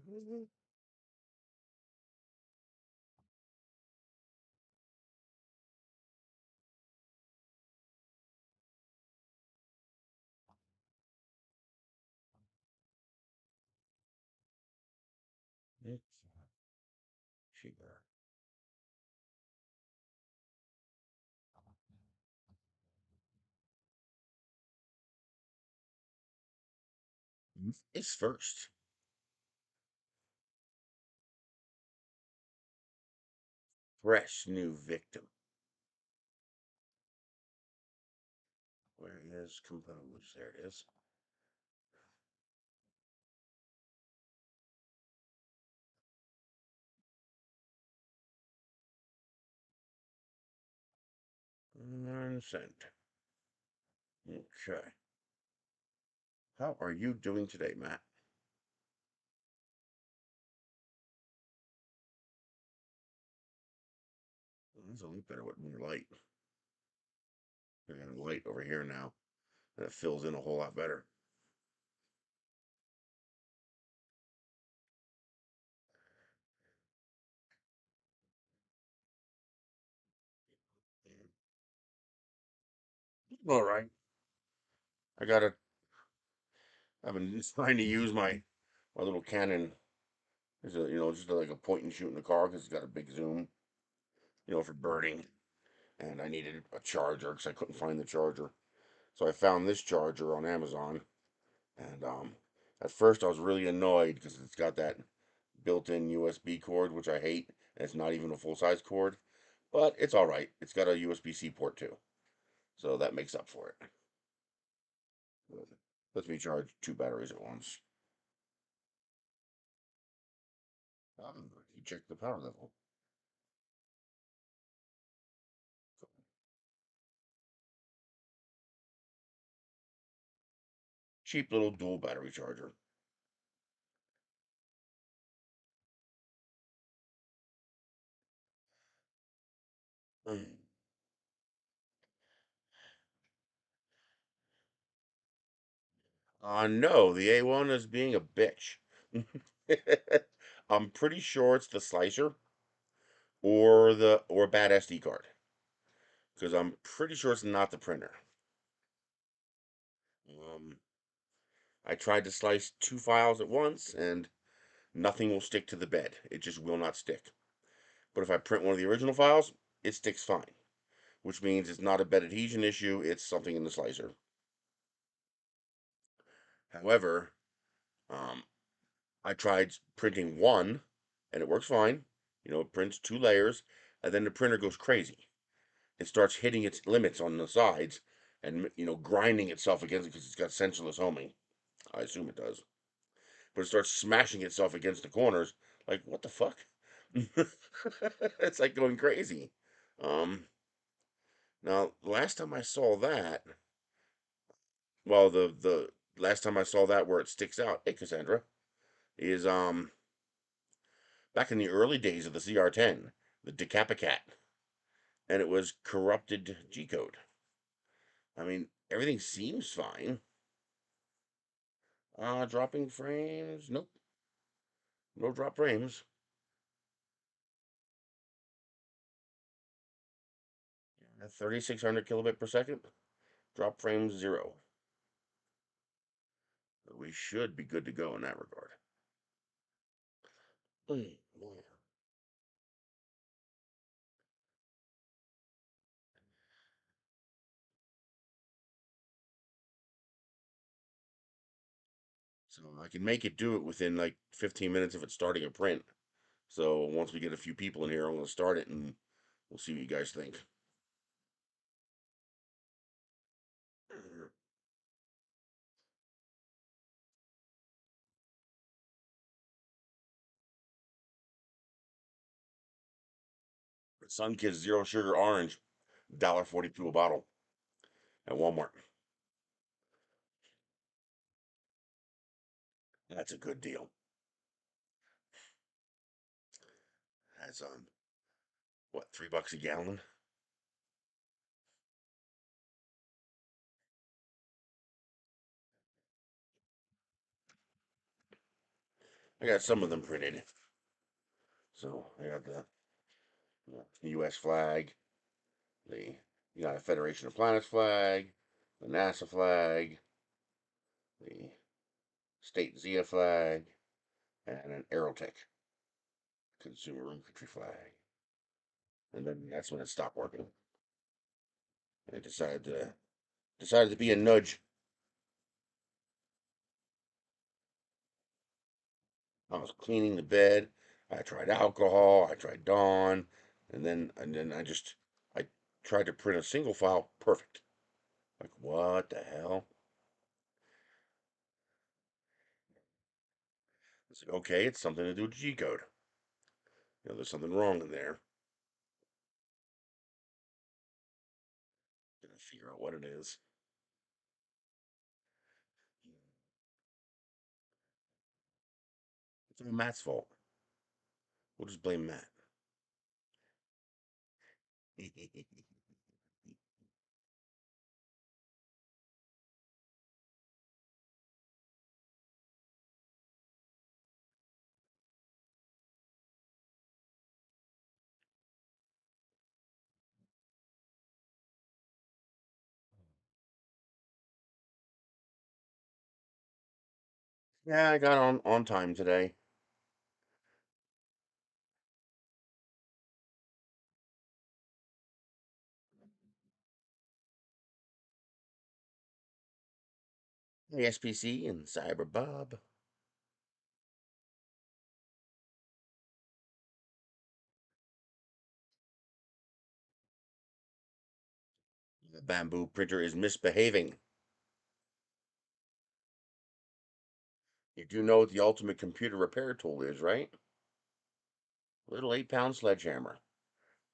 Sugar. It's first. Fresh new victim. Where is compose? There it is. Unsent. Okay. How are you doing today, Matt? It's a lot better with more light. I got a light over here now, and it fills in a whole lot better. All right. I got to. I've been trying to use my little Canon. It's a just like a point and shoot in the car because it's got a big zoom. For birding, and I needed a charger because I couldn't find the charger. So I found this charger on Amazon, and at first I was really annoyed because it's got that built-in USB cord, which I hate, and it's not even a full-size cord. But it's all right. It's got a USB-C port too, so that makes up for it. Lets me charge two batteries at once. You check the power level. Cheap little dual battery charger. No, the A1 is being a bitch. I'm pretty sure it's the slicer or bad SD card because I'm pretty sure it's not the printer. Um, I tried to slice two files at once and nothing will stick to the bed. It just will not stick. But if I print one of the original files, it sticks fine, which means it's not a bed adhesion issue, it's something in the slicer. However, um, I tried printing one and it works fine. It prints two layers, and then the printer goes crazy. It starts hitting its limits on the sides and grinding itself against it because it's got sensorless homing. I assume it does, but it starts smashing itself against the corners. Like what the fuck? It's like going crazy. Um, Now last time I saw that, well, the last time I saw that where it sticks out, hey Cassandra, is back in the early days of the CR10, the Decapicat, and it was corrupted G code. I mean, everything seems fine. Dropping frames? Nope. No drop frames. 3600 kilobit per second. Drop frames 0. We should be good to go in that regard. Mm, boy. So I can make it do it within like 15 minutes of it starting a print. So once we get a few people in here, I'm going to start it and we'll see what you guys think. Sunkiss Zero Sugar Orange, $1.42 a bottle at Walmart. That's a good deal. That's what, $3 a gallon? I got some of them printed. So I got the U.S. flag, the United Federation of Planets flag, the NASA flag, the state Zia flag, and an Aerotech consumer room country flag. And then that's when it stopped working. I decided to be a nudge. I was cleaning the bed. I tried alcohol. I tried Dawn, and then I tried to print a single file. Perfect. Like what the hell? It's like, okay, it's something to do with G code. There's something wrong in there. Gonna figure out what it is. It's Matt's fault. We'll just blame Matt. Yeah, I got on time today. Hey, SPC and Cyber Bob. The bamboo printer is misbehaving. You do know what the ultimate computer repair tool is, right? Little 8-pound sledgehammer.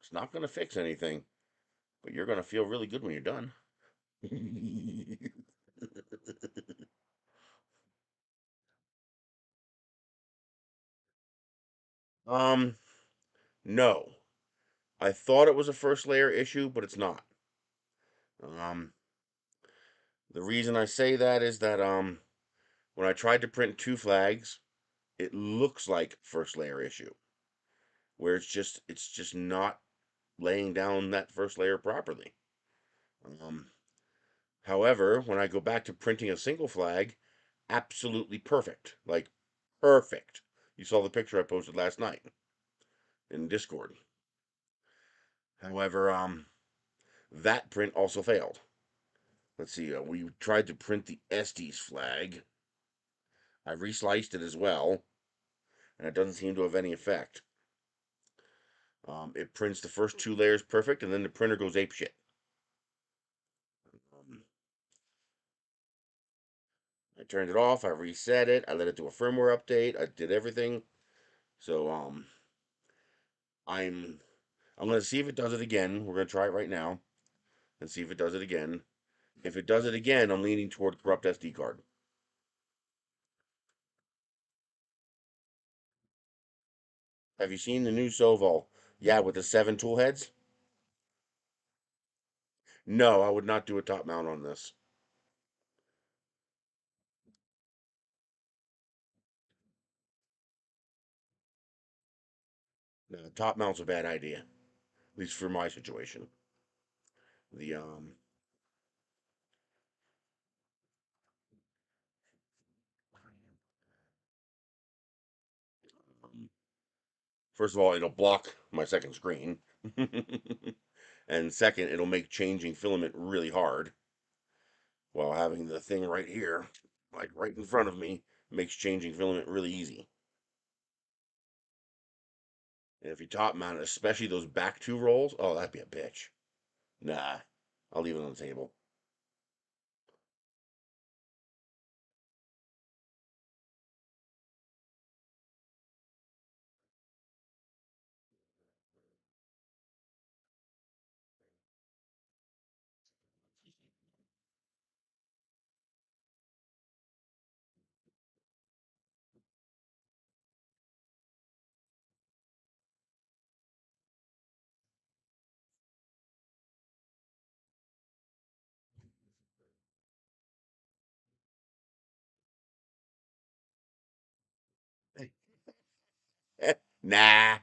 It's not going to fix anything, but you're going to feel really good when you're done. um, no. I thought it was a first layer issue, but it's not. Um, the reason I say that is that when I tried to print two flags, it looks like first layer issue, where it's just not laying down that first layer properly. Um, However, when I go back to printing a single flag, absolutely perfect. Like perfect. You saw the picture I posted last night in Discord. However, that print also failed. Let's see. We tried to print the Estes flag. I resliced it as well, and it doesn't seem to have any effect. It prints the first two layers perfect, and then the printer goes apeshit. Um, I turned it off. I reset it. I let it do a firmware update. I did everything. So I'm I'm gonna see if it does it again. We're gonna try it right now and see if it does it again. If it does it again, I'm leaning toward corrupt SD card. Have you seen the new Soval? Yeah, with the 7 tool heads? No, I would not do a top mount on this. No, top mount's a bad idea, at least for my situation. The um, First of all, it'll block my second screen. And second, it'll make changing filament really hard while having the thing right here, like right in front of me, makes changing filament really easy. And if you top mount it, especially those back two rolls, oh, that'd be a bitch. Nah, I'll leave it on the table. Nah,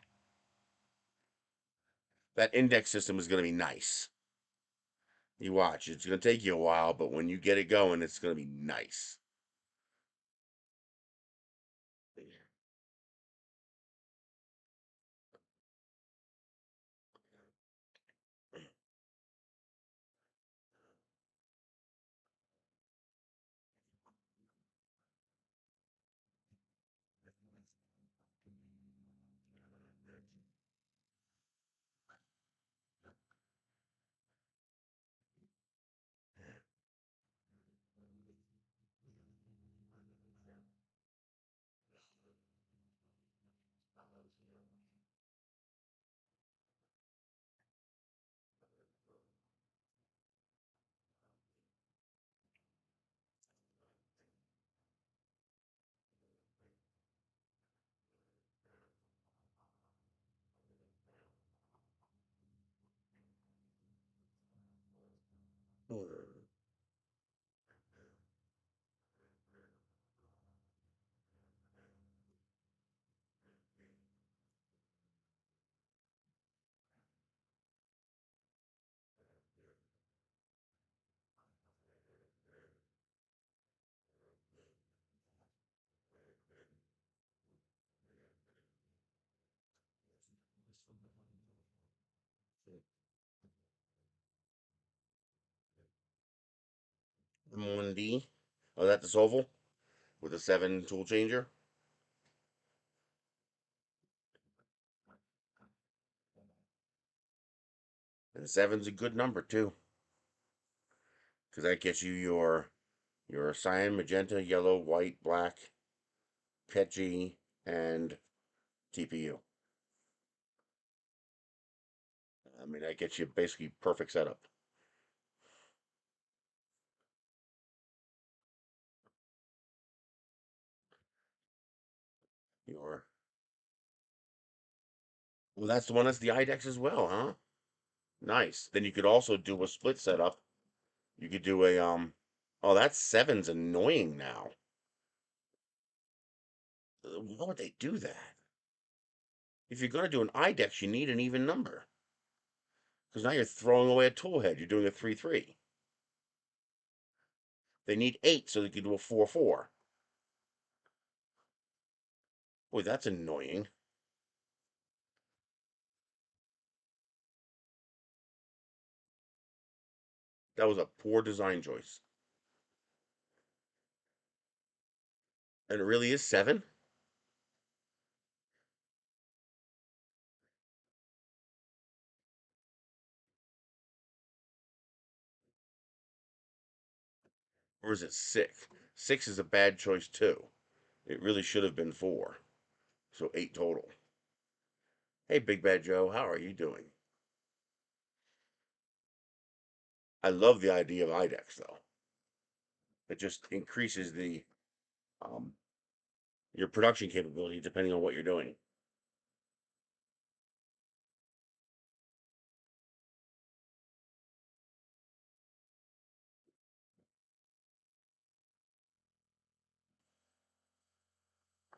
that index system is going to be nice. You watch. It's going to take you a while, but when you get it going, it's going to be nice. M1D. Oh, that's the Soval with a 7 tool changer. And seven's a good number too, because that gets you your cyan, magenta, yellow, white, black, PETG, and TPU. I mean, that gets you basically perfect setup. Your Well, that's the one that's the IDEX as well, huh? Nice. Then you could also do a split setup. You could do a Oh, that seven's annoying now. Why would they do that? If you're gonna do an IDEX, you need an even number. Because now you're throwing away a tool head. You're doing a 3-3. They need 8 so they could do a 4-4. Boy, that's annoying. That was a poor design choice. And it really is 7? Or is it 6? 6 is a bad choice too. It really should have been 4. So 8 total. Hey, Big Bad Joe, how are you doing? I love the idea of IDEX though. It just increases the um, your production capability depending on what you're doing.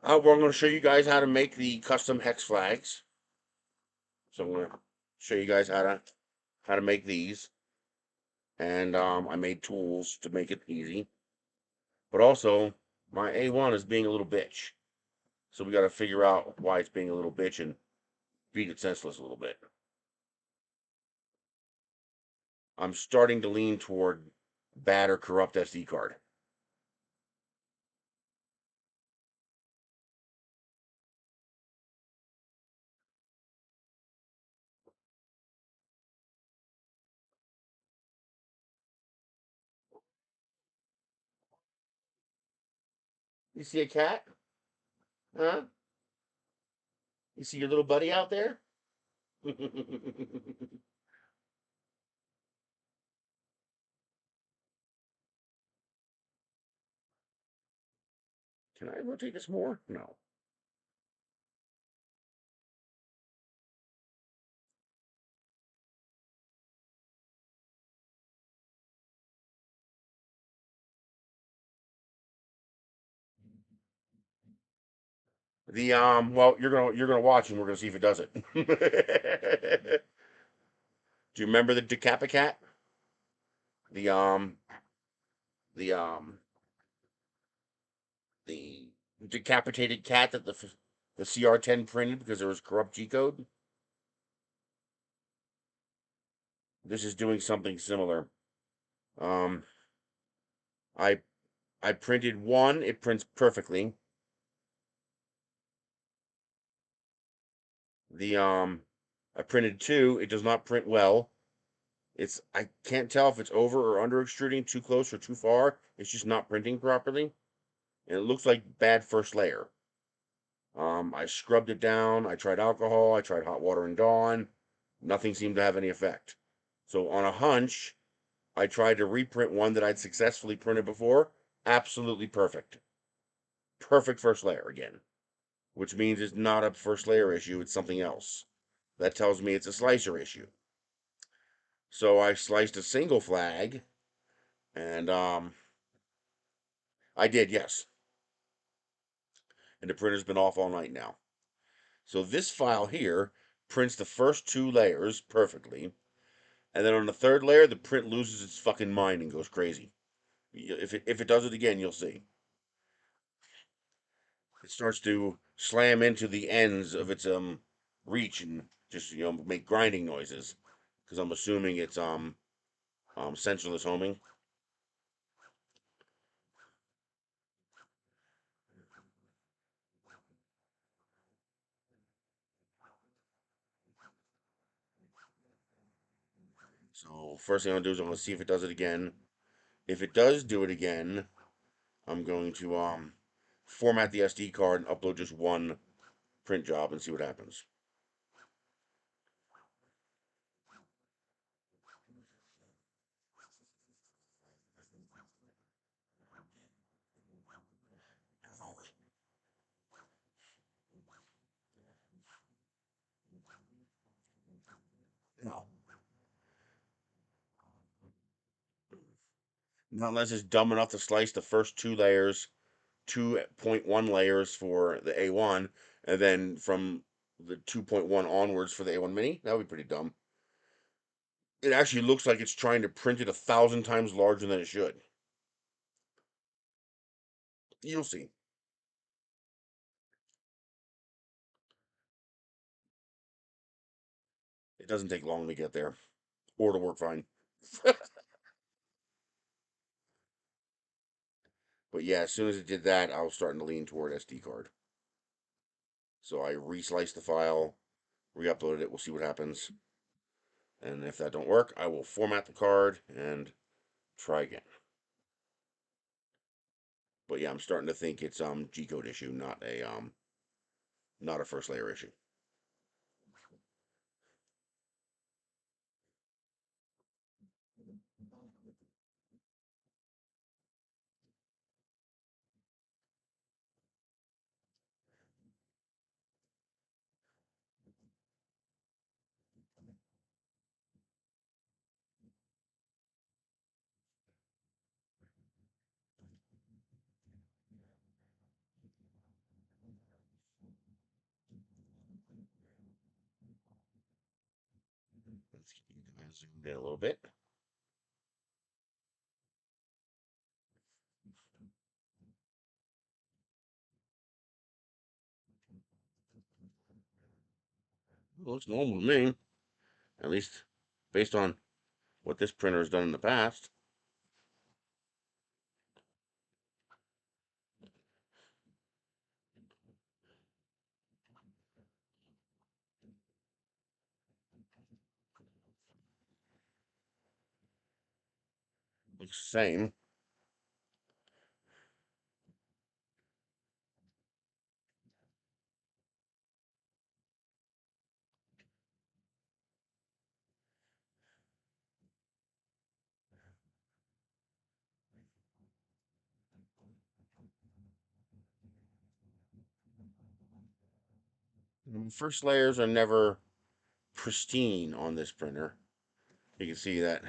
We're going to show you guys how to make the custom hex flags. So I'm going to show you guys how to make these, and I made tools to make it easy. But also, my A1 is being a little bitch, so we got to figure out why it's being a little bitch and beat it senseless a little bit. I'm starting to lean toward bad or corrupt SD card. You see a cat? Huh? You see your little buddy out there? Can I rotate this more? No. Well, you're gonna watch and we're gonna see if it does it. Do you remember the Decapicat? The um the the decapitated cat that the CR10 printed because there was corrupt G code. This is doing something similar. Um, I I printed one. It prints perfectly. The I printed two. It does not print well. I can't tell if it's over or under extruding, too close or too far. It's just not printing properly, and it looks like bad first layer. I scrubbed it down. I tried alcohol. I tried hot water and Dawn. Nothing seemed to have any effect. So on a hunch, I tried to reprint one that I'd successfully printed before. Absolutely perfect. Perfect first layer again, which means it's not a first layer issue, it's something else. That tells me it's a slicer issue. So I sliced a single flag, and I did, yes. And the printer's been off all night now. So this file here prints the first two layers perfectly, and then on the third layer, the print loses its fucking mind and goes crazy. If it does it again, you'll see. It starts to slam into the ends of its reach and just make grinding noises because I'm assuming it's sensorless homing. So first thing I'm gonna do is I'm gonna see if it does it again. If it does do it again, I'm going to format the SD card and upload just one print job and see what happens. No. Not unless it's dumb enough to slice the first two layers, 2.1 layers for the A1, and then from the 2.1 onwards for the A1 Mini. That would be pretty dumb. It actually looks like it's trying to print it 1,000 times larger than it should. You'll see. It doesn't take long to get there or to work fine. But yeah, as soon as it did that, I was starting to lean toward SD card. So I resliced the file, re-uploaded it. We'll see what happens. And if that don't work, I will format the card and try again. But yeah, I'm starting to think it's G code issue, not a first layer issue. Let's zoom in a little bit. It looks normal to me, at least based on what this printer has done in the past. Looks the same. First layers are never pristine on this printer. You can see that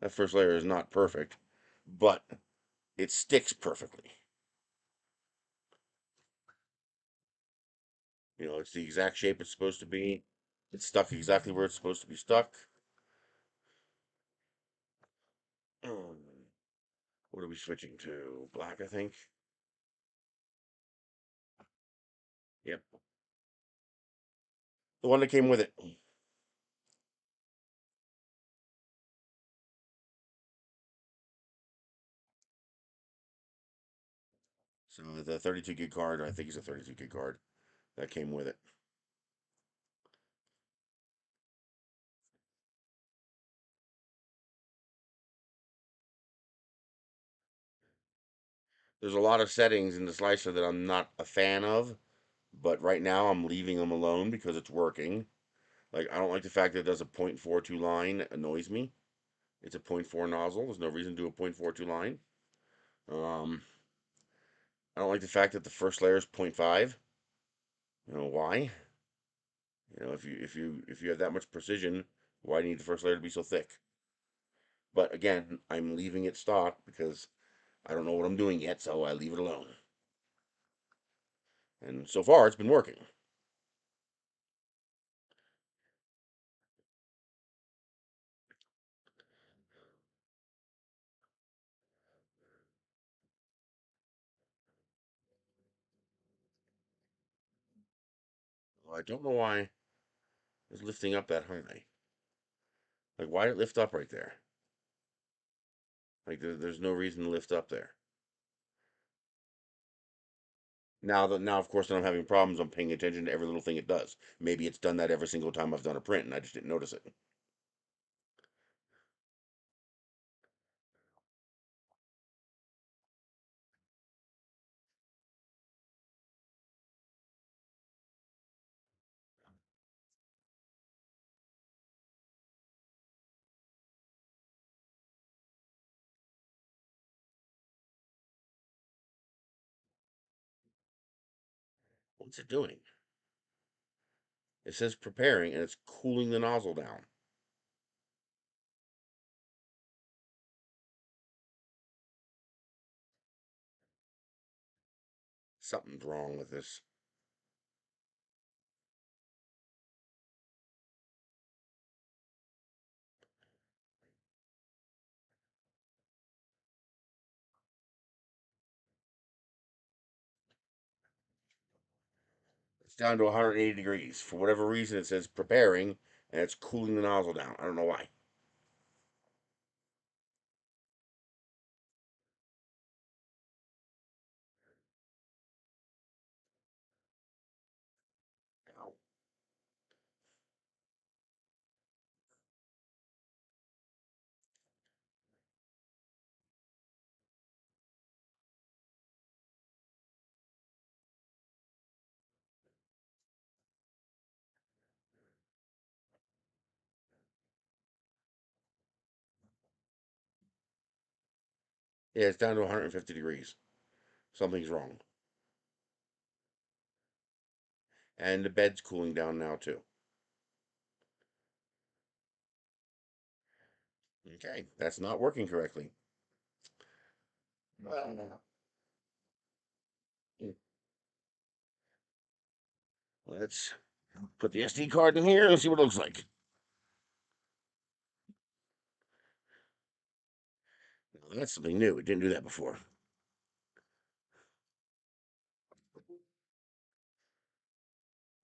first layer is not perfect, but it sticks perfectly. You know, it's the exact shape it's supposed to be. It's stuck exactly where it's supposed to be stuck. What are we switching to? Black, I think. Yep. The one that came with it. So the 32 gig card, I think it's a 32 gig card that came with it. There's a lot of settings in the slicer that I'm not a fan of, but right now I'm leaving them alone because it's working. Like, I don't like the fact that it does a 0.42 line. It annoys me. It's a 0.4 nozzle. There's no reason to do a 0.42 line. Um, I don't like the fact that the first layer is 0.5. You know why? You know, if you have that much precision, why do you need the first layer to be so thick? But again, I'm leaving it stock because I don't know what I'm doing yet, so I leave it alone. And so far, it's been working. Well, I don't know why it's lifting up that high. Like, why did it lift up right there? Like, there's no reason to lift up there. Now, of course, that I'm having problems, I'm paying attention to every little thing it does. Maybe it's done that every single time I've done a print, and I just didn't notice it. What's it doing? It says preparing, and it's cooling the nozzle down. Something's wrong with this. It's down to 180 degrees. For whatever reason, it says preparing, and it's cooling the nozzle down. I don't know why. Yeah, it's down to 150 degrees. Something's wrong. And the bed's cooling down now, too. Okay, that's not working correctly. Let's put the SD card in here and see what it looks like. That's something new. It didn't do that before.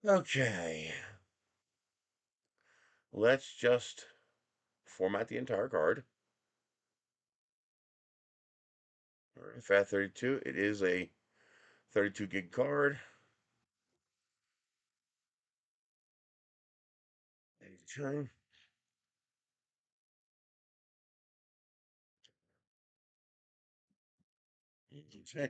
Okay. Let's just format the entire card. All right, FAT32. It is a 32 gig card. Anytime. Okay.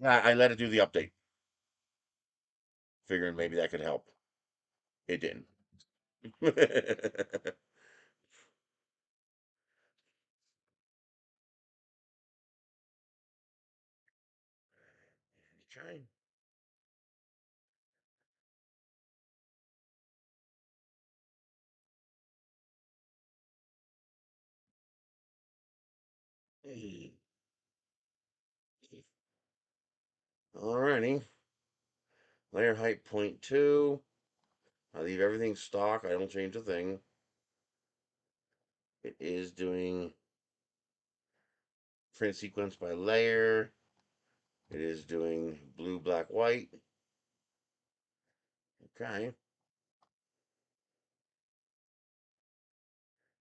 I let it do the update, figuring maybe that could help. It didn't. Okay. Alrighty. Layer height 0.2. I leave everything stock. I don't change a thing. It is doing print sequence by layer. It is doing blue, black, white. Okay.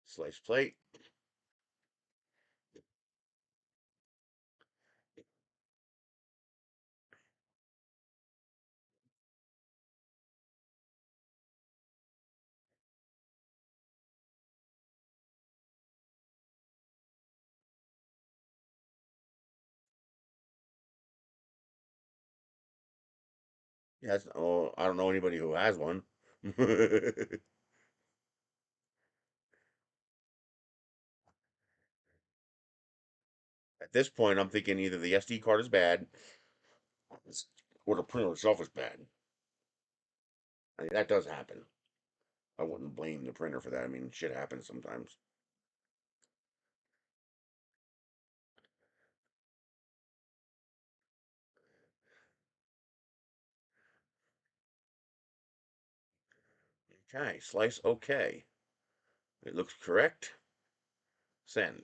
Slice plate. Yes. Oh, I don't know anybody who has one. At this point, I'm thinking either the SD card is bad or the printer itself is bad. I mean, that does happen. I wouldn't blame the printer for that. I mean, shit happens sometimes. Okay, slice okay. It looks correct. Send.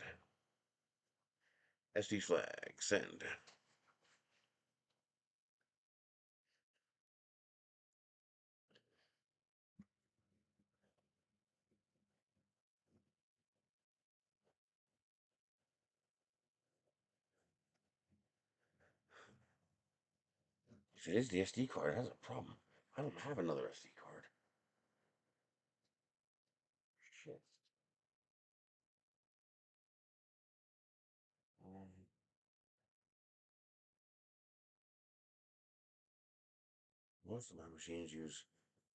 SD flag. Send. If it is the SD card, it has a problem. I don't have another SD card. Shit. Um, Most of my machines use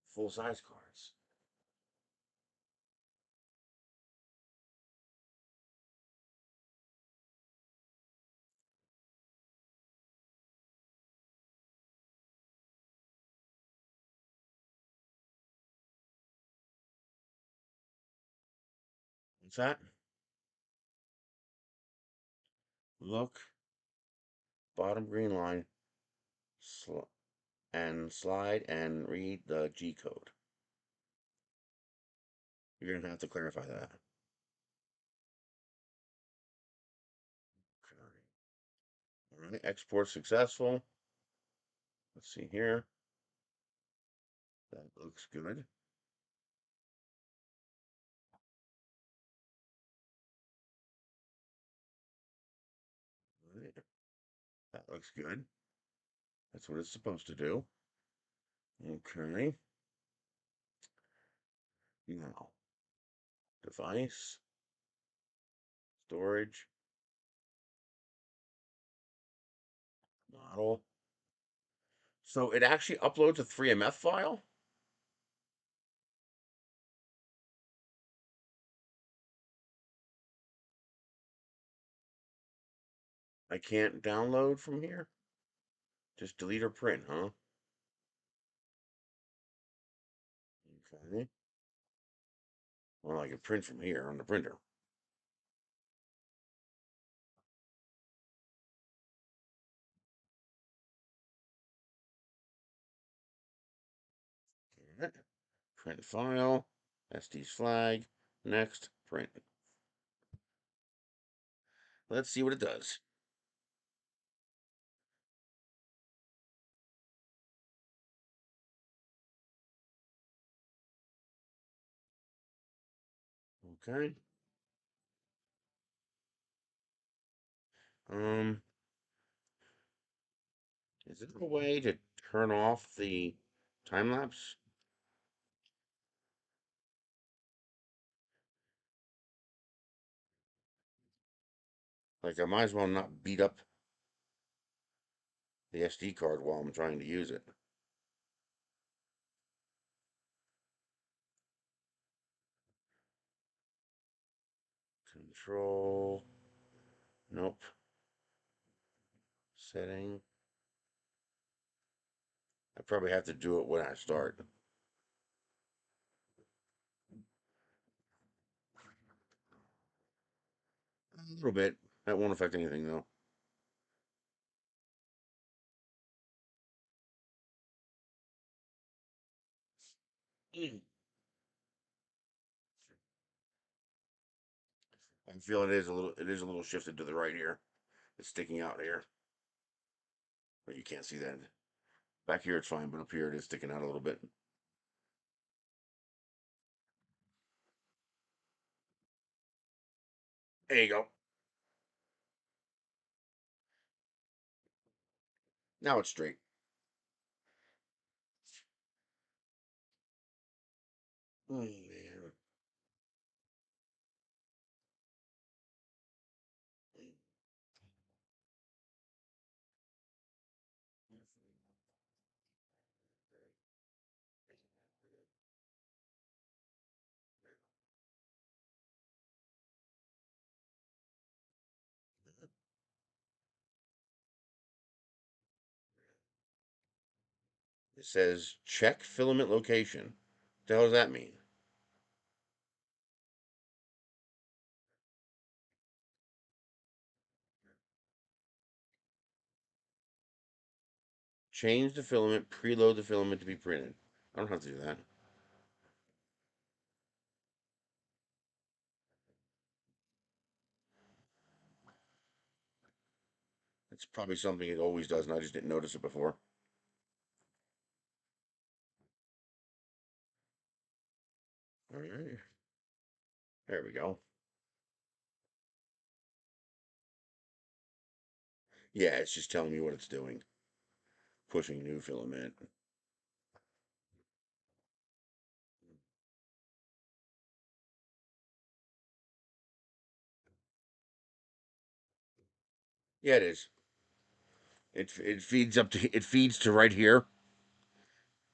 full size cards. What's that? Look, bottom green line, and slide and read the G code. You're gonna have to clarify that. All right, export successful. Let's see here. That looks good. All right, that looks good. That's what it's supposed to do. Okay. Now, device, storage, model. So it actually uploads a 3MF file? I can't download from here? Just delete or print, huh? Okay. Well, I can print from here on the printer. All right. Print file, SD's flag, next, print. Let's see what it does. Okay. Um, is there a way to turn off the time lapse? Like I might as well not beat up the SD card while I'm trying to use it. Control. Nope. Setting. I probably have to do it when I start. A little bit. That won't affect anything though. I feel it is a little shifted to the right here. It's sticking out here. But you can't see that. Back here it's fine, but up here it is sticking out a little bit. There you go. Now it's straight. Oh man. It says check filament location. What the hell does that mean? Change the filament, preload the filament to be printed. I don't have to do that. It's probably something it always does, and I just didn't notice it before. All right. There we go. Yeah, it's just telling me what it's doing. Pushing new filament. Yeah, it is. It feeds to right here.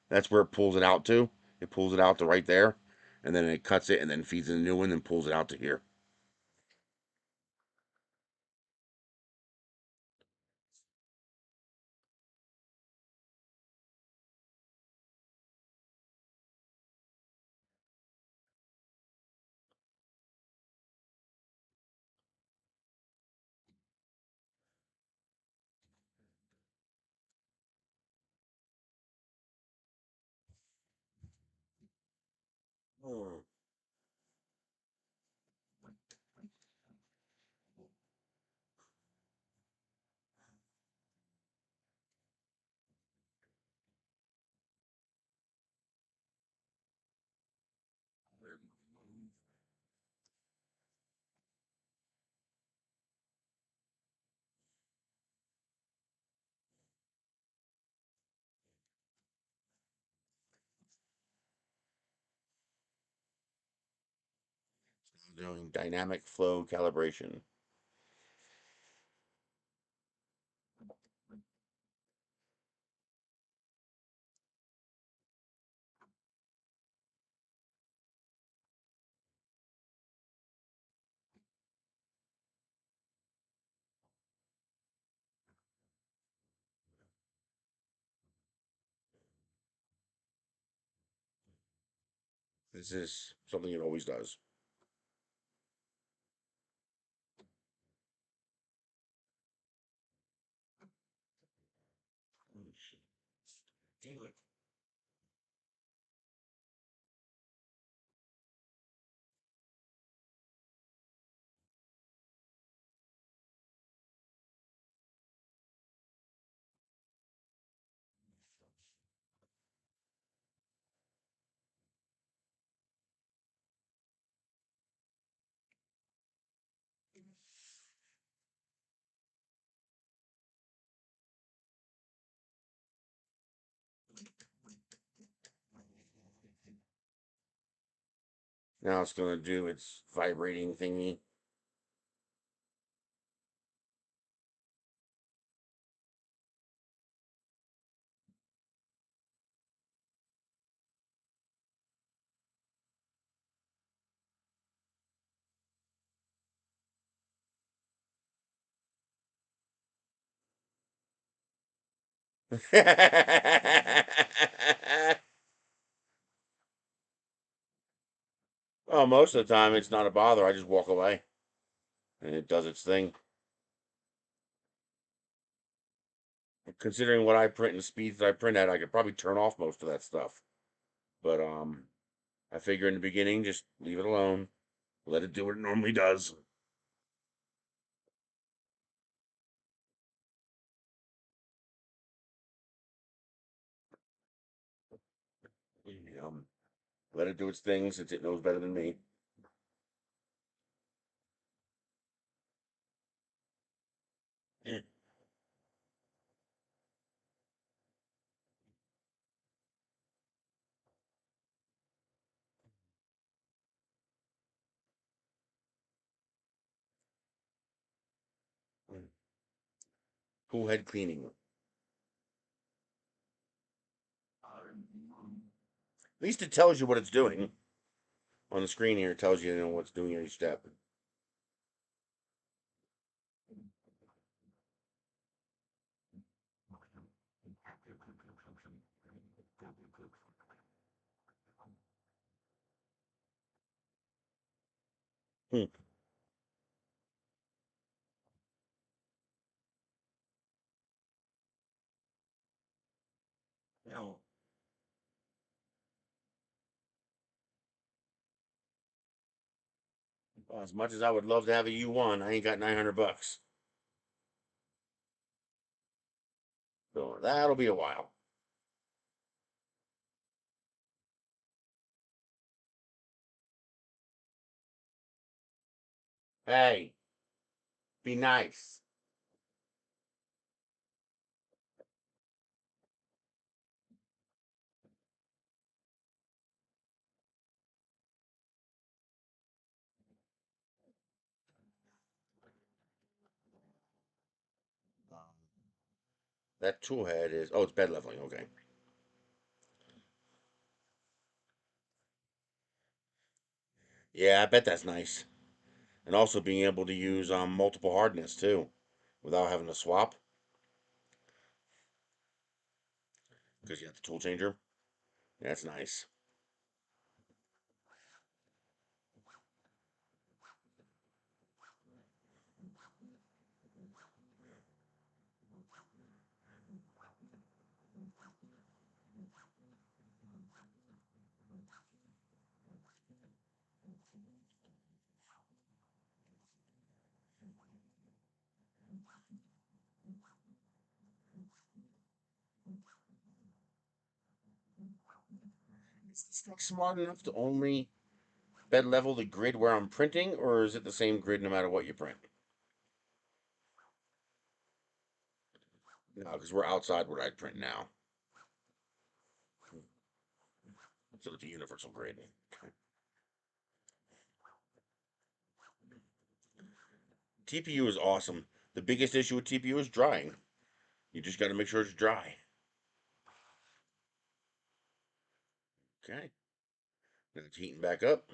That's where it pulls it out to. It pulls it out to right there, and then it cuts it and then feeds in a new one and pulls it out to here. Oh. Doing dynamic flow calibration. This is something it always does. Damn it. Now it's going to do its vibrating thingy. Oh, most of the time it's not a bother. I just walk away and it does its thing. Considering what I print and the speeds that I print at, I could probably turn off most of that stuff. But I figure in the beginning, just leave it alone. Let it do what it normally does. Um, Let it do its thing since it knows better than me. Cool head cleaning. At least it tells you what it's doing on the screen here. It tells you, what's doing each step. Hmm. No. Well, as much as I would love to have a U1, I ain't got 900 bucks. So that'll be a while. Hey, be nice. That tool head is, oh, it's bed leveling. Okay. Yeah, I bet that's nice. And also being able to use multiple hardness too, without having to swap because you have the tool changer. That's nice. Is this thing smart enough to only bed level the grid where I'm printing, or is it the same grid no matter what you print? No, because we're outside where I print now, so it's a universal grid. Okay. TPU is awesome. The biggest issue with TPU is drying. You just got to make sure it's dry. Okay. Then it's heating back up.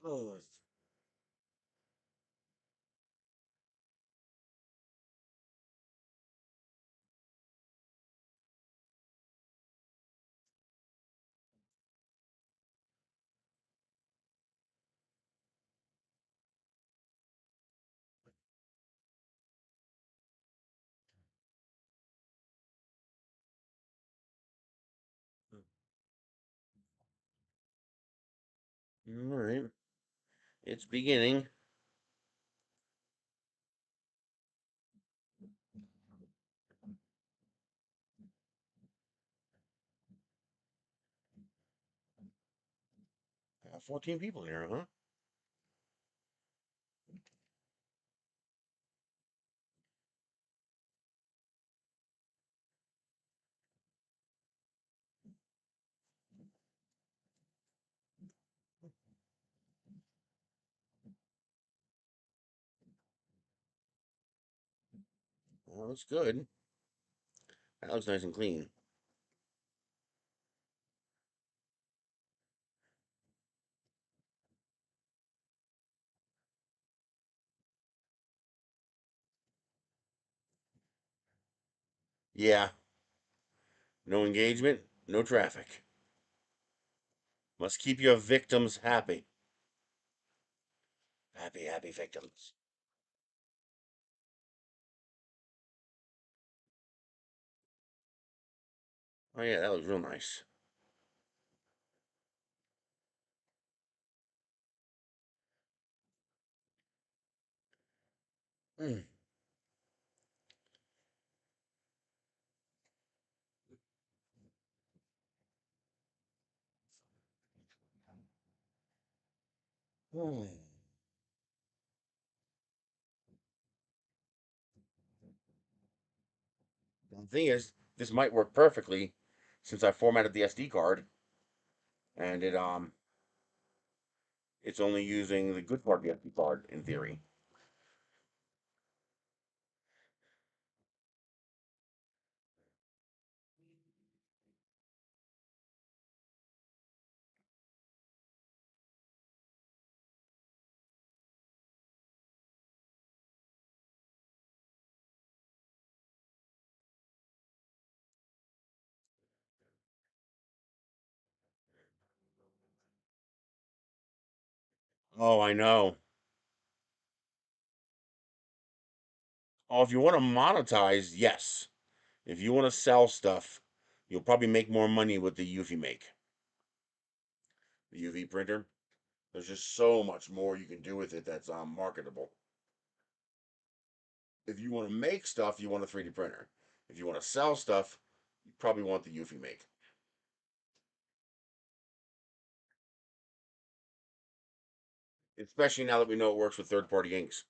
Oh, all right. It's beginning. 14 people in here, huh? That looks good. That looks nice and clean. Yeah. No engagement, no traffic. Must keep your victims happy. Happy, happy victims. Oh yeah, that looks real nice. Mm. Mm. The thing is, this might work perfectly since I formatted the SD card and it's only using the good part of the SD card in theory. Oh, I know. Oh, if you want to monetize, yes. If you want to sell stuff, you'll probably make more money with the UV make, the UV printer. There's just so much more you can do with it that's marketable. If you want to make stuff, you want a 3D printer. If you want to sell stuff, you probably want the UV make. Especially now that we know it works with third-party inks.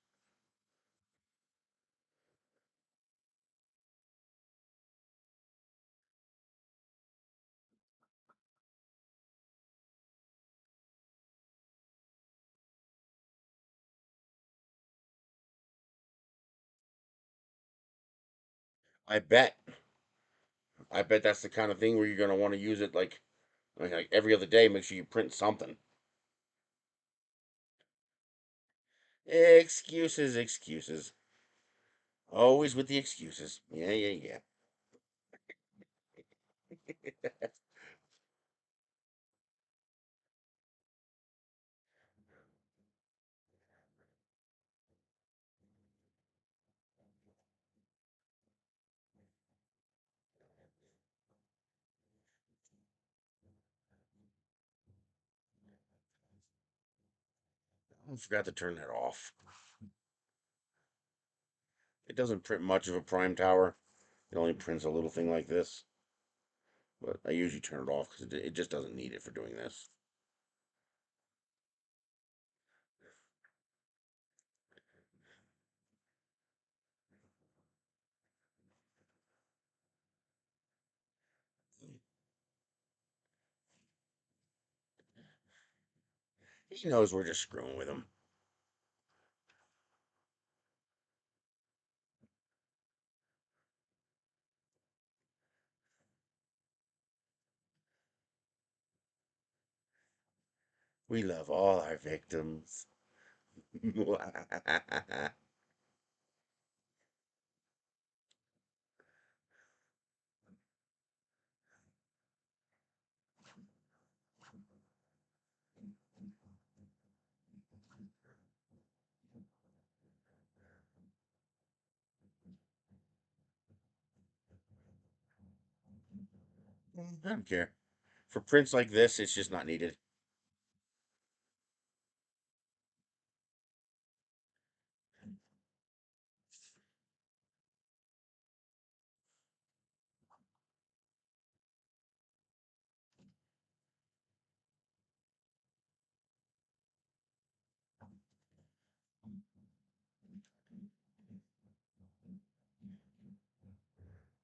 I bet. I bet that's the kind of thing where you're gonna want to use it like every other day. Make sure you print something. Excuses, excuses. Always with the excuses. Yeah, yeah, yeah. I forgot to turn that off. It doesn't print much of a prime tower. It only prints a little thing like this. But I usually turn it off because it just doesn't need it for doing this. He knows we're just screwing with him. We love all our victims. I don't care. For prints like this, it's just not needed.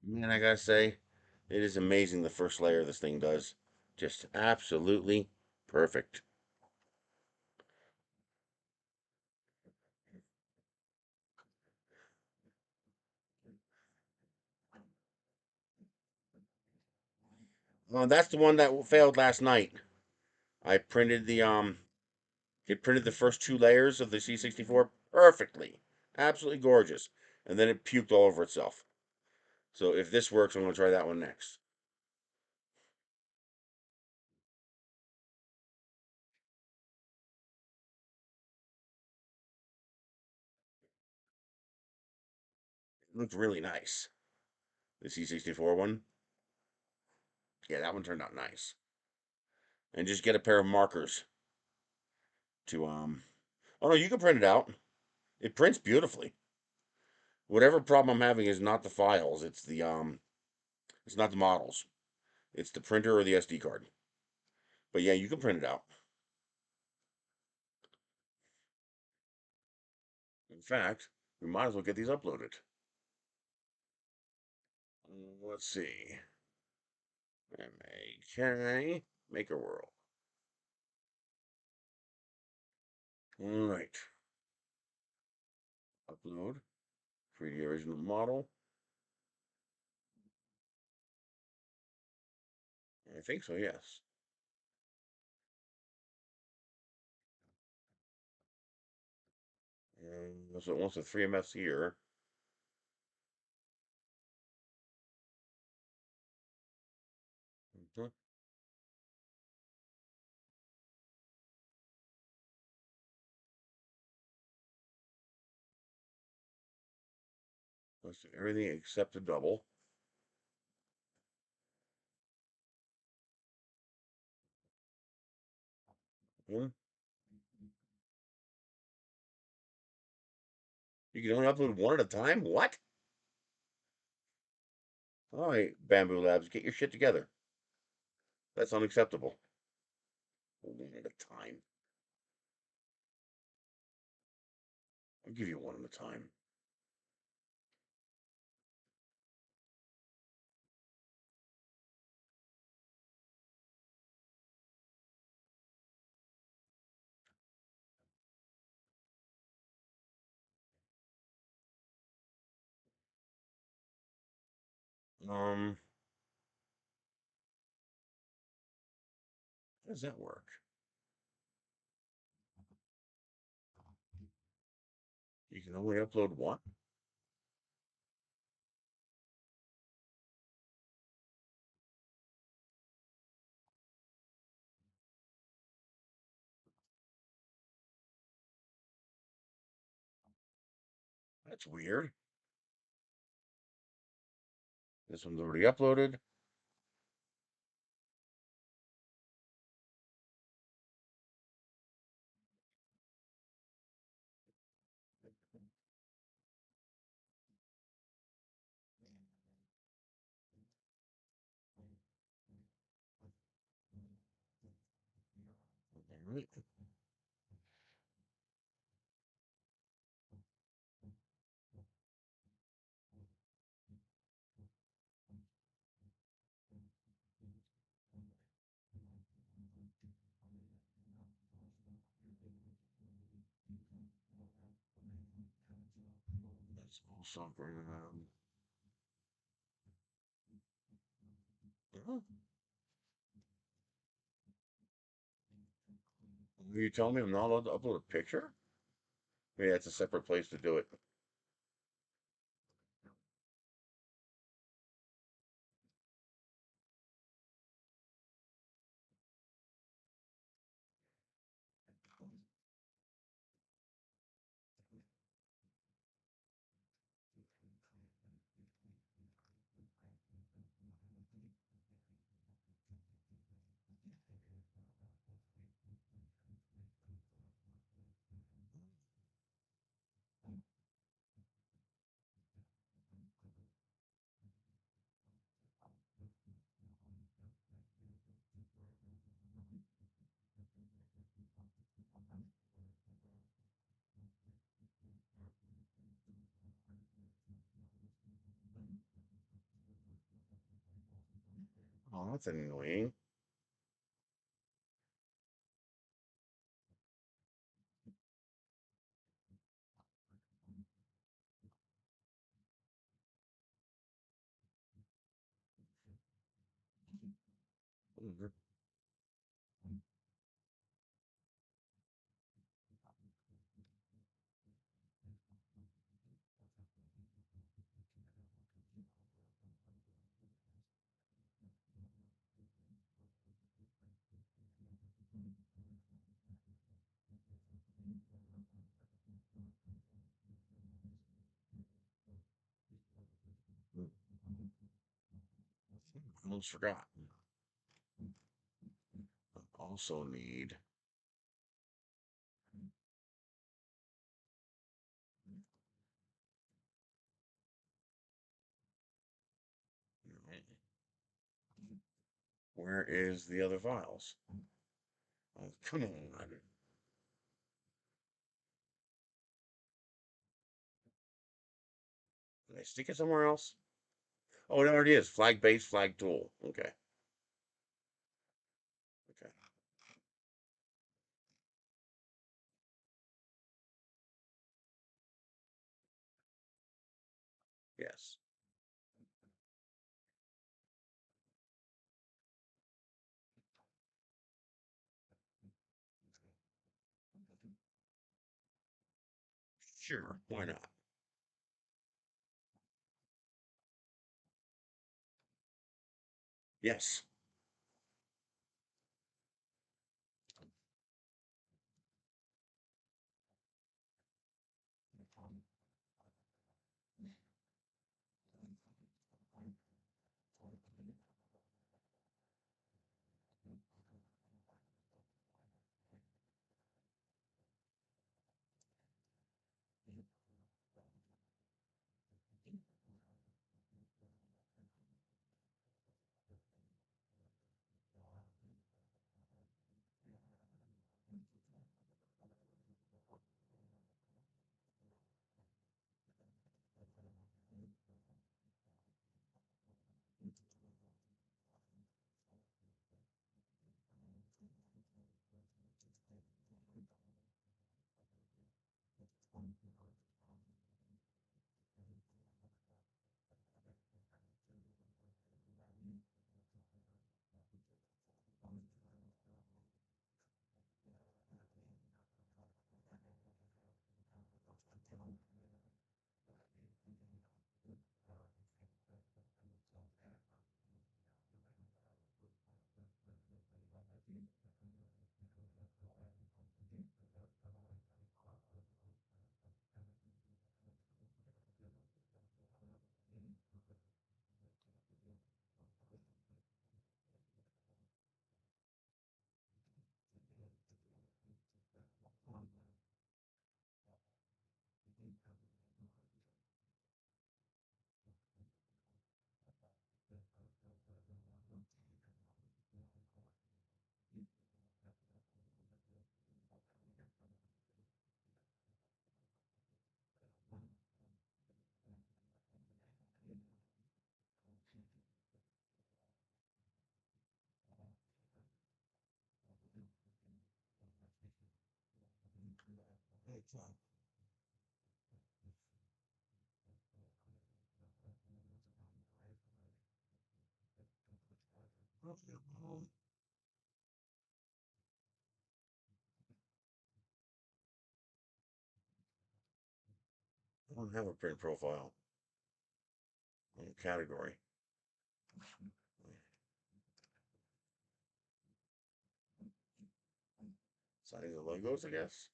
Man, I gotta say, it is amazing the first layer this thing does. Just absolutely perfect. That's the one that failed last night. I printed it printed the first two layers of the C64 perfectly, absolutely gorgeous, and then it puked all over itself. So if this works, I'm gonna try that one next. It looked really nice. The C64 one, yeah, that one turned out nice. And just get a pair of markers to Oh no, you can print it out. It prints beautifully. Whatever problem I'm having is not the files, it's not the models. It's the printer or the SD card. But yeah, you can print it out. In fact, we might as well get these uploaded. Let's see. MAK Maker World. All right. Upload 3D original model. I think so, yes. And so it wants a 3MS here. Mhm. Let's do everything except a double. Hmm. You can only upload one at a time? What? All right, Bamboo Labs, get your shit together. That's unacceptable. One at a time. I'll give you one at a time. Um, how does that work? You can only upload one? That's weird. This one's already uploaded. All right. That's also huh? Are you telling me I'm not allowed to upload a picture? Maybe that's a separate place to do it. Oh, that's annoying. almost forgot. I also need where is the other files? Oh, come on. Did I stick it somewhere else? Oh, there it is. Flag base, flag tool. Okay. Okay. Yes. Sure. Why not? Yes. I don't have a print profile category. Signing the logos, I guess.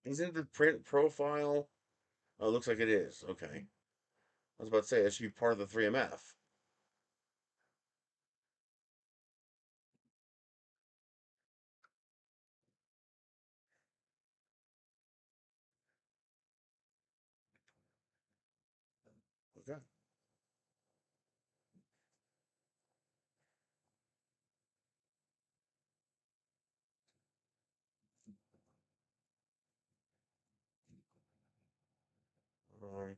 Isn't the print profile? Oh, it looks like it is. Okay. I was about to say, it should be part of the 3MF. Okay. Um,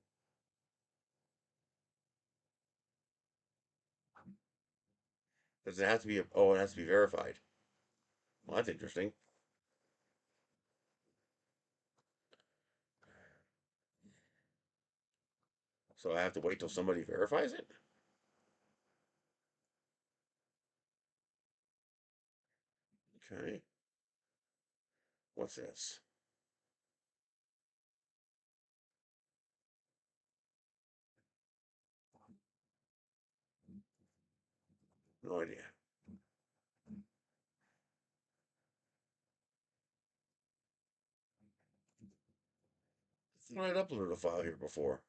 does it have to be oh, it has to be verified. Well, that's interesting. So I have to wait till somebody verifies it? Okay. What's this? No idea. I thought I'd uploaded a file here before.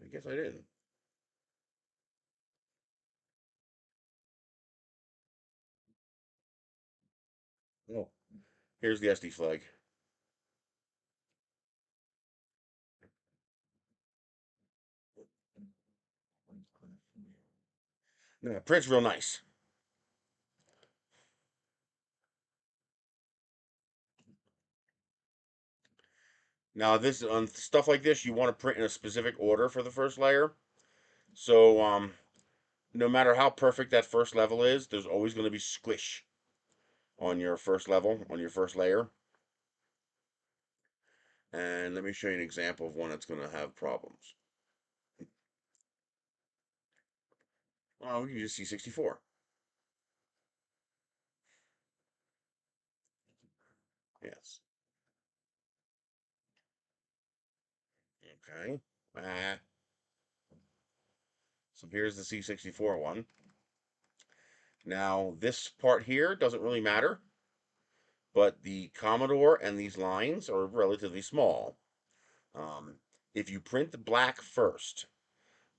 I guess I didn't. Oh, here's the SD flag. No, print's real nice. Now, this on stuff like this, you want to print in a specific order for the first layer. So, no matter how perfect that first level is, there's always going to be squish on your first level, on your first layer. And let me show you an example of one that's going to have problems. Oh, we can use C64. Yes. Okay. Ah. So here's the C64 one. Now, this part here doesn't really matter, but the Commodore and these lines are relatively small. If you print the black first,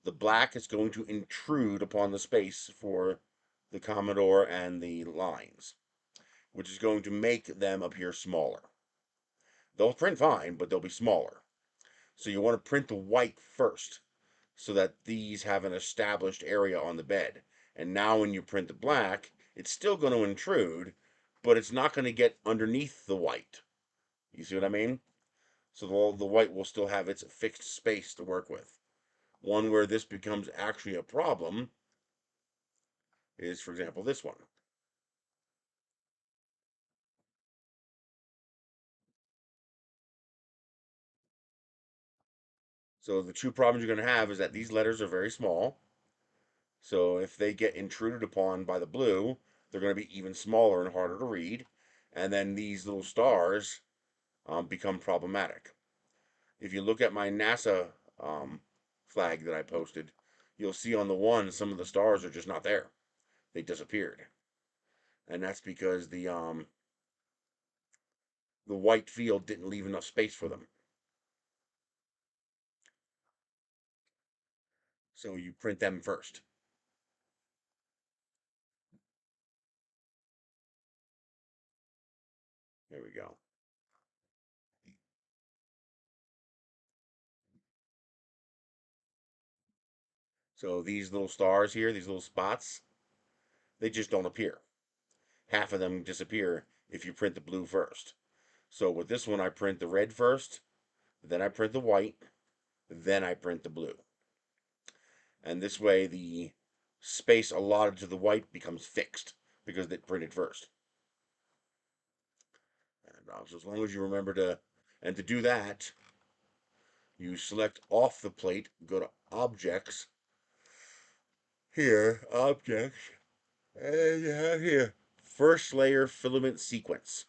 the black is going to intrude upon the space for the Commodore and the lines, which is going to make them appear smaller. They'll print fine, but they'll be smaller. So you want to print the white first so that these have an established area on the bed. And now when you print the black, it's still going to intrude, but it's not going to get underneath the white. You see what I mean? So the white will still have its fixed space to work with. One where this becomes actually a problem is, for example, this one. So the two problems you're going to have is that these letters are very small. So if they get intruded upon by the blue, they're going to be even smaller and harder to read. And then these little stars become problematic. If you look at my NASA flag that I posted, you'll see on the one some of the stars are just not there. They disappeared, and that's because the white field didn't leave enough space for them. So you print them first. There we go. So these little stars here, these little spots, they just don't appear. Half of them disappear if you print the blue first. So with this one, I print the red first, then I print the white, then I print the blue. And this way, the space allotted to the white becomes fixed because it printed first. And so as long as you remember to do that, you select off the plate, go to Objects, here, Objects, and you have here, First Layer Filament Sequence,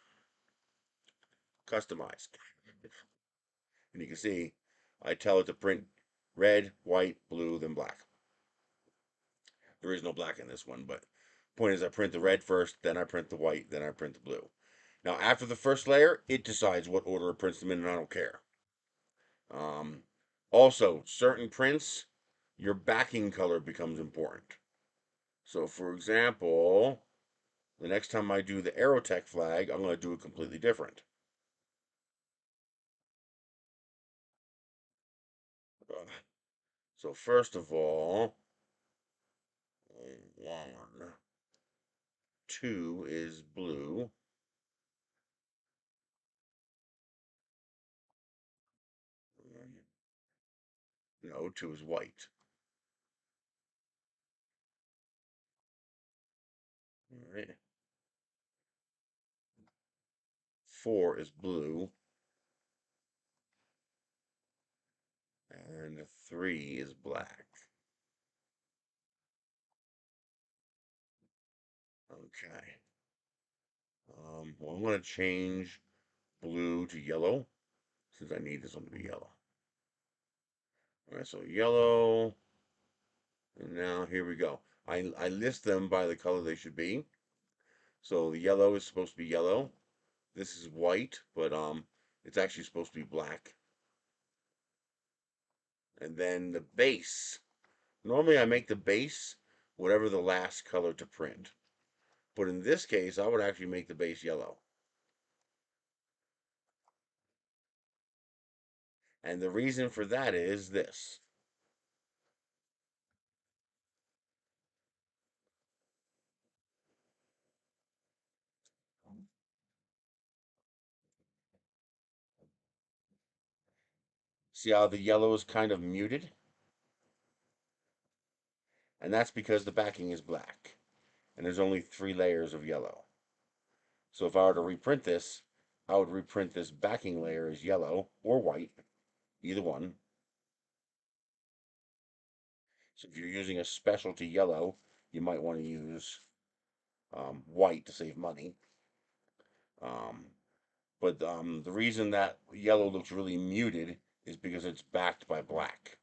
Customized. And you can see, I tell it to print red, white, blue, then black. There is no black in this one, but point is I print the red first, then I print the white, then I print the blue. Now after the first layer, it decides what order it prints them in, and I don't care. Um, Also, certain prints, your backing color becomes important. So for example, the next time I do the Aerotech flag, I'm going to do it completely different. So first of all, 1, 2 is blue. No, 2 is white. All right. 4 is blue. And 3 is black. Okay. Well, I'm going to change blue to yellow since I need this one to be yellow. All right, so yellow. And now here we go. I list them by the color they should be. So the yellow is supposed to be yellow. This is white, but it's actually supposed to be black. And then the base. Normally I make the base whatever the last color to print. But in this case, I would actually make the base yellow. And the reason for that is this. See how the yellow is kind of muted? And that's because the backing is black. And there's only 3 layers of yellow. So if I were to reprint this, I would reprint this backing layer as yellow or white, either one. So if you're using a specialty yellow, you might want to use white to save money. Um, but the reason that yellow looks really muted is because it's backed by black.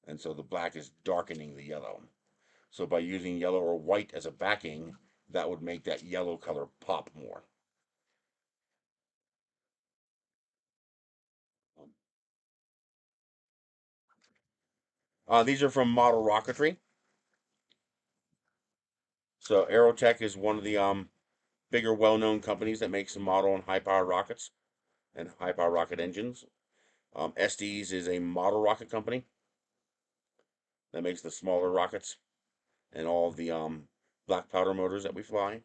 And so the black is darkening the yellow. So by using yellow or white as a backing, that would make that yellow color pop more. These are from Model Rocketry. So Aerotech is one of the bigger, well-known companies that makes some model and high-power rockets and high-power rocket engines. Estes is a model rocket company that makes the smaller rockets and all of the black powder motors that we fly.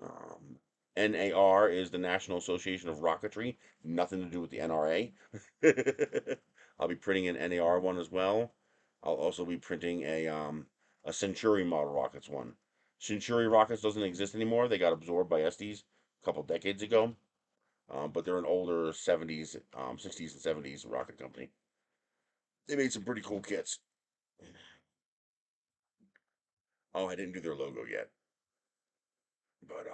Um, NAR is the National Association of Rocketry. Nothing to do with the NRA. I'll be printing an NAR one as well. I'll also be printing a Century model rockets one. Century rockets doesn't exist anymore. They got absorbed by Estes a couple decades ago. But they're an older 70s, 60s, and 70s rocket company. They made some pretty cool kits. Oh, I didn't do their logo yet, but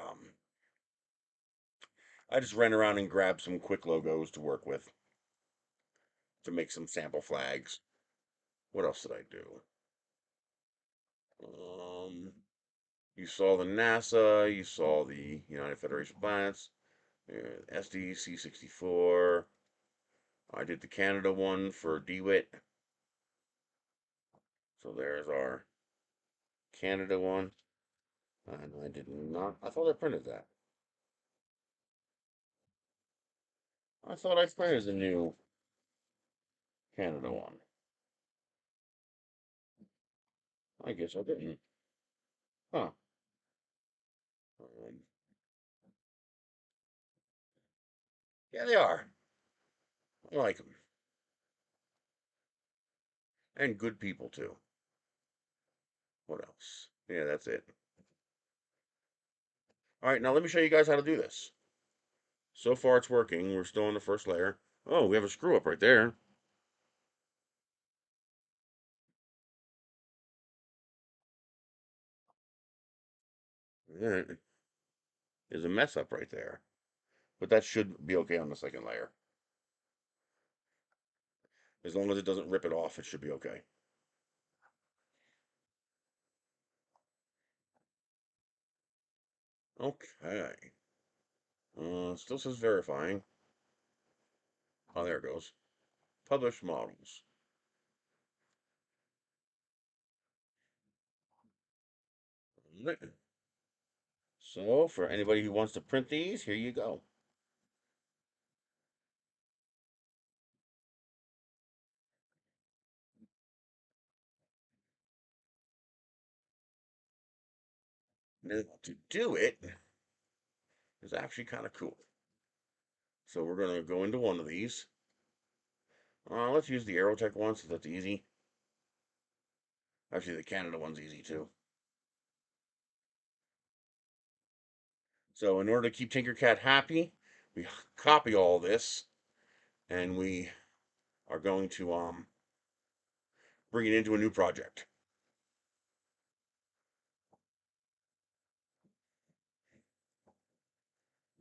I just ran around and grabbed some quick logos to work with to make some sample flags. What else did I do? Um, you saw the NASA, you saw the United Federation of Planets, SDC64. I did the Canada one for DWIT. So there's our Canada one. And I did not. I thought I printed that. I thought I printed the new Canada one. I guess I didn't. Huh. Um, yeah, they are. I like them. And good people, too. What else? Yeah, that's it. All right, now let me show you guys how to do this. So far it's working. We're still on the first layer. Oh, we have a screw up right there. Yeah, there's a mess up right there. But that should be okay on the second layer. As long as it doesn't rip it off, it should be okay. Okay. Still says verifying. Oh, there it goes. Publish models. So, for anybody who wants to print these, here you go. Now, to do it is actually kind of cool. So we're going to go into one of these. Let's use the Aerotech one since that's easy. Actually, the Canada one's easy too. So in order to keep Tinkercad happy, we copy all this and we are going to bring it into a new project.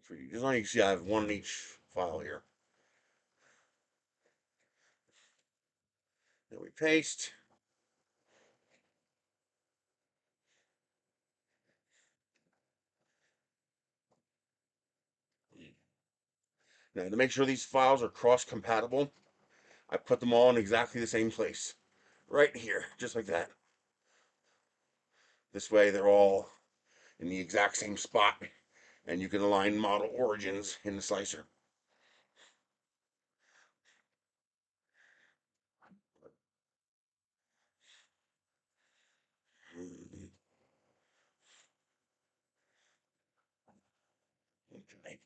For you, just like you can see, I have one in each file here. Then we paste. Now, to make sure these files are cross-compatible, I put them all in exactly the same place. Right here, just like that. This way they're all in the exact same spot, and you can align model origins in the slicer. Okay.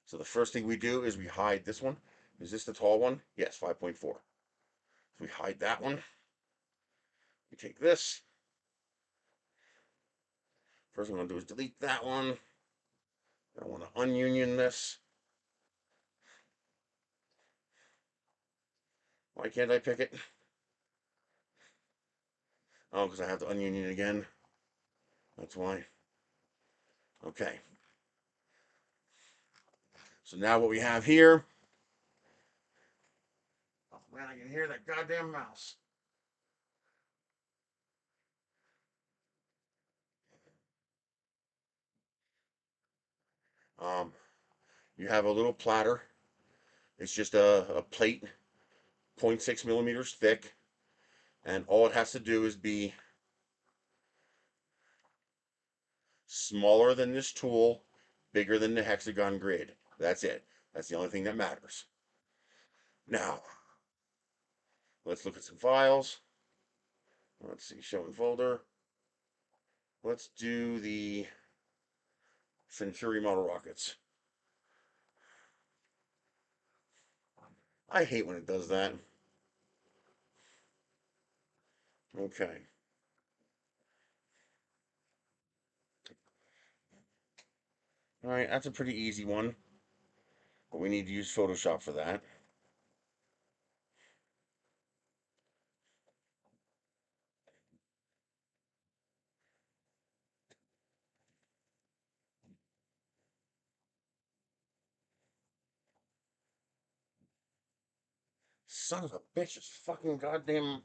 So the first thing we do is we hide this one. Is this the tall one? Yes, 5.4. So we hide that one. We take this. First thing I'm going to do is delete that one. I want to ununion this. Why can't I pick it? Oh, because I have to ununion again. That's why. Okay. So now what we have here. Oh man, I can hear that goddamn mouse. You have a little platter. It's just a plate, 0.6 millimeters thick, and all it has to do is be smaller than this tool, bigger than the hexagon grid. That's it. That's the only thing that matters. Now, let's look at some files. Let's see, show in folder. Let's do the Centuri model rockets. I hate when it does that. Okay. All right, that's a pretty easy one, but we need to use Photoshop for that. Son of a bitch, it's fucking goddamn.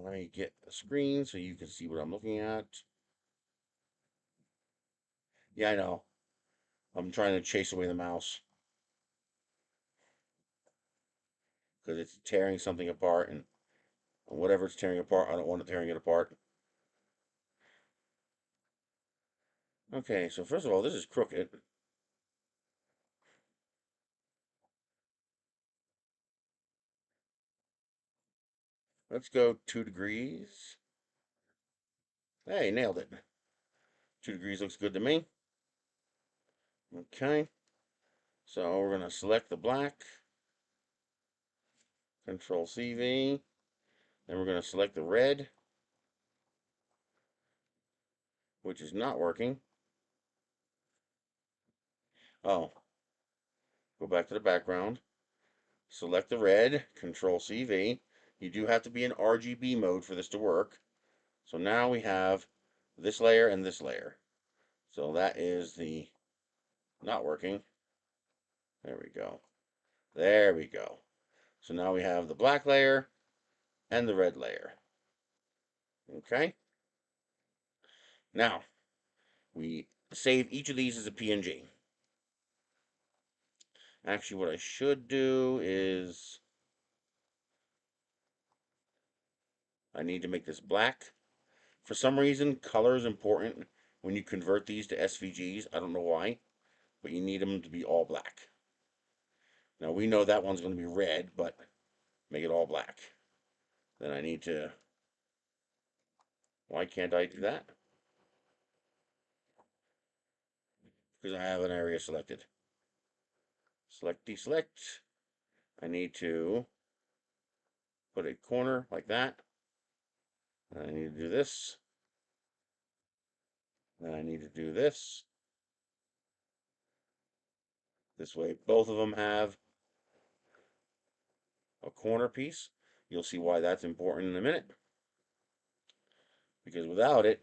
Let me get the screen so you can see what I'm looking at. Yeah, I know. I'm trying to chase away the mouse because it's tearing something apart, and whatever it's tearing apart, I don't want it tearing it apart. Okay, so first of all, this is crooked. Let's go 2 degrees. Hey, nailed it. 2 degrees looks good to me. Okay, so we're going to select the black, Control CV, then we're going to select the red, which is not working. Oh, go back to the background, select the red, Control CV. You do have to be in RGB mode for this to work. So now we have this layer and this layer. So that is the not working. There we go. There we go. So now we have the black layer and the red layer. Okay. Now, we save each of these as a PNG. Actually, what I should do is I need to make this black. For some reason, color is important when you convert these to SVGs. I don't know why, but you need them to be all black. Now, we know that one's going to be red, but make it all black. Then I need to... Why can't I do that? Because I have an area selected. Select, deselect. I need to put a corner like that. And I need to do this. And I need to do this. This way, both of them have a corner piece. You'll see why that's important in a minute. because without it,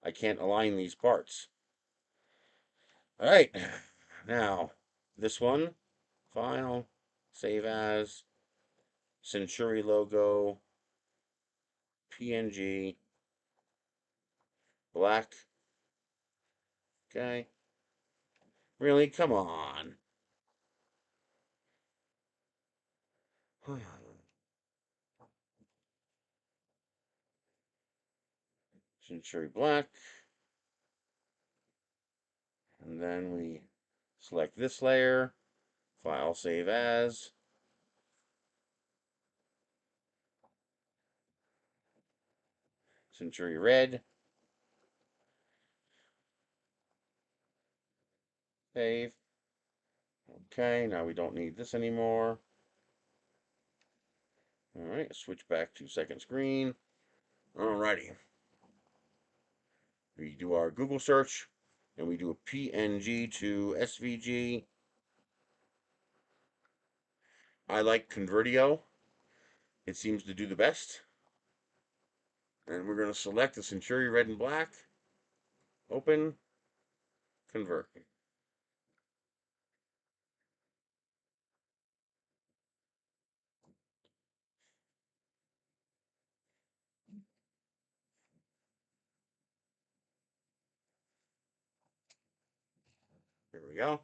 I can't align these parts. All right, now this one, file, save as, Century logo, PNG, black. Okay. Really? Come on. Century black. And then we select this layer, file, save as. Century red. Save. Okay, now we don't need this anymore. Alright, switch back to second screen. Alrighty. We do our Google search, and we do a PNG to SVG. I like Convertio. It seems to do the best. And we're going to select the Century red and black. Open. Convert. Here we go.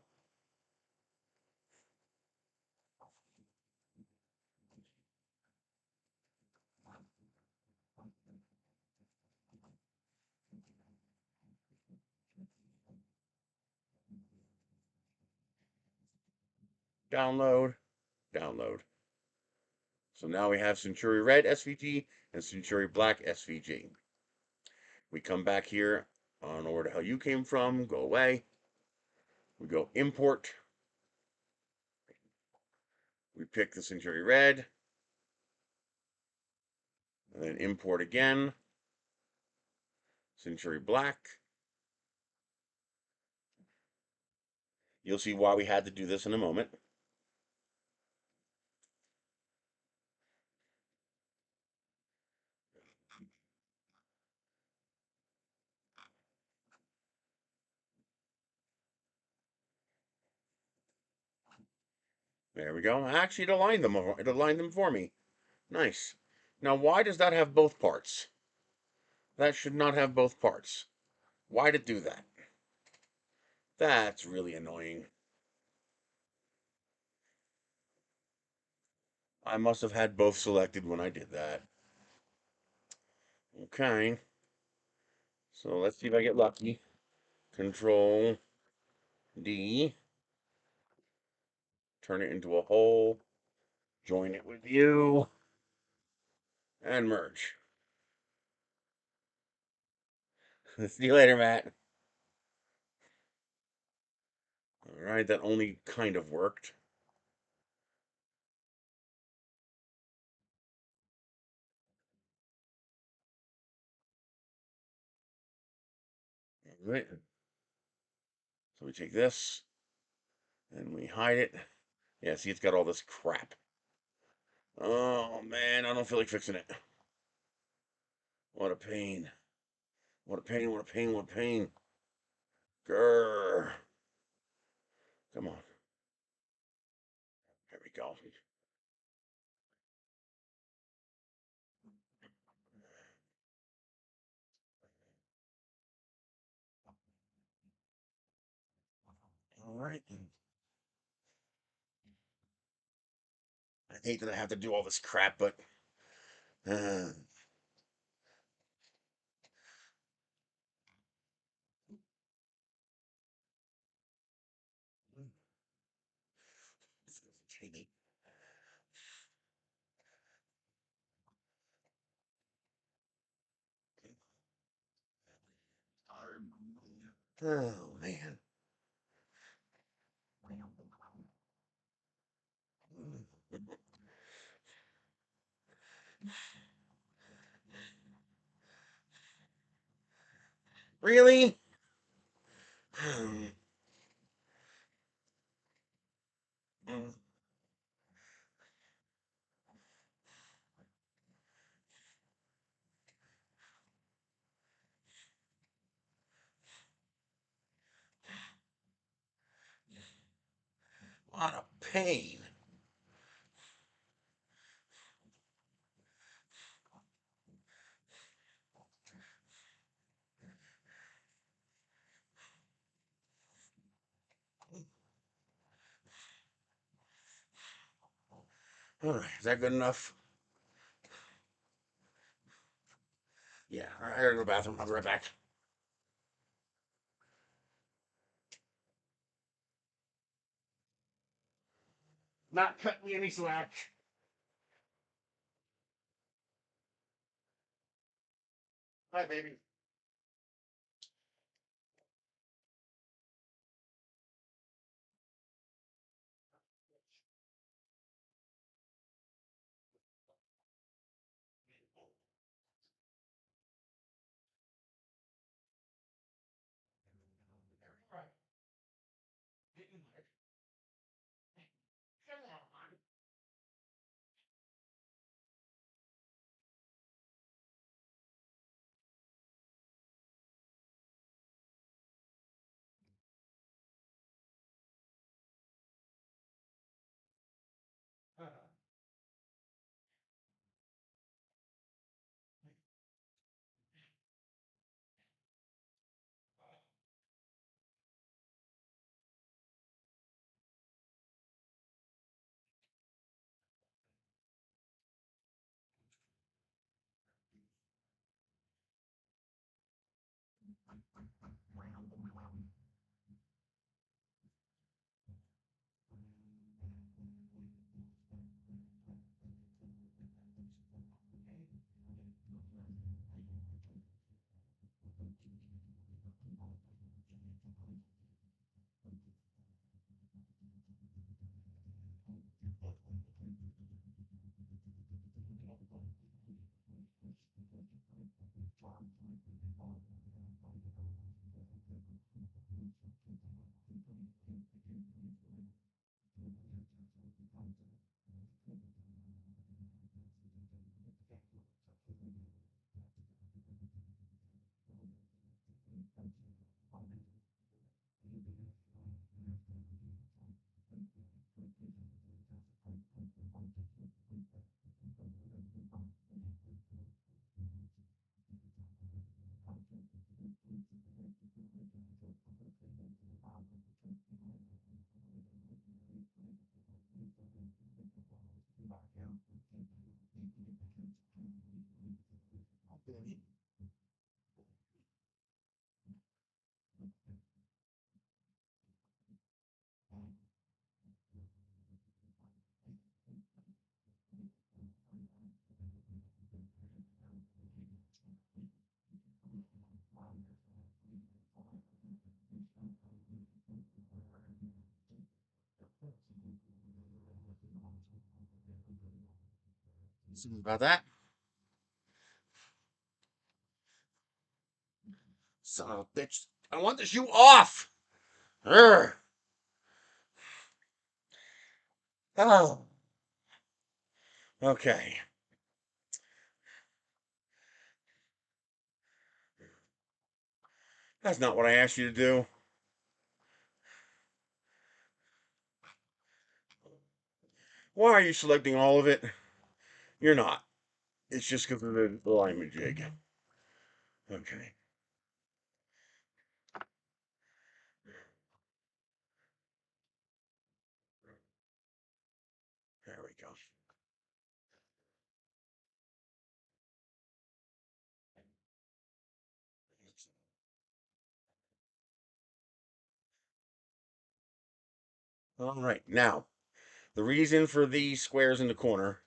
Download. Download. So now we have Century red SVG and Century black SVG. We come back here. I don't know where the hell you came from. Go away. We go import. We pick the Century red. And then import again. Century black. You'll see why we had to do this in a moment. There we go. Actually, it aligned them for me. Nice. Now, why does that have both parts? That should not have both parts. Why did it do that? That's really annoying. I must have had both selected when I did that. Okay. So let's see if I get lucky. Control D. Turn it into a hole. Join it with you. And merge. See you later, Matt. Alright, that only kind of worked. Alright. So we take this and we hide it. Yeah, see, it's got all this crap. Oh, man, I don't feel like fixing it. What a pain. What a pain, what a pain, what a pain. Grrr. Come on. There we go. All right. I hate that I have to do all this crap, but uh, oh man. Really? What a pain. All right, is that good enough? Yeah, all right, I gotta go to the bathroom. I'll be right back. Not cut me any slack. Hi, baby. All right. Get in there. Come on. Sorry about that. Son of a bitch. I want the shoe off. Urgh. Oh. Okay. That's not what I asked you to do. Why are you selecting all of it? You're not. It's just because of the alignment jig. Okay. There we go. All right. Now, the reason for these squares in the corner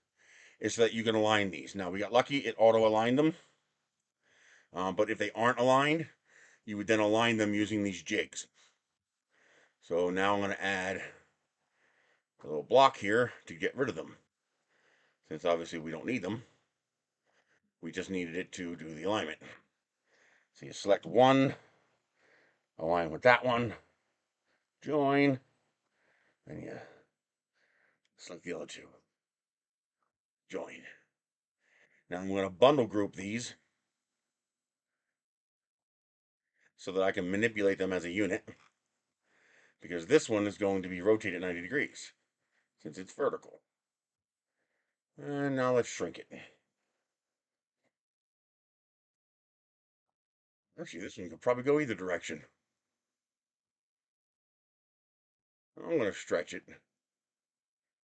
is so that you can align these. Now, we got lucky, it auto-aligned them. But if they aren't aligned, you would then align them using these jigs. So now I'm going to add a little block here to get rid of them. Since obviously we don't need them. We just needed it to do the alignment. So you select one, align with that one, join, and you select the other two, join. Now I'm going to bundle group these so that I can manipulate them as a unit. because this one is going to be rotated 90 degrees since it's vertical. And now let's shrink it. Actually, this one could probably go either direction. I'm going to stretch it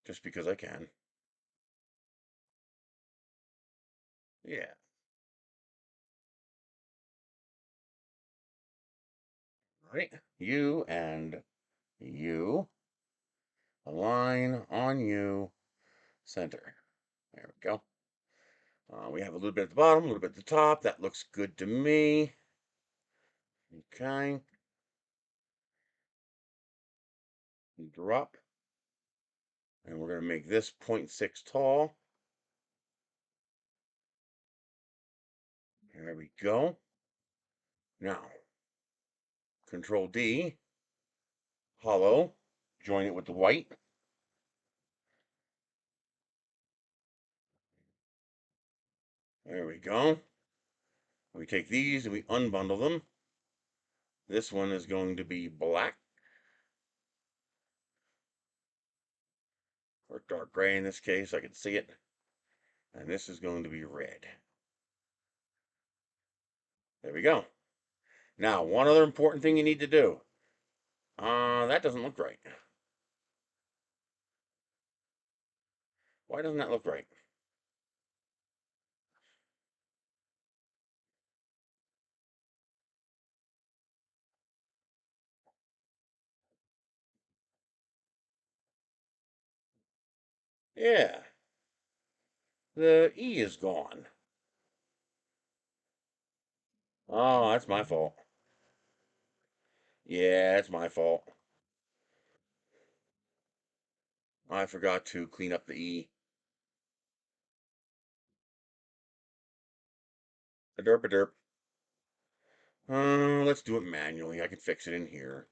just because I can. Yeah. Right. You and you. Align on you. Center. There we go. We have a little bit at the bottom, a little bit at the top. That looks good to me. Okay. Drop. And we're going to make this 0.6 tall. There we go. Now, Control D, hollow, join it with the white. There we go. We take these and we unbundle them. This one is going to be black, or dark gray in this case, I can see it. And this is going to be red. There we go. Now, one other important thing you need to do. That doesn't look right. Why doesn't that look right? Yeah, the E is gone. Oh, that's my fault. Yeah, it's my fault. I forgot to clean up the E. A derp a derp. Let's do it manually. I can fix it in here.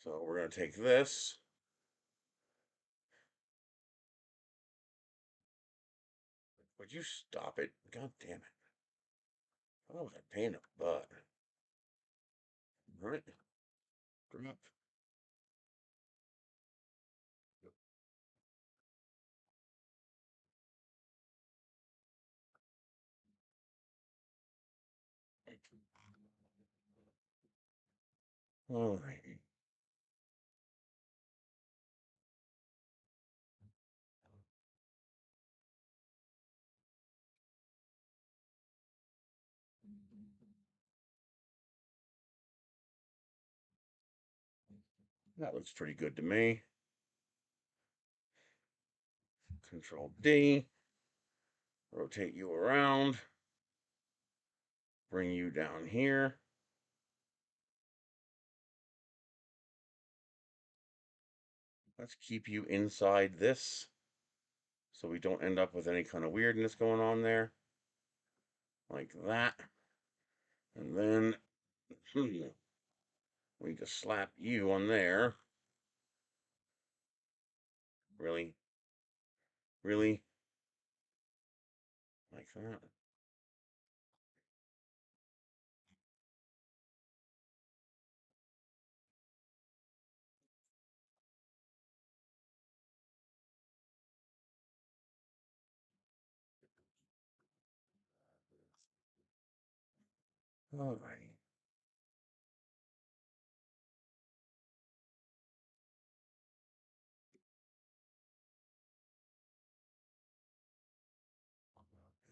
So we're going to take this. Would you stop it? God damn it. Oh, that pain in the butt. All right. Drop. All right. That looks pretty good to me. Control D. Rotate you around. Bring you down here. Let's keep you inside this so we don't end up with any kind of weirdness going on there. Like that. And then we just slap you on there. Really? Really? Like that. All right.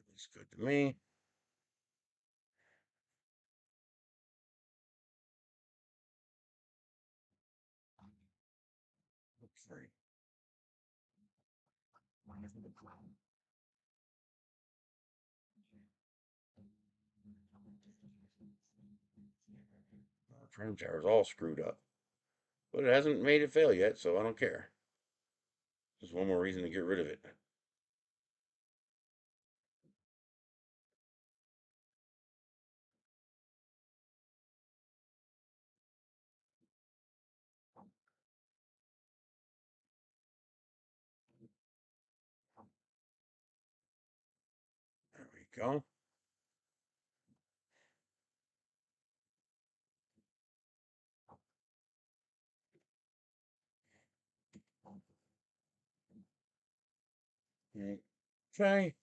Looks good to me. Okay. Trim tower's all screwed up. But it hasn't made it fail yet, so I don't care. Just one more reason to get rid of it. There we go. Okay.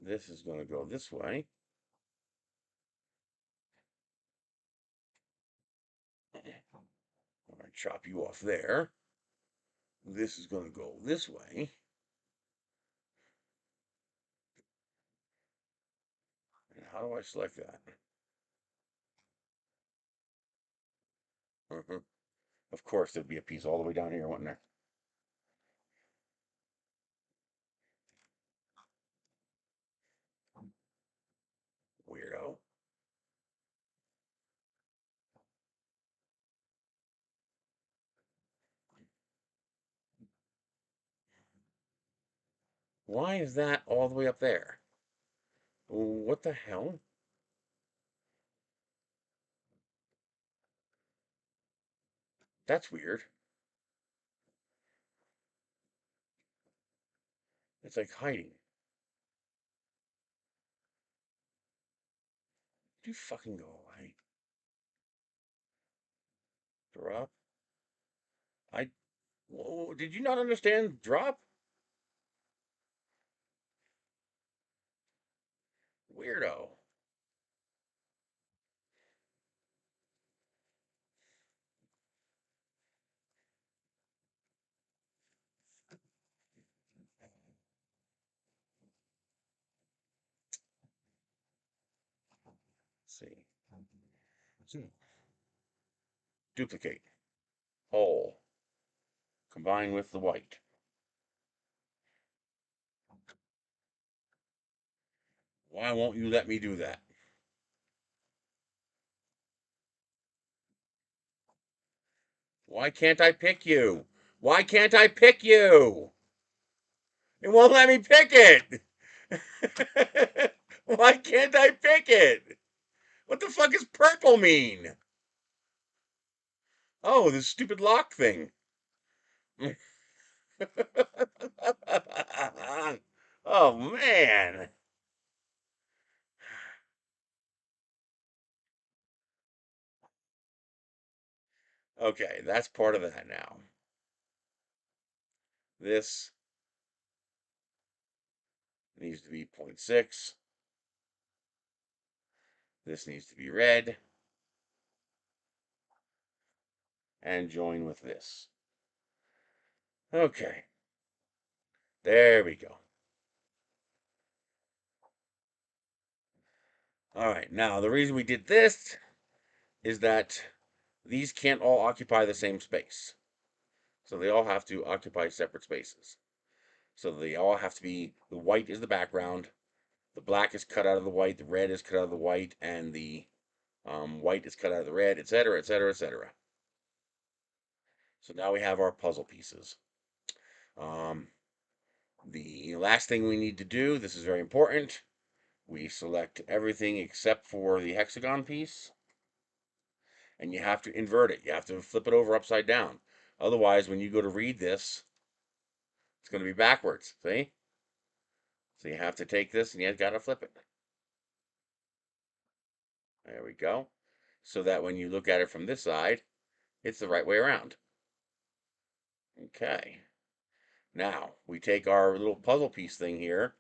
This is going to go this way. All right, chop you off there. This is going to go this way. And how do I select that? Of course, there'd be a piece all the way down here, wouldn't there? Weirdo. Why is that all the way up there? What the hell? That's weird. It's like hiding. Do fucking go away. Drop. Whoa, did you not understand drop? Weirdo. Let's see. Duplicate. Whole. Combine with the white. Why won't you let me do that? Why can't I pick you? Why can't I pick you? It won't let me pick it. Why can't I pick it? What the fuck does purple mean? Oh, this stupid lock thing. Oh, man. Okay, that's part of that now. This needs to be 0.6. This needs to be red. And join with this. Okay. There we go. All right, now the reason we did this is that these can't all occupy the same space. So they all have to occupy separate spaces. So they all have to be, the white is the background, the black is cut out of the white, the red is cut out of the white, and the white is cut out of the red, etc., etc., etc. So now we have our puzzle pieces. The last thing we need to do, this is very important, we select everything except for the hexagon piece, and you have to invert it. You have to flip it over upside down. Otherwise, when you go to read this, it's going to be backwards. See? So you have to take this and you got to flip it. There we go. So that when you look at it from this side, it's the right way around. Okay. Now, we take our little puzzle piece thing here.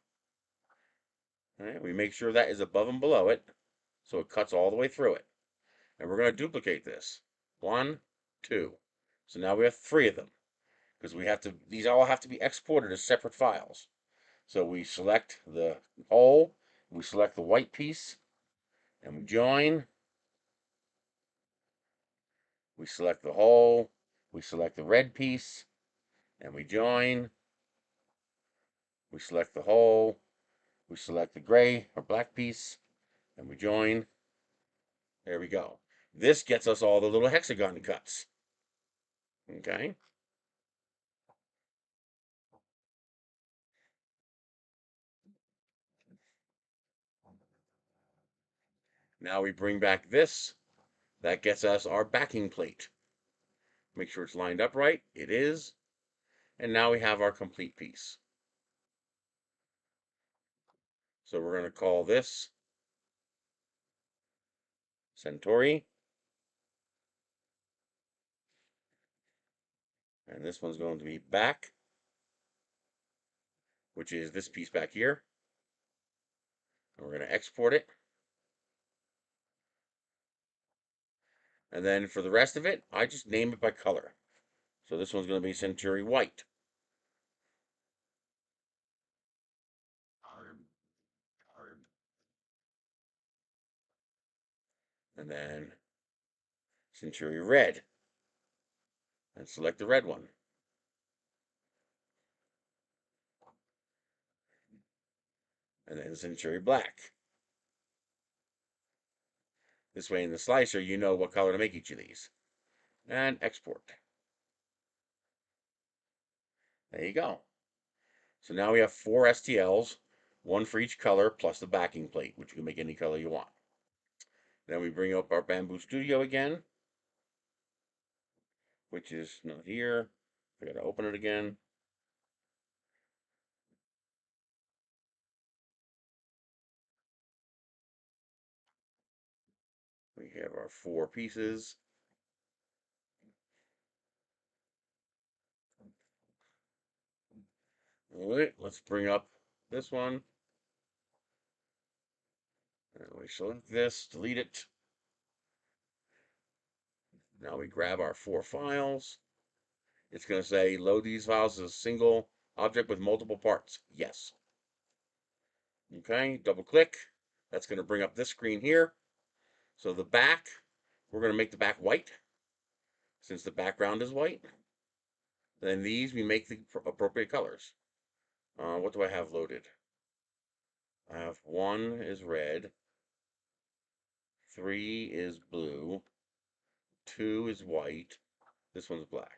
Right, we make sure that is above and below it, so it cuts all the way through it. And we're going to duplicate this. 1, 2. So now we have 3 of them. Because we have to, these all have to be exported as separate files. So we select the whole, we select the white piece, and we join. We select the whole, we select the red piece, and we join. We select the whole, we select the gray or black piece, and we join. There we go. This gets us all the little hexagon cuts. Okay. Now we bring back this. That gets us our backing plate. Make sure it's lined up right. It is. And now we have our complete piece. So we're going to call this Centauri. And this one's going to be back, which is this piece back here. And we're going to export it. And then for the rest of it, I just name it by color. So this one's going to be Centauri White. And then Centauri Red. And select the red one. And then Centauri Black. This way in the slicer, you know what color to make each of these. And export. There you go. So now we have 4 STLs, one for each color, plus the backing plate, which you can make any color you want. Then we bring up our Bamboo Studio again, which is not here. I gotta open it again. We have our 4 pieces. All right, let's bring up this one. And we select this, delete it. Now we grab our 4 files. It's going to say load these files as a single object with multiple parts. Yes. Okay, double click. That's going to bring up this screen here. So the back, we're going to make the back white since the background is white. Then these, we make the appropriate colors. What do I have loaded? I have 1 is red, 3 is blue, 2 is white, this one's black.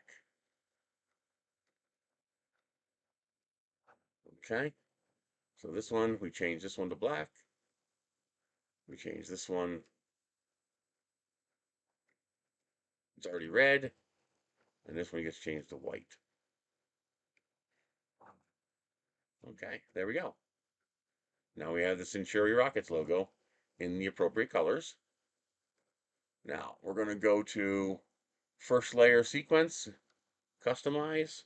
Okay, so this one, we change this one to black. We change this one, it's already red, and this one gets changed to white. Okay, there we go. Now we have the Centauri Rockets logo in the appropriate colors. Now we're going to go to first layer sequence, customize.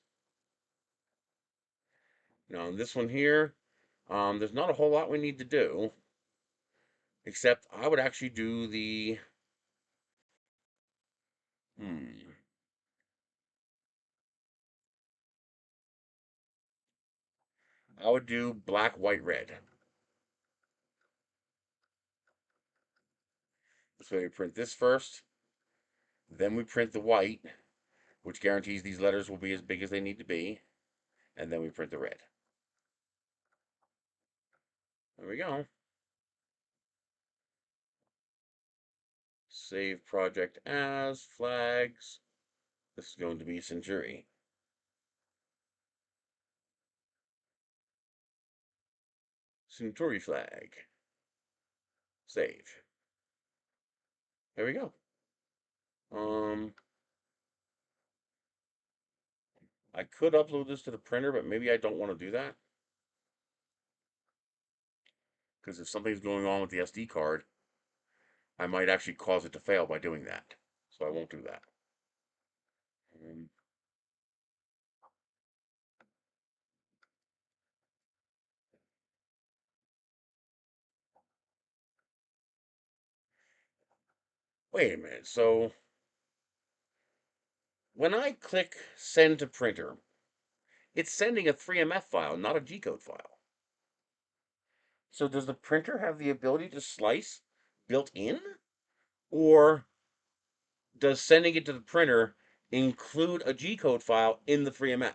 Now on this one here, there's not a whole lot we need to do, except I would actually do the, I would do black, white, red. So we print this first, then we print the white, which guarantees these letters will be as big as they need to be, and then we print the red. There we go. Save project as flags. This is going to be Centauri. Centauri flag. Save. There we go. I could upload this to the printer, but maybe I don't want to do that. Because if something's going on with the SD card, I might actually cause it to fail by doing that. So I won't do that. Wait a minute. So when I click send to printer, it's sending a 3MF file, not a G-code file. So does the printer have the ability to slice built in? Or does sending it to the printer include a G-code file in the 3MF?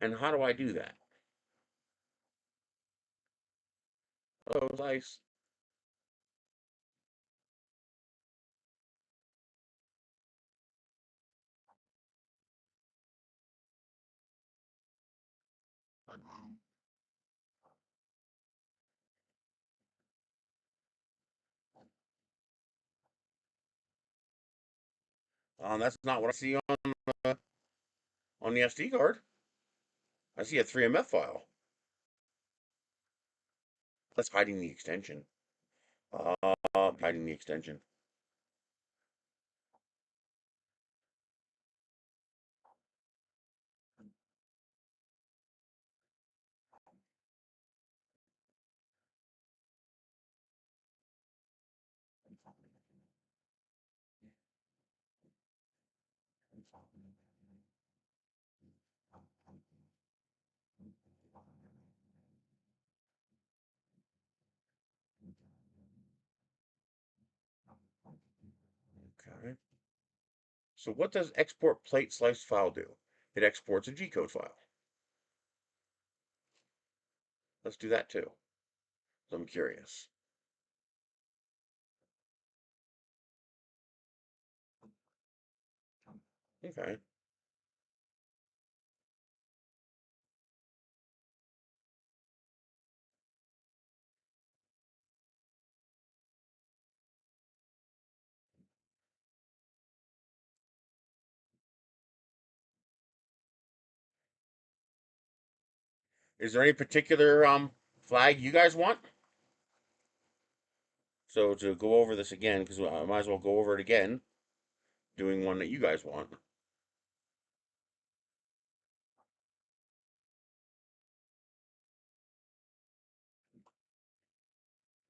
And how do I do that? Oh, slice. That's not what I see on the SD card. I see a 3MF file. That's hiding the extension. Hiding the extension. Okay. So what does export plate slice file do? It exports a G-code file. Let's do that too. I'm curious. Okay. Is there any particular flag you guys want? So to go over this again, because I might as well go over it again, doing one that you guys want.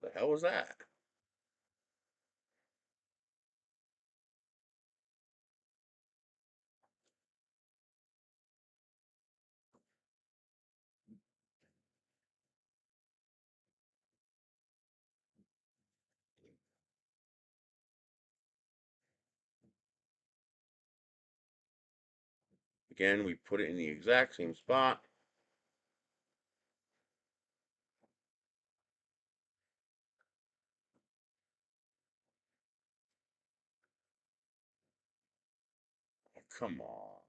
The hell was that? Again, we put it in the exact same spot. Oh, come on.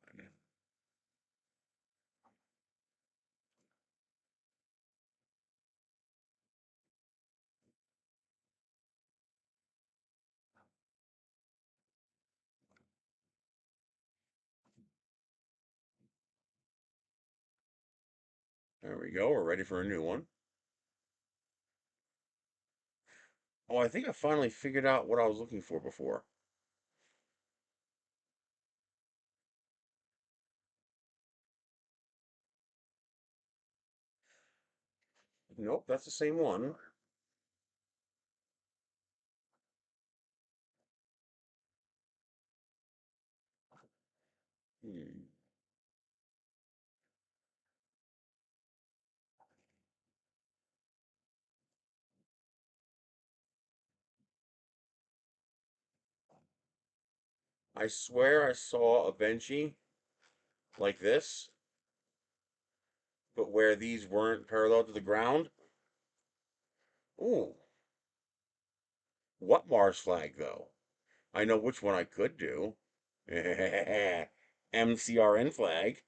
There we go. We're ready for a new one. Oh, I think I finally figured out what I was looking for before. Nope, that's the same one. Hmm. I swear I saw a benchy like this, but where these weren't parallel to the ground. Ooh, what Mars flag though? I know which one I could do. MCRN flag.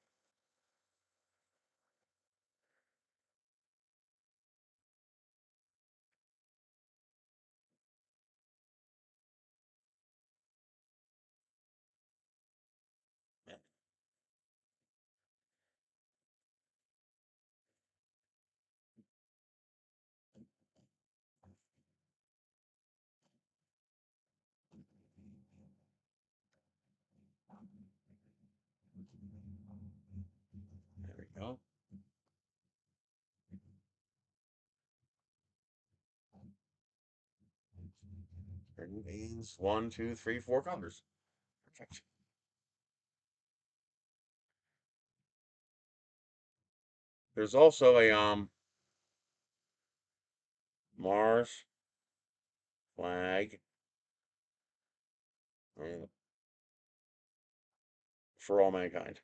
There we go. There is one, two, three, four colors. Perfect. There's also a Mars flag uh, for all mankind.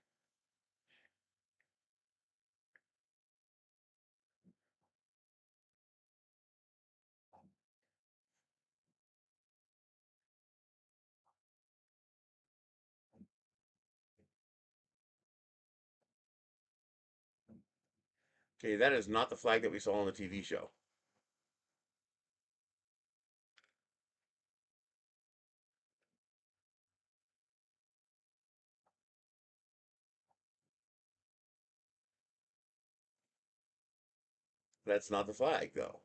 Okay, that is not the flag that we saw on the TV show. That's not the flag, though.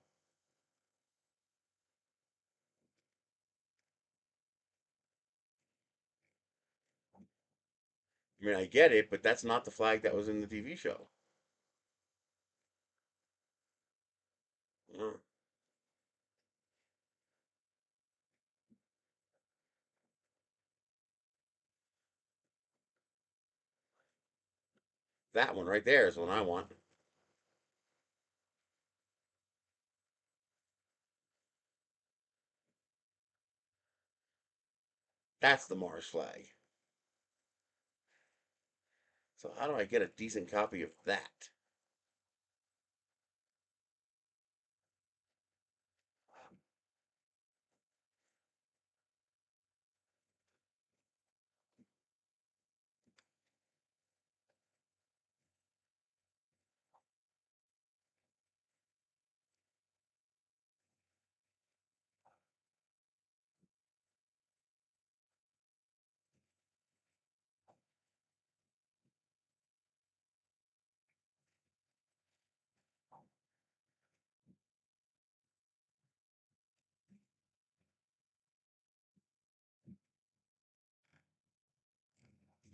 I mean, I get it, but that's not the flag that was in the TV show. Mm. That one right there is the one I want. That's the Mars flag. So how do I get a decent copy of that?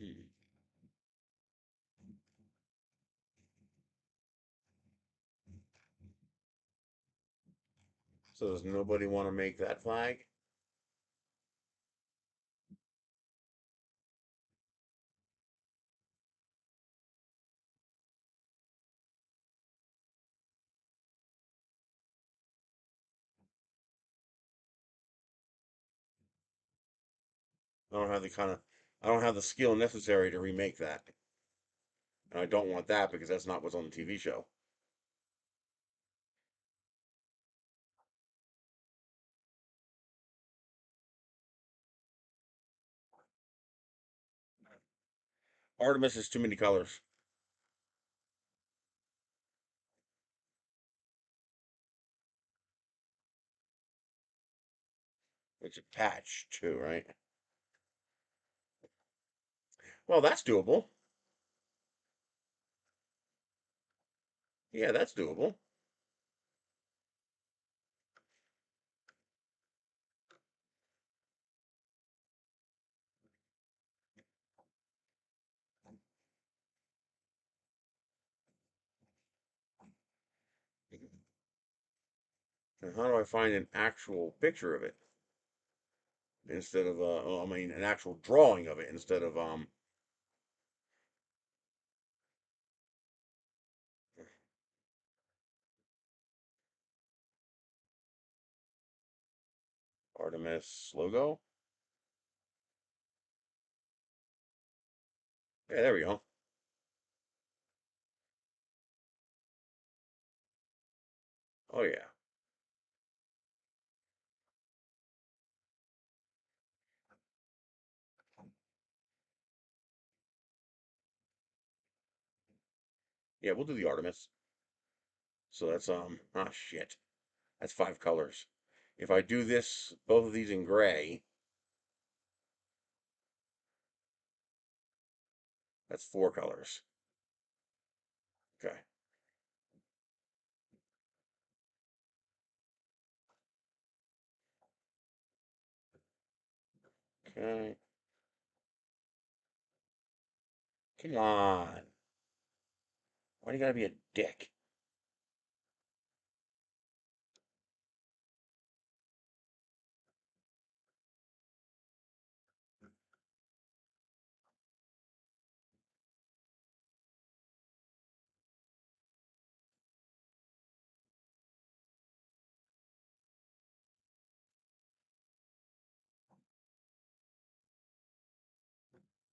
Hmm. So does nobody want to make that flag? I don't have the kind of, I don't have the skill necessary to remake that, and I don't want that because that's not what's on the TV show. Artemis is too many colors. It's a patch too, right? Well, that's doable. Yeah, that's doable. And how do I find an actual picture of it instead of I mean, an actual drawing of it instead of Artemis logo? Yeah, there we go. Oh yeah. Yeah, we'll do the Artemis. So that's ah shit. That's 5 colors. If I do this, both of these in gray, that's 4 colors. Okay. Okay. Come on. Why do you gotta be a dick?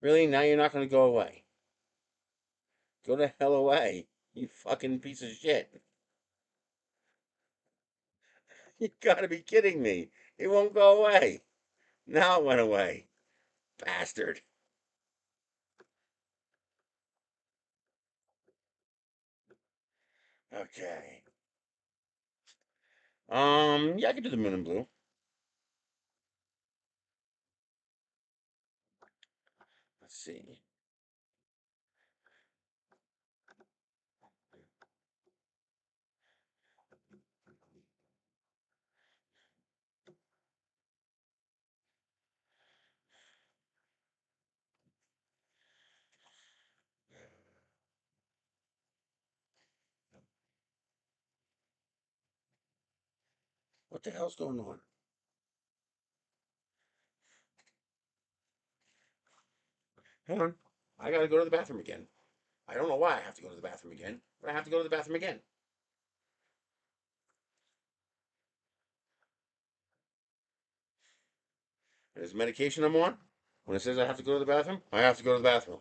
Really? Now you're not gonna go away? Go the hell away. You fucking piece of shit. You gotta be kidding me. It won't go away. Now it went away. Bastard. Okay. Yeah, I can do the moon and blue. Let's see. What the hell's going on? Hang on. I gotta go to the bathroom again. I don't know why I have to go to the bathroom again, but I have to go to the bathroom again. There's medication I'm on. When it says I have to go to the bathroom, I have to go to the bathroom.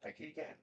Take it again.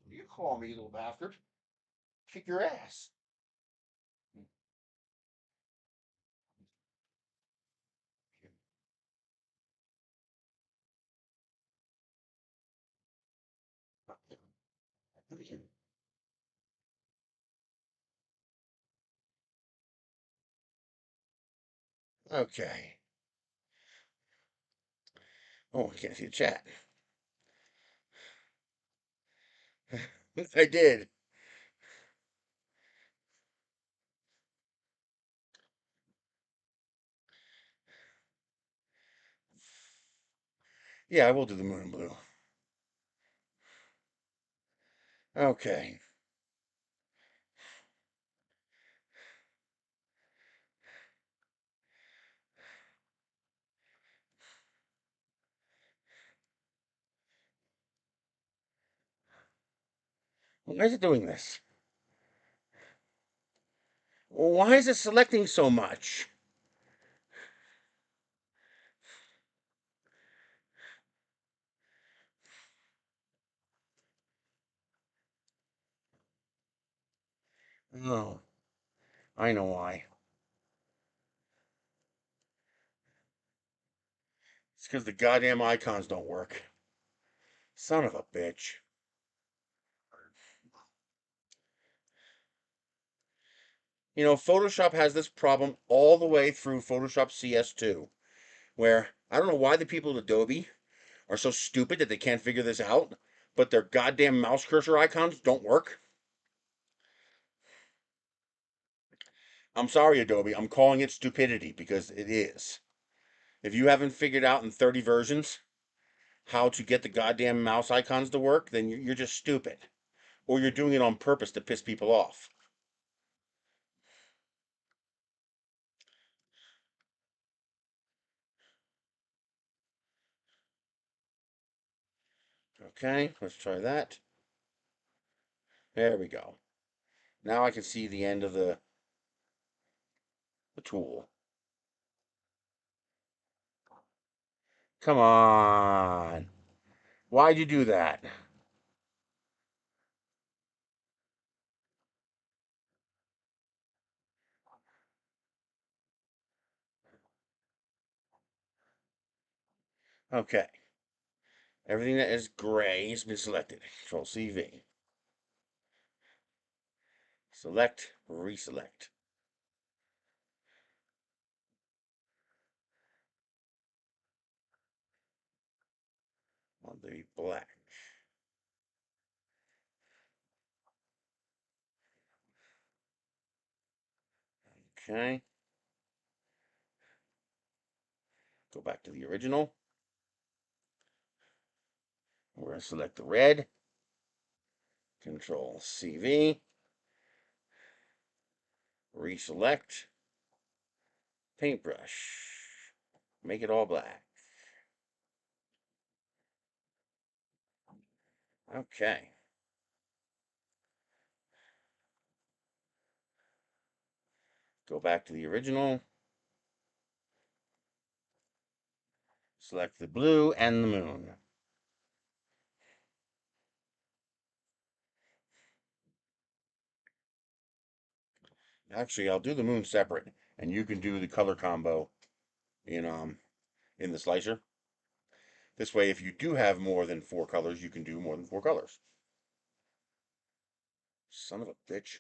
You call me, you little bastard. Kick your ass. Okay. Oh, I can't see the chat. I did. Yeah, I will do the moon and blue. Okay. Why is it doing this? Why is it selecting so much? Oh, I know why. It's because the goddamn icons don't work. Son of a bitch. You know, Photoshop has this problem all the way through Photoshop CS2, where I don't know why the people at Adobe are so stupid that they can't figure this out, but their goddamn mouse cursor icons don't work. I'm sorry, Adobe. I'm calling it stupidity because it is. If you haven't figured out in 30 versions how to get the goddamn mouse icons to work, then you're just stupid. Or you're doing it on purpose to piss people off. Okay, let's try that. There we go. Now I can see the end of the tool. Come on. Why'd you do that? Okay. Everything that is gray has been selected. Control CV. Select, reselect. On the black. Okay. Go back to the original. We're going to select the red. Control CV. Reselect. Paintbrush. Make it all black. Okay. Go back to the original. Select the blue and the moon. Actually, I'll do the moon separate, and you can do the color combo in the slicer. This way, if you do have more than 4 colors, you can do more than 4 colors. Son of a bitch.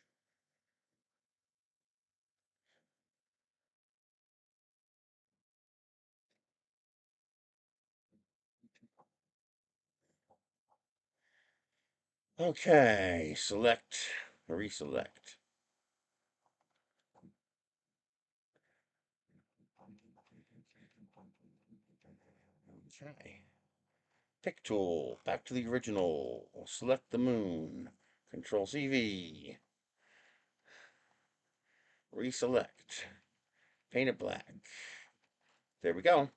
Okay, select, reselect. Okay. Pick tool, back to the original. Select the moon. Control CV. Reselect. Paint it black. There we go.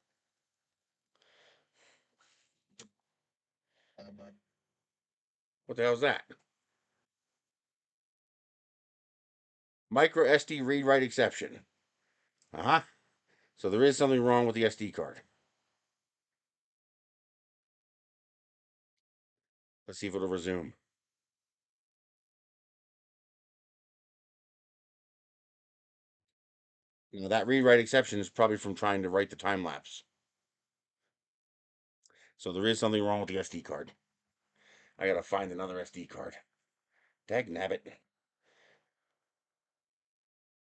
What the hell is that? Micro SD read write exception. Uh-huh. So there is something wrong with the SD card. Let's see if it'll resume. That read write exception is probably from trying to write the time lapse. So there is something wrong with the SD card. I gotta find another SD card. Dag nabbit.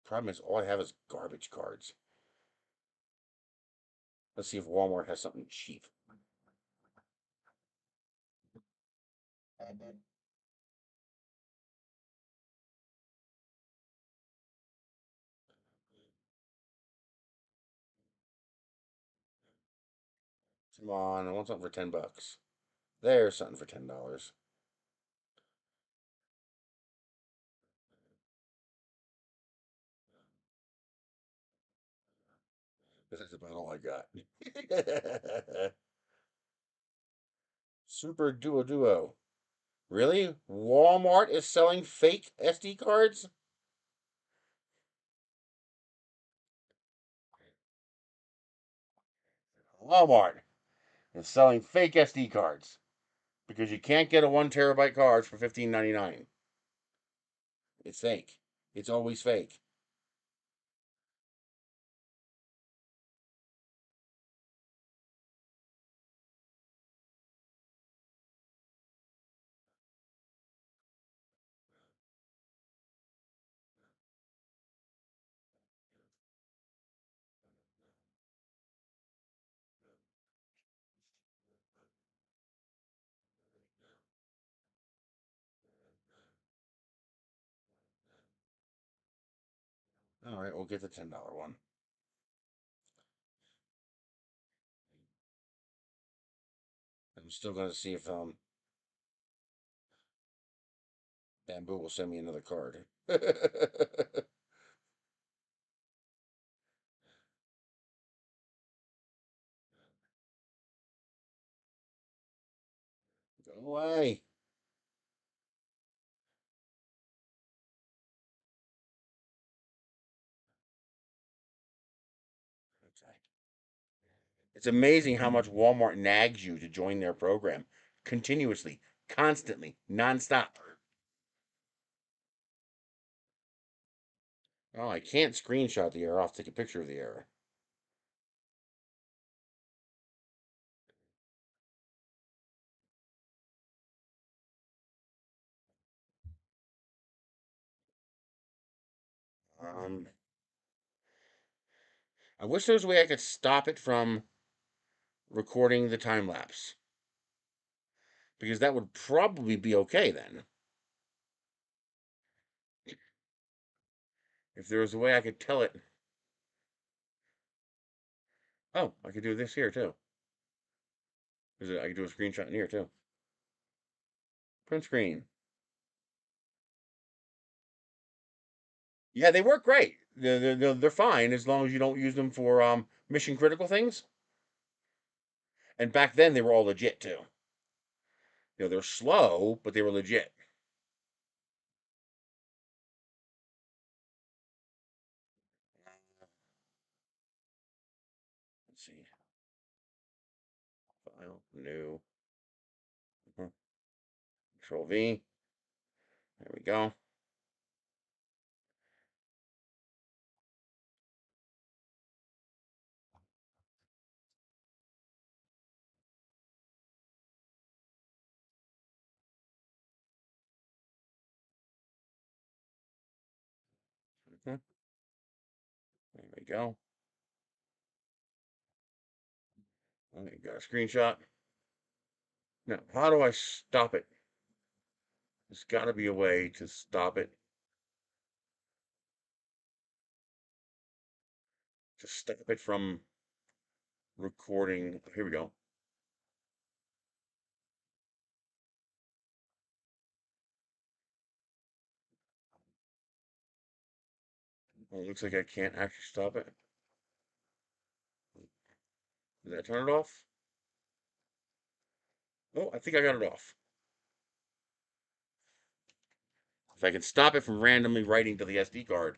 Problem is, all I have is garbage cards. Let's see if Walmart has something cheap. Come on, I want something for $10. There's something for $10. That's about all I got. Super Duo. Really? Walmart is selling fake SD cards? Walmart is selling fake SD cards because you can't get a 1 terabyte card for $15.99. It's fake. It's always fake. All right, we'll get the $10 one. I'm still going to see if Bamboo will send me another card. Go away. Okay. It's amazing how much Walmart nags you to join their program continuously, constantly, nonstop. Oh, I can't screenshot the error. I'll take a picture of the error. Um, I wish there was a way I could stop it from recording the time lapse because that would probably be okay then. If there was a way I could tell it. Oh, I could do this here too. I could do a screenshot in here too. Print screen. Yeah, they work great. They're fine as long as you don't use them for mission critical things. And back then they were all legit too. They're slow, but they were legit. Let's see. File, new. Control V. There we go. There we go. I got a screenshot. Now, how do I stop it? There's got to be a way to stop it. To stop it from recording. Here we go. Well, it looks like I can't actually stop it. Did I turn it off? Oh, I think I got it off. If I can stop it from randomly writing to the SD card.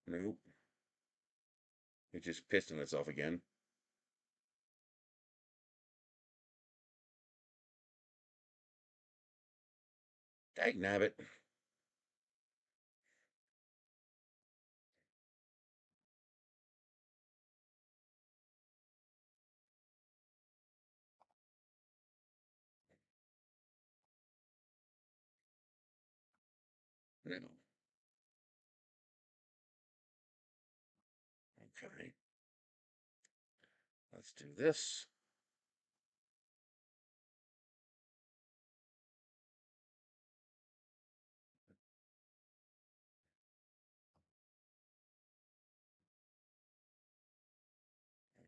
Nope. It just pissed on itself again. Dag nabbit. No. Okay. Let's do this.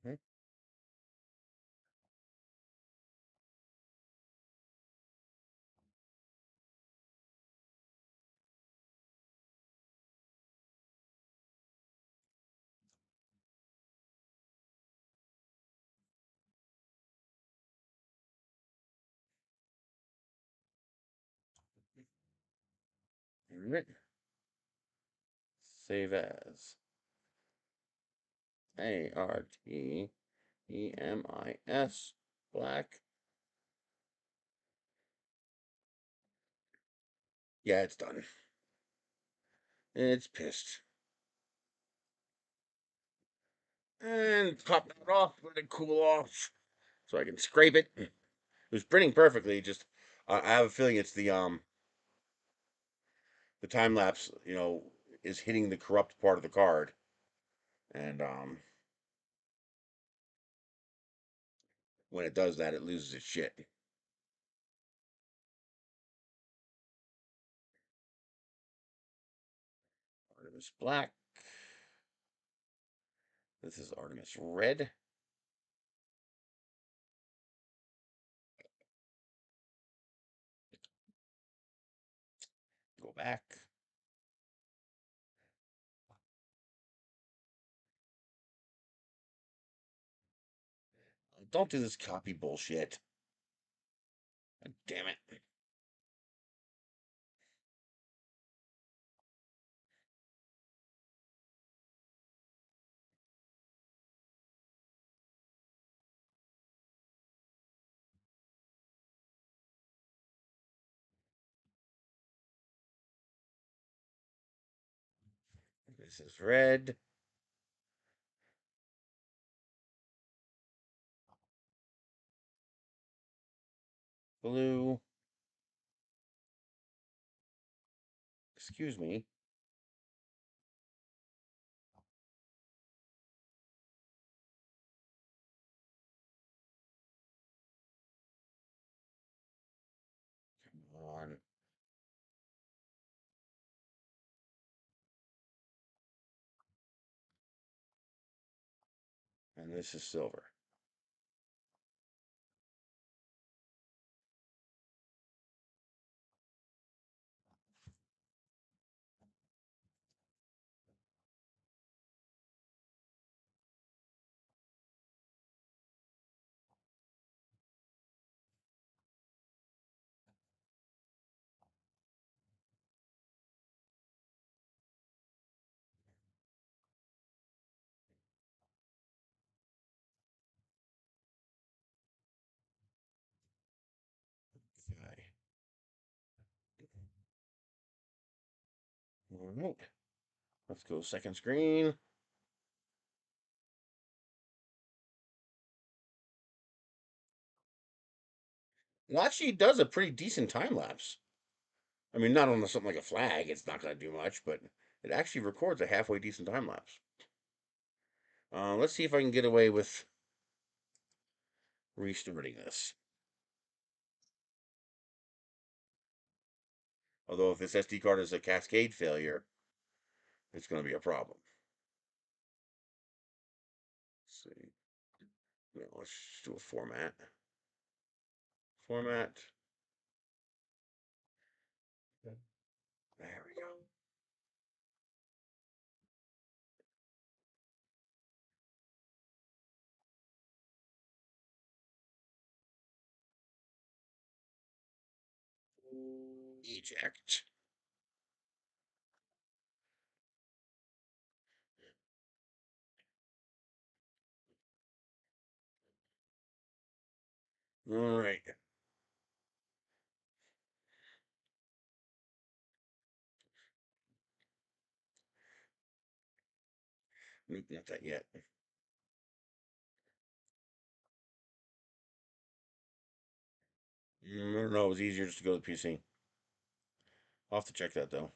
Mhm. Alright. Save as. ARTEMIS. Black. Yeah, it's done. It's pissed. And pop that off, let it cool off so I can scrape it. It was printing perfectly, just I have a feeling it's the time lapse, is hitting the corrupt part of the card. And when it does that, it loses its shit. Artemis Black. This is Artemis Red. Go back. Don't do this copy bullshit. God damn it. This is red. Blue. Excuse me. Come on. And this is silver. Okay. All right. Let's go second screen. It actually does a pretty decent time lapse. I mean, not on something like a flag, it's not going to do much, but it actually records a halfway decent time lapse. Let's see if I can get away with restarting this. Although if this SD card is a cascade failure, it's going to be a problem. Let's see. No, let's just do a format. Format. There we go. Eject. All right. Nope, not that yet. I don't know. It was easier just to go to the PC. I'll have to check that though.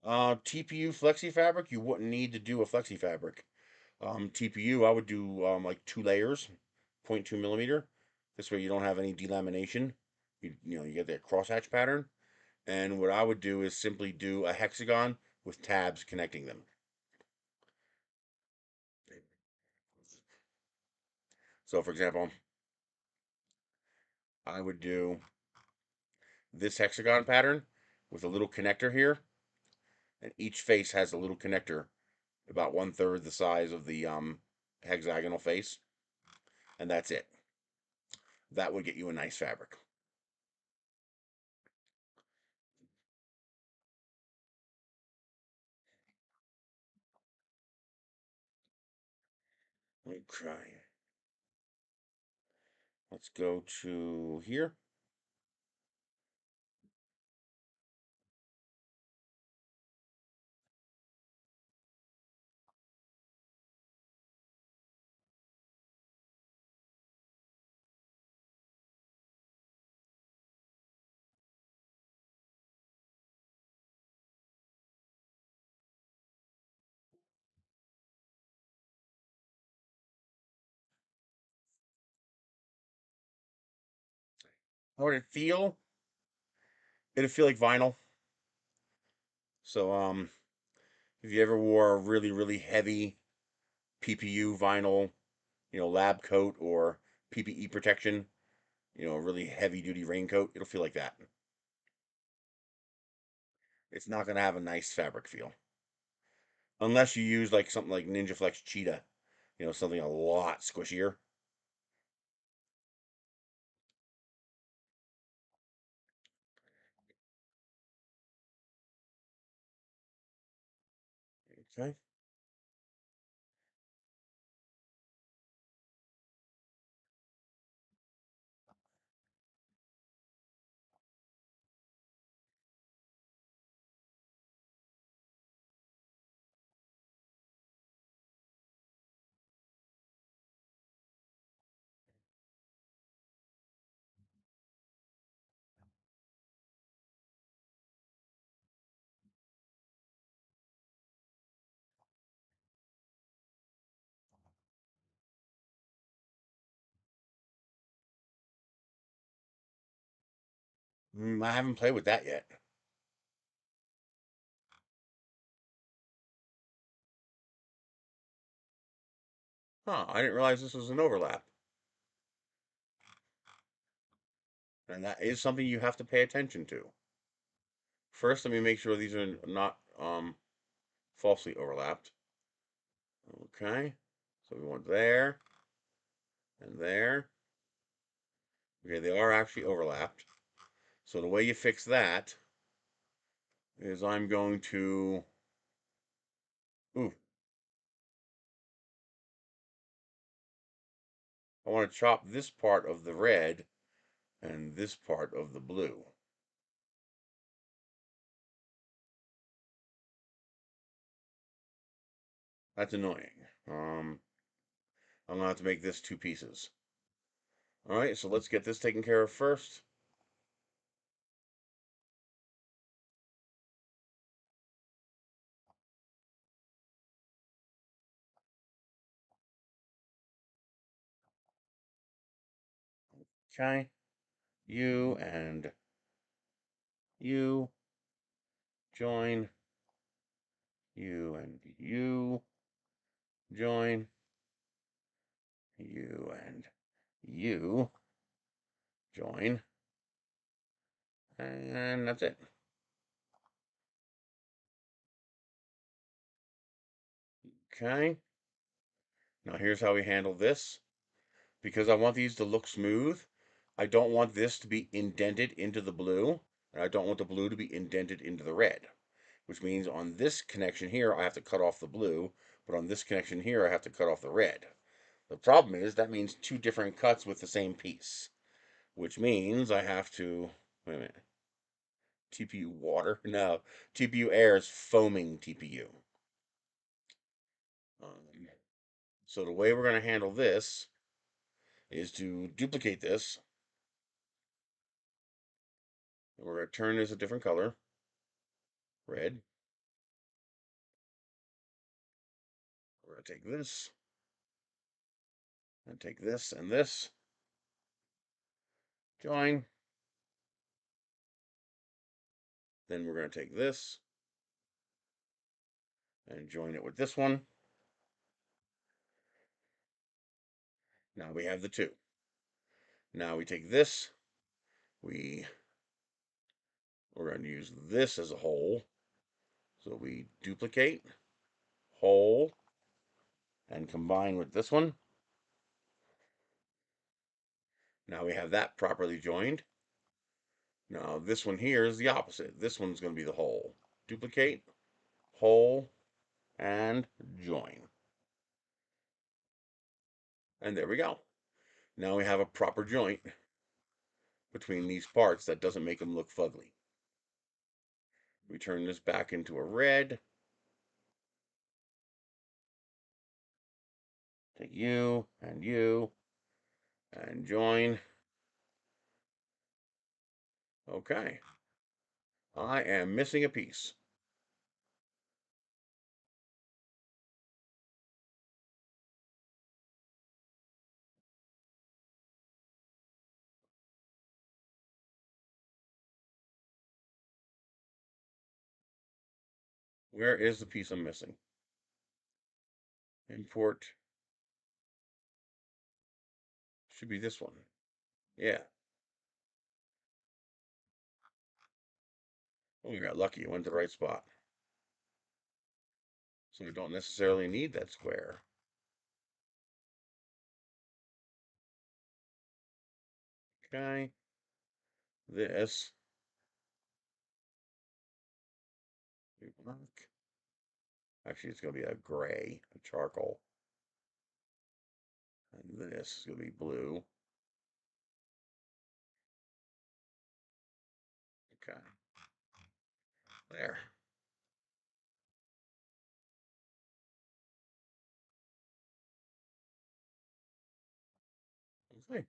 TPU flexi fabric, you wouldn't need to do a flexi fabric. TPU, I would do like 2 layers, 0.2 millimeter. This way you don't have any delamination. You get that crosshatch pattern. And what I would do is simply do a hexagon with tabs connecting them. So for example, I would do this hexagon pattern with a little connector here, and each face has a little connector about 1/3 the size of the hexagonal face, and that's it. That would get you a nice fabric. Okay. Let's go to here. How would it feel? It'd feel like vinyl. So if you ever wore a really, really heavy PPU vinyl, lab coat or PPE protection, a really heavy duty raincoat, it'll feel like that. It's not gonna have a nice fabric feel. Unless you use like something like Ninja Flex Cheetah, something a lot squishier. Okay. I haven't played with that yet. Huh, I didn't realize this was an overlap. And that is something you have to pay attention to. First, let me make sure these are not falsely overlapped. Okay, so we want there and there. Okay, they are actually overlapped. So the way you fix that is I'm going to, ooh, I want to chop this part of the red and this part of the blue. That's annoying. I'm gonna have to make this two pieces. All right, so let's get this taken care of first. Okay, you and you join, you and you join, you and you join, and that's it. Okay, now here's how we handle this. Because I want these to look smooth, I don't want this to be indented into the blue, and I don't want the blue to be indented into the red, which means on this connection here, I have to cut off the blue, but on this connection here, I have to cut off the red. The problem is that means two different cuts with the same piece, which means I have to, wait a minute, TPU water? No, TPU air is foaming TPU. So the way we're going to handle this is to duplicate this. We're going to turn this a different color, red. We're going to take this and take this and this, join. Then we're going to take this and join it with this one. Now we have the two. Now we take this, we're going to use this as a hole. So we duplicate, hole, and combine with this one. Now we have that properly joined. Now this one here is the opposite. This one's going to be the hole. Duplicate, hole, and join. And there we go. Now we have a proper joint between these parts that doesn't make them look fugly. We turn this back into a red. Take you and join. Okay. I am missing a piece. Where is the piece I'm missing? Import. Should be this one. Yeah. Oh, we got lucky. It went to the right spot. So we don't necessarily need that square. Okay. This. Black. Actually, it's going to be a gray, a charcoal. And this is going to be blue. Okay. There. Okay.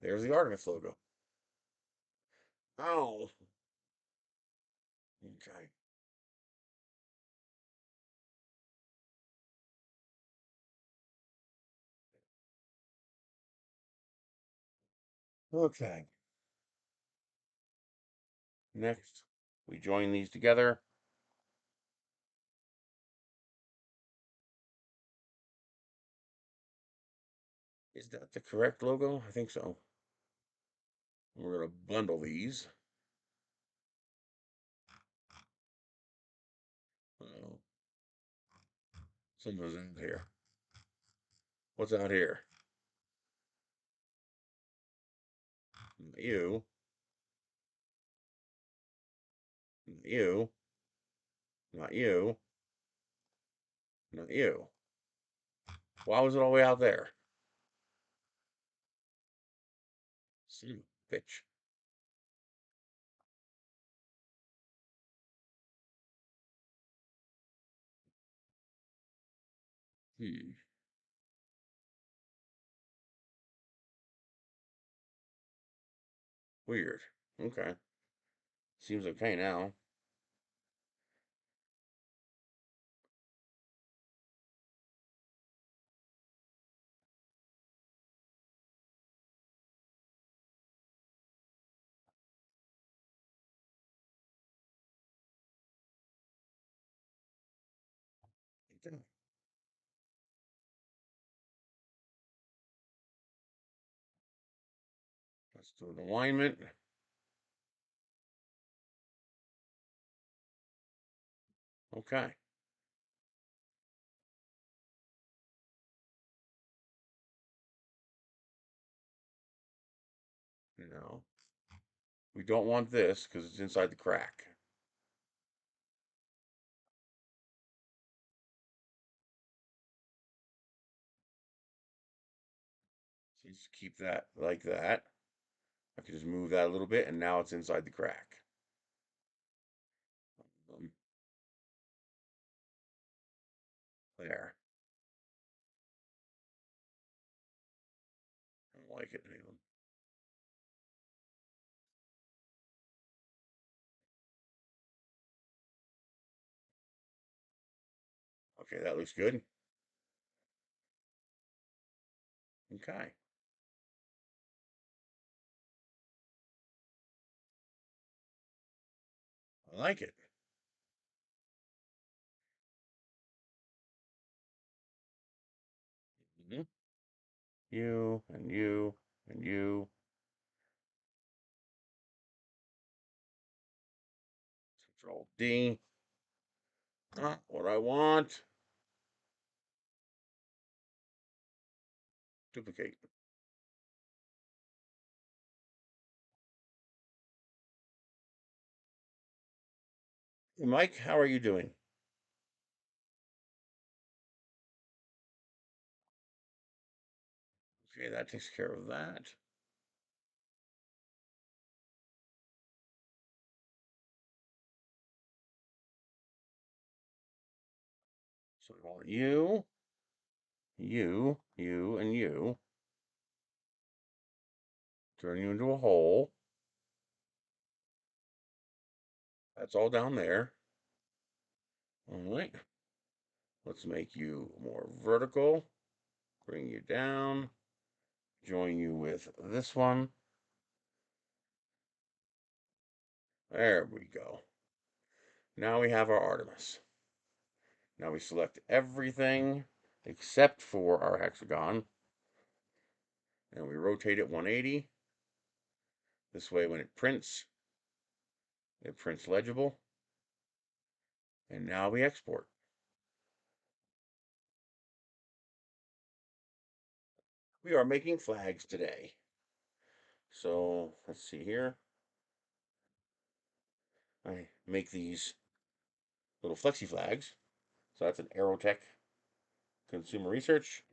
There's the Artemis logo. Oh. Okay. Okay. Next, we join these together. Is that the correct logo? I think so. We're gonna bundle these. Oh, something's out here. What's out here? Not you. Not you. Not you. Not you. Why was it all the way out there? Son of a bitch. Hmm. Weird. Okay. Seems okay now. Okay. Let's do an alignment. Okay. No, we don't want this because it's inside the crack. So just keep that like that. I can just move that a little bit, and now it's inside the crack. Um, there. I don't like it. Okay, that looks good. Okay, I like it. Mhm. You and you and you. Control D. What I want. Duplicate. Hey, Mike, how are you doing? Okay, that takes care of that. So we want you, and you. Turn you into a hole. That's all down there. All right. Let's make you more vertical. Bring you down. Join you with this one. There we go. Now we have our Artemis. Now we select everything except for our hexagon. And we rotate it 180. This way when it prints legible. And now we export. We are making flags today. So let's see here. I make these little flexi flags. So that's an Aerotech Consumer Research.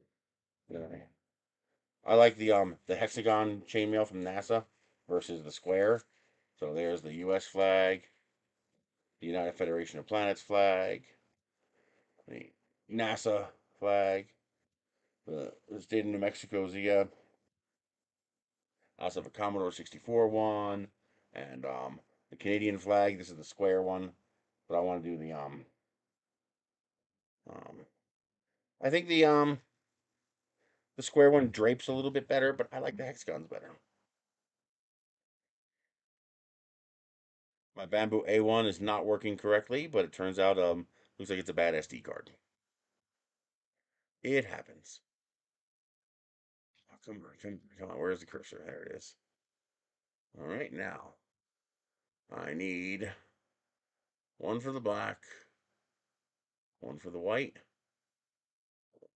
I like the hexagon chainmail from NASA versus the square. So there's the U.S. flag, the United Federation of Planets flag, the NASA flag, the state of New Mexico's I also have a Commodore 64 one, and the Canadian flag. This is the square one, but I want to do um I think the square one drapes a little bit better, but I like the hexagons better. My Bamboo A1 is not working correctly, but it turns out looks like it's a bad SD card. It happens. come on. Where's the cursor? There it is. All right, now I need one for the black, one for the white,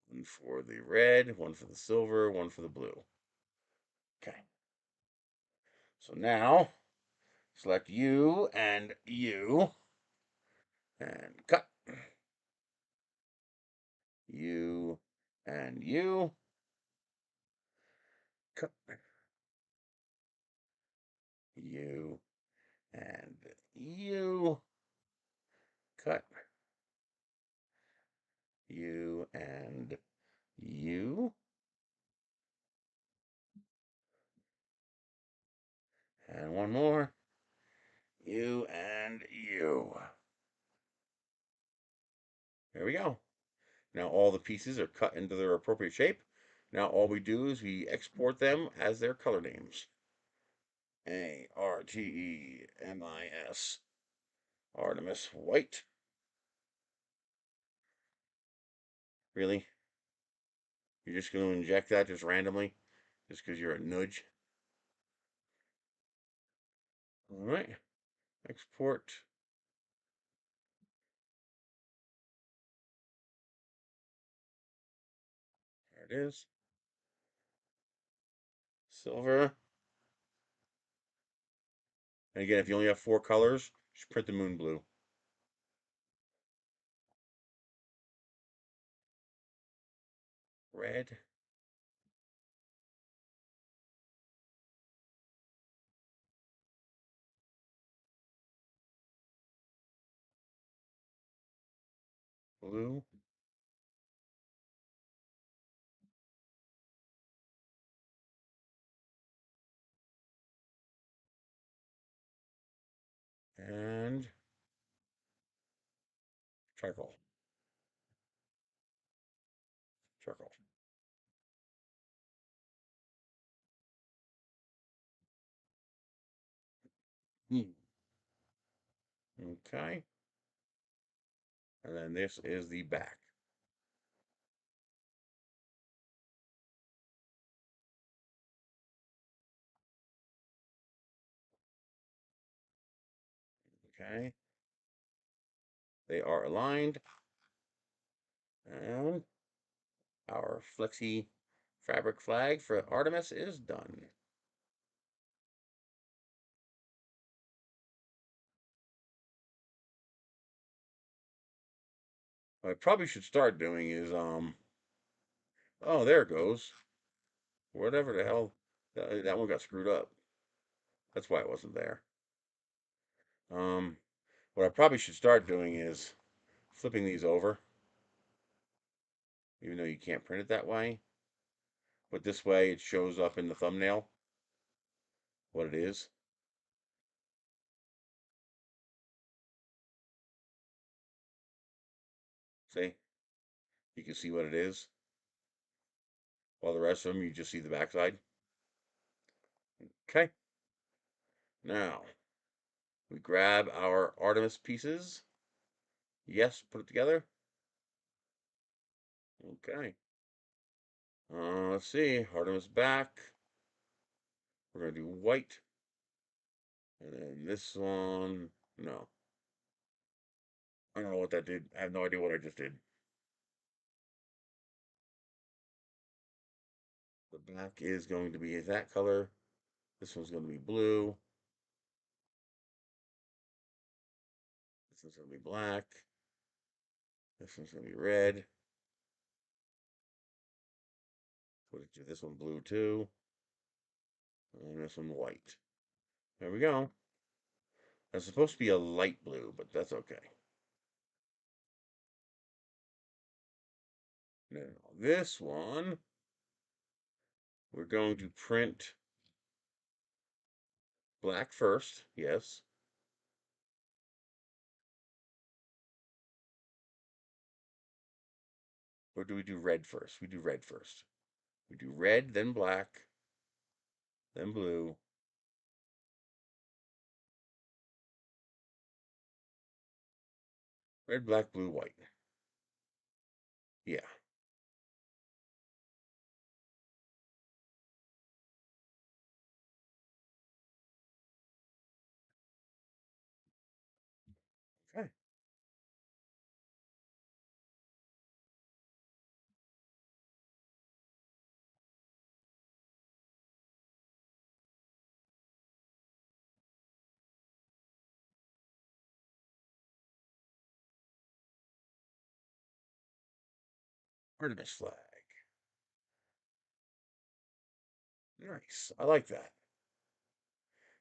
one for the red, one for the silver, one for the blue. Okay. So now select you and cut. You and cut. You and cut. You and and one more. You and There we go. Now all the pieces are cut into their appropriate shape. Now all we do is we export them as their color names. Artemis, Artemis White. Really? You're just going to inject that just randomly? Just because you're a nudge? All right. Export. There it is. Silver. And again, if you only have 4 colors, just print the moon blue. Red. Blue. And charcoal. Charcoal. Okay. And then this is the back. Okay. They are aligned. And our flexi fabric flag for Artemis is done. What I probably should start doing is oh, there it goes. Whatever the hell, that one got screwed up. That's why it wasn't there. What I probably should start doing is flipping these over, even though you can't print it that way. But this way it shows up in the thumbnail what it is. See? You can see what it is. While the rest of them, you just see the backside. Okay. Now, we grab our Artemis pieces. Yes, put it together. Okay. Let's see. Artemis back. We're going to do white. And then this one. No. I don't know what that did. I have no idea what I just did. The back is going to be that color. This one's going to be blue. This one's going to be black. This one's going to be red. Put it to this one blue too. And this one white. There we go. That's supposed to be a light blue, but that's okay. Now, this one, we're going to print black first. Yes. Or do we do red first? We do red first. We do red, then black, then blue. Red, black, blue, white. Yeah. Artemis flag. Nice. I like that.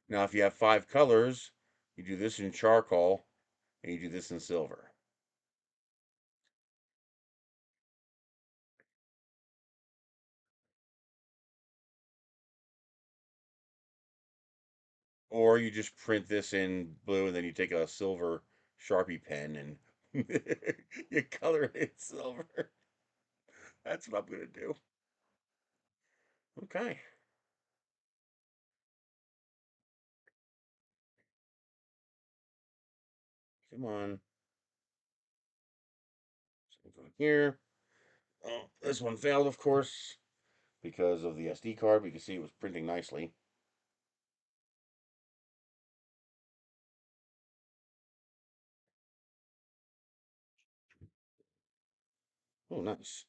Now, if you have 5 colors, you do this in charcoal and you do this in silver. Or you just print this in blue and then you take a silver Sharpie pen and you color it in silver. That's what I'm going to do. Okay. Come on. So here. Oh, this one failed, of course, because of the SD card. We can see it was printing nicely. Oh, nice.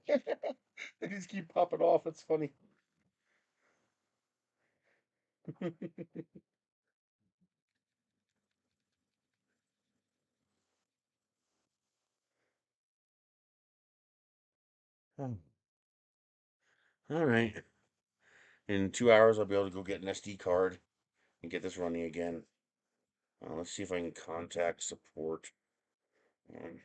They just keep popping off. It's funny. All right. In 2 hours, I'll be able to go get an SD card and get this running again. Let's see if I can contact support. Um,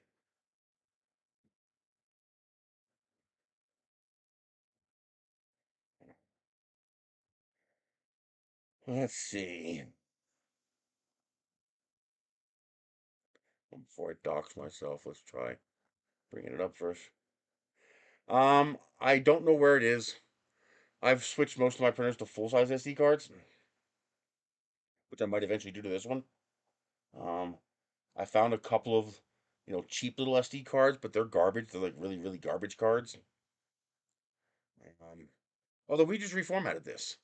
let's see. Before I dox myself, let's try bringing it up first. I don't know where it is. I've switched most of my printers to full-size SD cards, which I might eventually do to this one. Um, I found a couple of, cheap little SD cards, but they're garbage. They're like really, really garbage cards. Um, although we just reformatted this,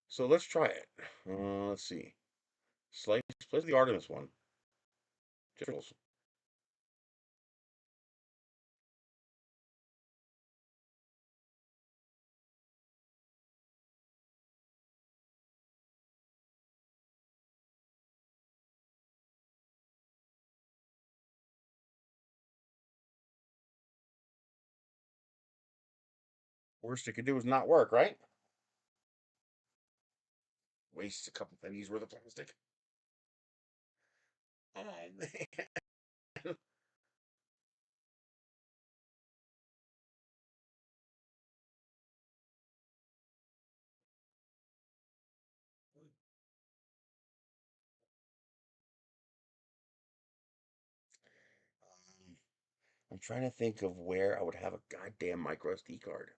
so let's try it. Let's see. Slice, play the Artemis one. Just worst it could do is not work, right? Waste a couple pennies worth of plastic. Oh man. I'm trying to think of where I would have a goddamn micro SD card.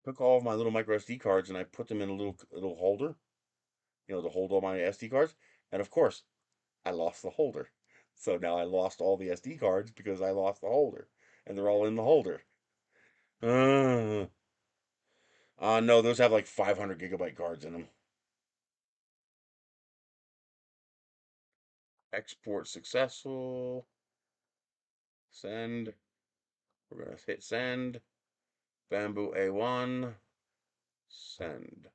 Took all of my little micro SD cards and I put them in a little holder, to hold all my SD cards. And of course, I lost the holder. So now I lost all the SD cards because I lost the holder, and they're all in the holder. Uh, no, those have like 500 gigabyte cards in them. Export successful. Send. We're gonna hit send. Bamboo A1. Send.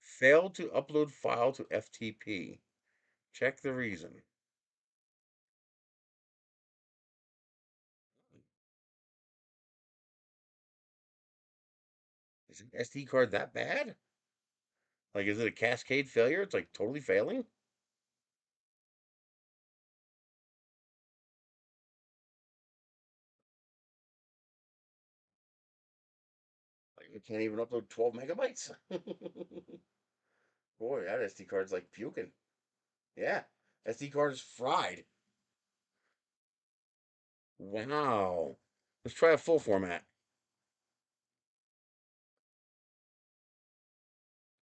Failed to upload file to FTP. Check the reason. Is an SD card that bad? Like, is it a cascade failure? It's like totally failing? Like, it can't even upload 12 megabytes? Boy, that SD card's like puking. Yeah, SD card is fried. Wow. Let's try a full format.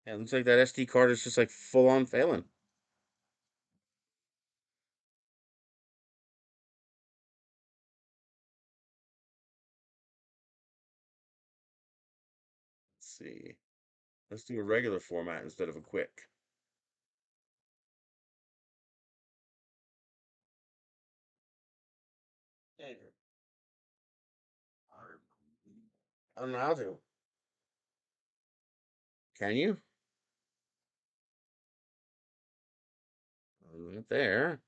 Yeah, it looks like that SD card is just like full on failing. Let's see. Let's do a regular format instead of a quick. I don't know how to. Can you? Not there.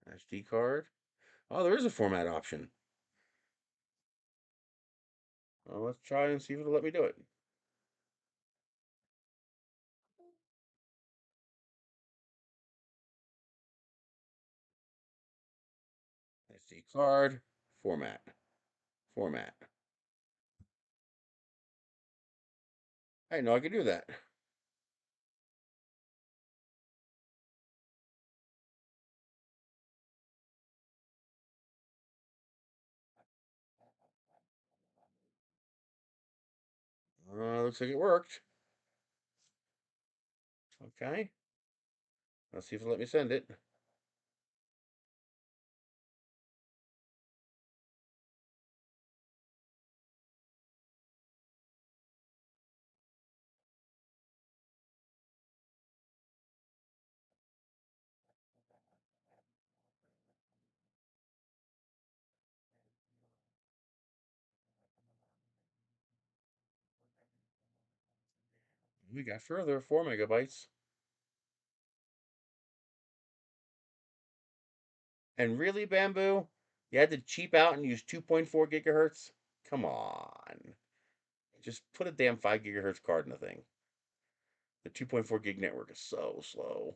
SD card. Oh, there is a format option. Well, let's try and see if it'll let me do it. SD card, format, format. I didn't know I could do that. Looks like it worked. Okay. Let's see if it'll let me send it. We got further, 4 megabytes. And really, Bamboo? You had to cheap out and use 2.4 gigahertz? Come on. Just put a damn 5 gigahertz card in the thing. The 2.4 gig network is so slow.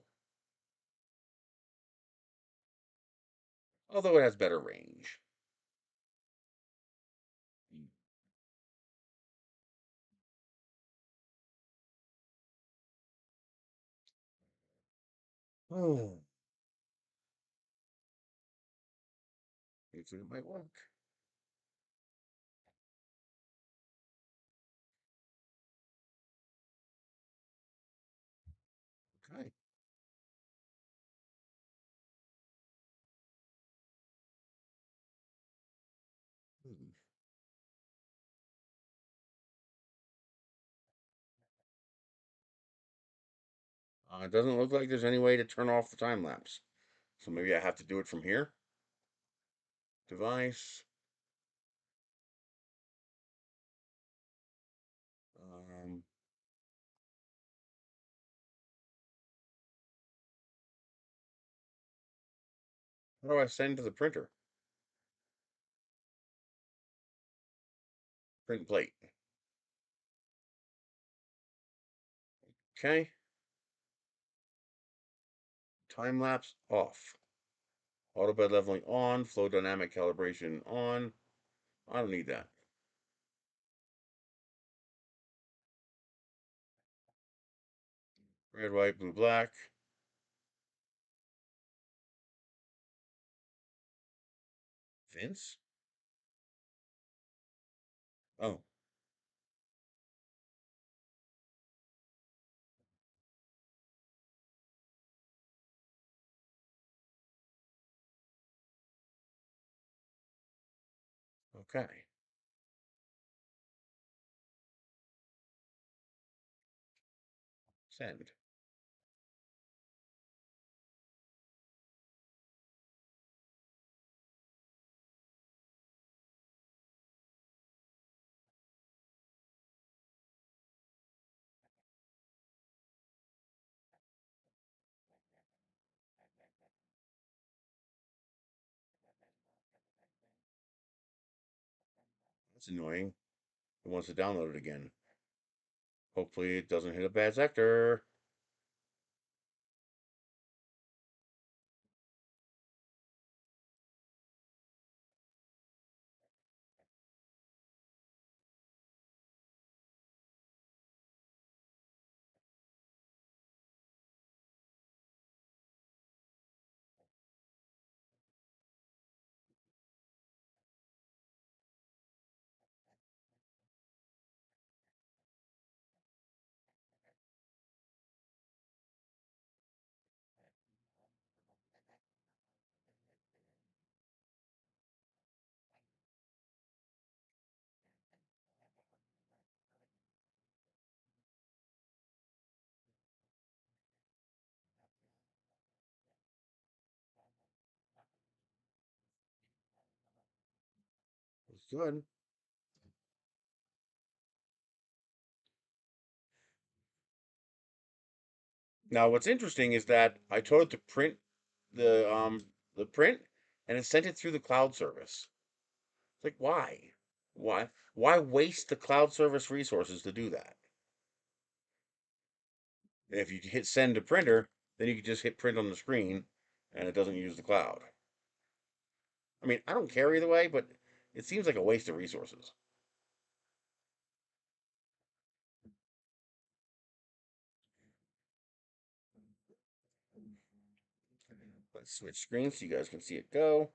Although it has better range. Oh, thinks it might work. Okay. Hmm. It doesn't look like there's any way to turn off the time lapse. So maybe I have to do it from here. Device. Um, how do I send to the printer? Print plate. Okay. Time lapse off. Auto bed leveling on. Flow dynamic calibration on. I don't need that. Red, white, blue, black. Vince? Oh, okay. Send. That's annoying. It wants to download it again. Hopefully it doesn't hit a bad sector. Good. Now, what's interesting is that I told it to print the print, and it sent it through the cloud service. It's like, why? Why waste the cloud service resources to do that? If you hit send to printer, then you can just hit print on the screen, and it doesn't use the cloud. I mean, I don't care either way, but it seems like a waste of resources. Let's switch screens so you guys can see it go.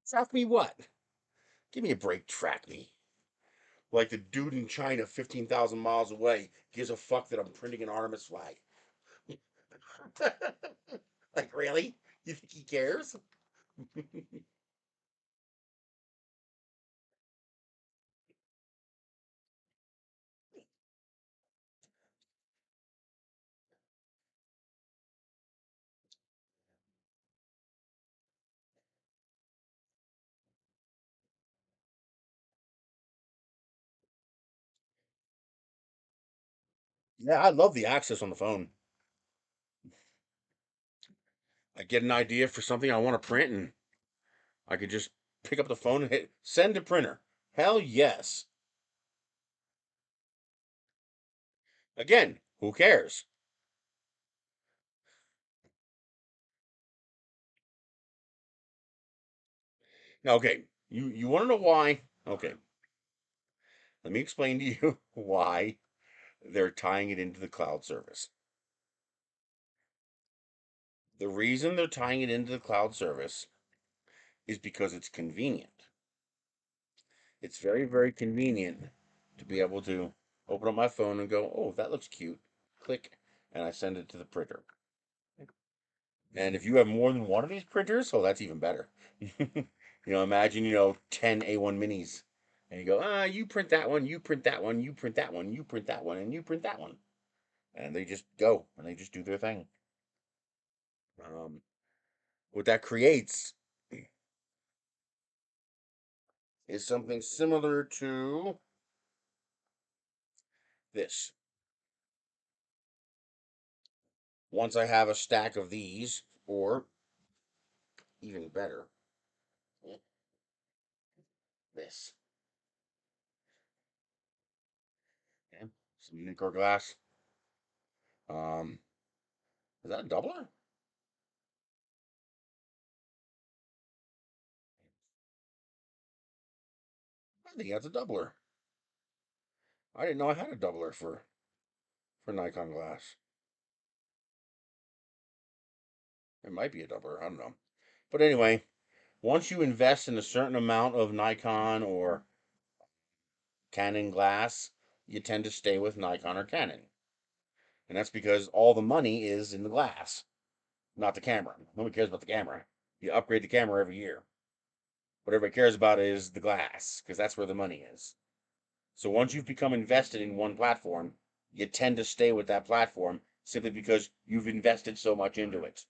Track me what? Give me a break, track me. Like the dude in China 15,000 miles away gives a fuck that I'm printing an Artemis flag. Like, really? You think he cares? Yeah, I love the access on the phone. I get an idea for something I want to print, and I could just pick up the phone and hit send to printer. Hell yes. Again, who cares? Okay, you want to know why? Okay, let me explain to you why they're tying it into the cloud service. The reason they're tying it into the cloud service is because it's convenient. It's very, very convenient to be able to open up my phone and go, oh, that looks cute. Click, and I send it to the printer. And if you have more than one of these printers, oh, that's even better. Imagine, 10 A1 minis. And you go, you print that one, you print that one, you print that one, you print that one, and you print that one. And they just go and they just do their thing. Um, what that creates is something similar to this. Once I have a stack of these, or even better, this. Okay. Some Nikkor glass. Um, is that a doubler? I think that's a doubler. I didn't know I had a doubler for Nikon glass. It might be a doubler. I don't know. But anyway, once you invest in a certain amount of Nikon or Canon glass, you tend to stay with Nikon or Canon. And that's because all the money is in the glass, not the camera. Nobody cares about the camera. You upgrade the camera every year. What everybody cares about is the glass, because that's where the money is. So once you've become invested in one platform, you tend to stay with that platform simply because you've invested so much into it.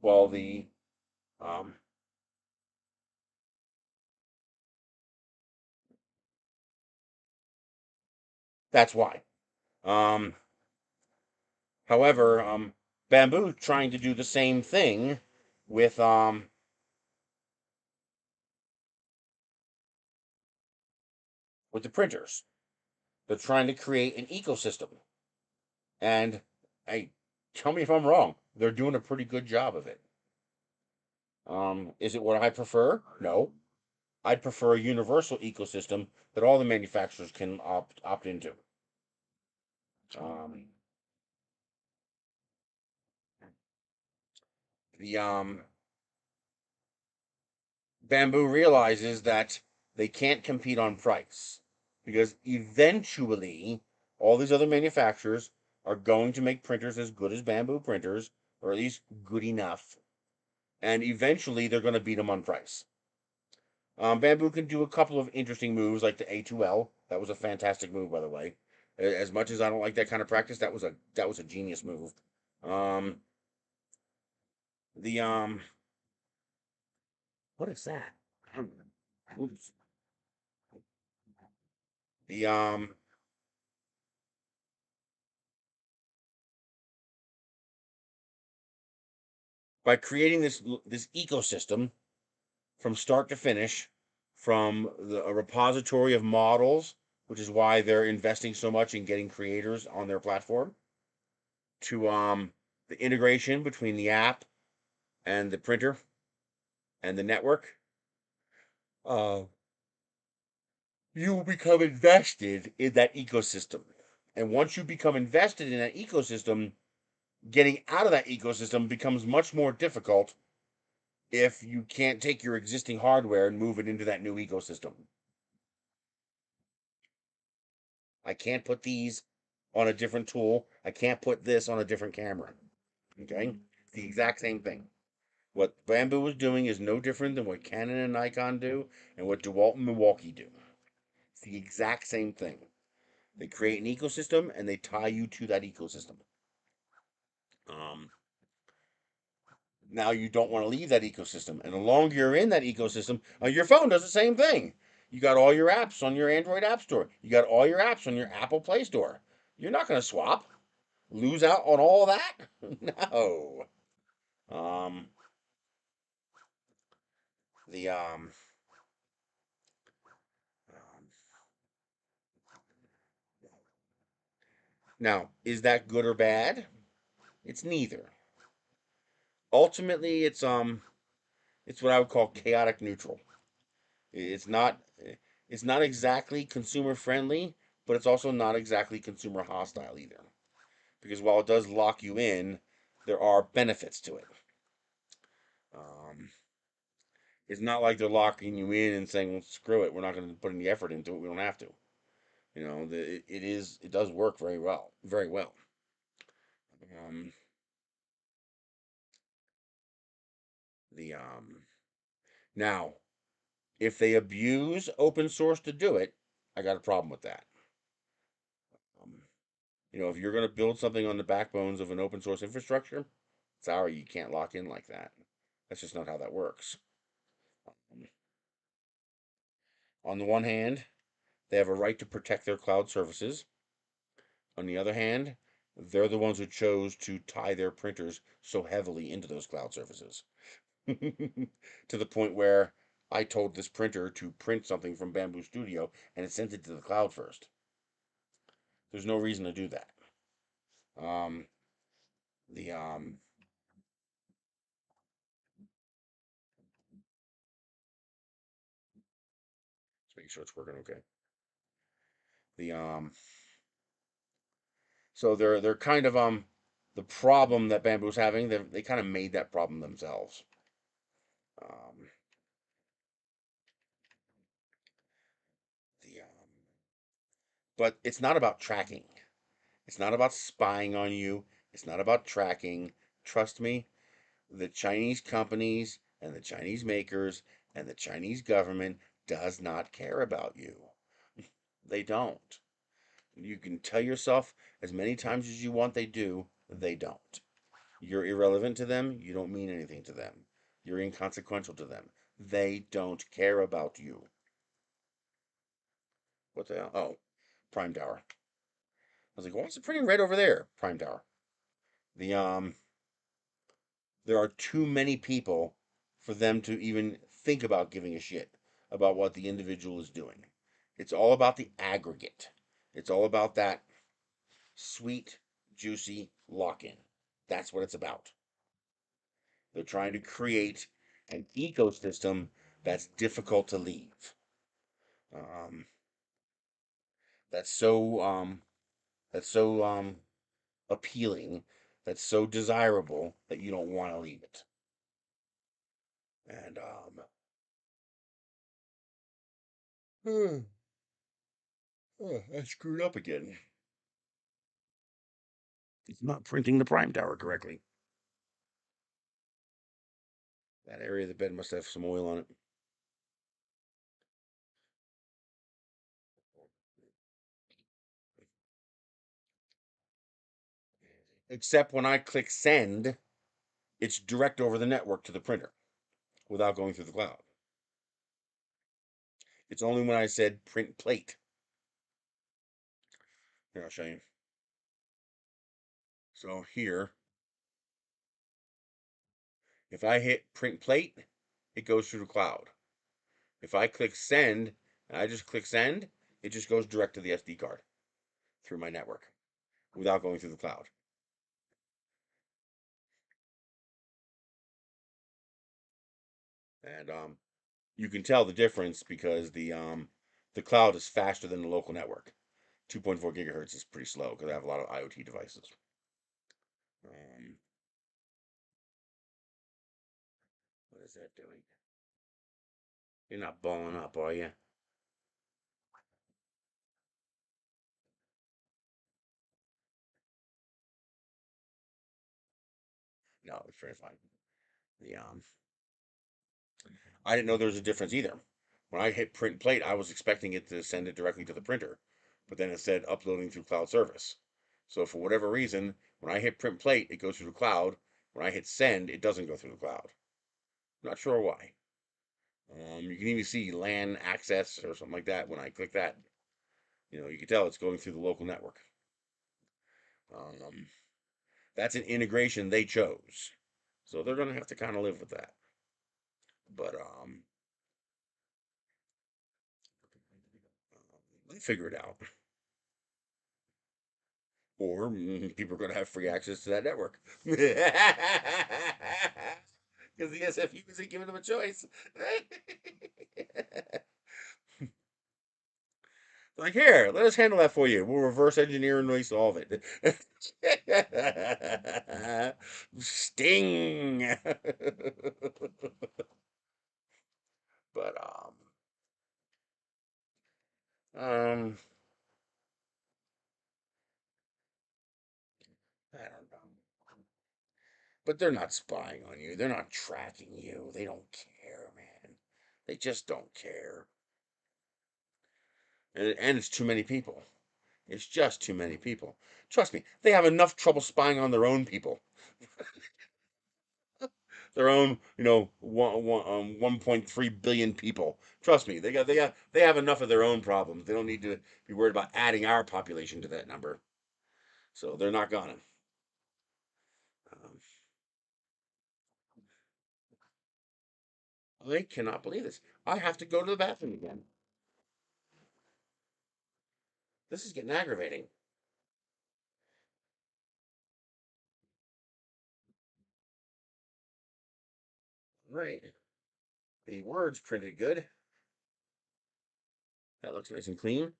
Well, um, that's why. Um, however, Bamboo trying to do the same thing with with the printers. They're trying to create an ecosystem, and hey, tell me if I'm wrong. They're doing a pretty good job of it. Is it what I prefer? No. I'd prefer a universal ecosystem that all the manufacturers can opt into. Um, the Bamboo realizes that they can't compete on price because eventually all these other manufacturers are going to make printers as good as Bamboo printers, or at least good enough, and eventually they're going to beat them on price. Bamboo can do a couple of interesting moves like the A2L. That was a fantastic move, by the way. As much as I don't like that kind of practice, that was a genius move. Um, the what is that? Oops. The by creating this ecosystem from start to finish, from a repository of models, which is why they're investing so much in getting creators on their platform, to the integration between the app and the printer and the network. Uh, you become invested in that ecosystem. And once you become invested in that ecosystem, getting out of that ecosystem becomes much more difficult if you can't take your existing hardware and move it into that new ecosystem. I can't put these on a different tool. I can't put this on a different camera. Okay? It's the exact same thing. What Bamboo is doing is no different than what Canon and Nikon do and what DeWalt and Milwaukee do. It's the exact same thing. They create an ecosystem and they tie you to that ecosystem. Um, Now you don't want to leave that ecosystem. And the longer you're in that ecosystem, your phone does the same thing. You got all your apps on your Android App Store. You got all your apps on your Apple Play Store. You're not going to swap, lose out on all that. No. Um, the um, Now, is that good or bad? It's neither. Ultimately, it's what I would call chaotic neutral. It's not it's not exactly consumer friendly, but it's also not exactly consumer hostile either. Because while it does lock you in, there are benefits to it. Um, it's not like they're locking you in and saying, well, "Screw it, we're not going to put any effort into it. We don't have to." It does work very well, very well. Um, the Now, if they abuse open source to do it, I got a problem with that. Um, if you're going to build something on the backbones of an open source infrastructure, sorry, you can't lock in like that. That's just not how that works. Um, on the one hand, they have a right to protect their cloud services. On the other hand, they're the ones who chose to tie their printers so heavily into those cloud services. To the point where I told this printer to print something from Bamboo Studio and it sent it to the cloud first. There's no reason to do that. Um, the Just making sure it's working okay. The So they're kind of the problem that Bamboo's having. They kind of made that problem themselves. Um, the But it's not about tracking. It's not about spying on you. It's not about tracking. Trust me, the Chinese companies and the Chinese makers and the Chinese government does not care about you. They don't. You can tell yourself as many times as you want they do, they don't. You're irrelevant to them. You don't mean anything to them. You're inconsequential to them. They don't care about you. What the hell? Oh, Prime Tower. I was like, why is it printing red over there? Prime Tower. The There are too many people for them to even think about giving a shit about what the individual is doing. It's all about the aggregate. It's all about that sweet, juicy lock in. That's what it's about. They're trying to create an ecosystem that's difficult to leave. Um, that's so appealing, that's so desirable that you don't want to leave it. And I screwed up again. It's not printing the prime tower correctly. That area of the bed must have some oil on it. except when I click send, it's direct over the network to the printer without going through the cloud. It's only when I said print plate. Here, I'll show you. So here, if I hit print plate, it goes through the cloud. If I click send, and I just click send, it just goes direct to the SD card through my network without going through the cloud. And you can tell the difference because the cloud is faster than the local network. 2.4 gigahertz is pretty slow because I have a lot of IoT devices. What is that doing? You're not balling up, are you? No, it's very fine. The I didn't know there was a difference either. When I hit print plate, I was expecting it to send it directly to the printer, but then it said uploading through cloud service. So for whatever reason, when I hit print plate, it goes through the cloud. When I hit send, it doesn't go through the cloud. Not sure why. You can even see LAN access or something like that when I click that. You can tell it's going through the local network. Um, that's an integration they chose, so they're gonna have to kind of live with that. But they figure it out, or people are gonna have free access to that network because the SFU isn't giving them a choice. Like, here, let us handle that for you. We'll reverse engineer and resolve it. Sting. But um, I don't know. But they're not spying on you. They're not tracking you. They don't care, man. They just don't care. And it's too many people. It's just too many people. Trust me, they have enough trouble spying on their own people. Their own, 1.3 billion people. Trust me, they have enough of their own problems. They don't need to be worried about adding our population to that number. So they're not gonna. Um, I cannot believe this. I have to go to the bathroom again. This is getting aggravating. Right. The words printed good. That looks nice and clean.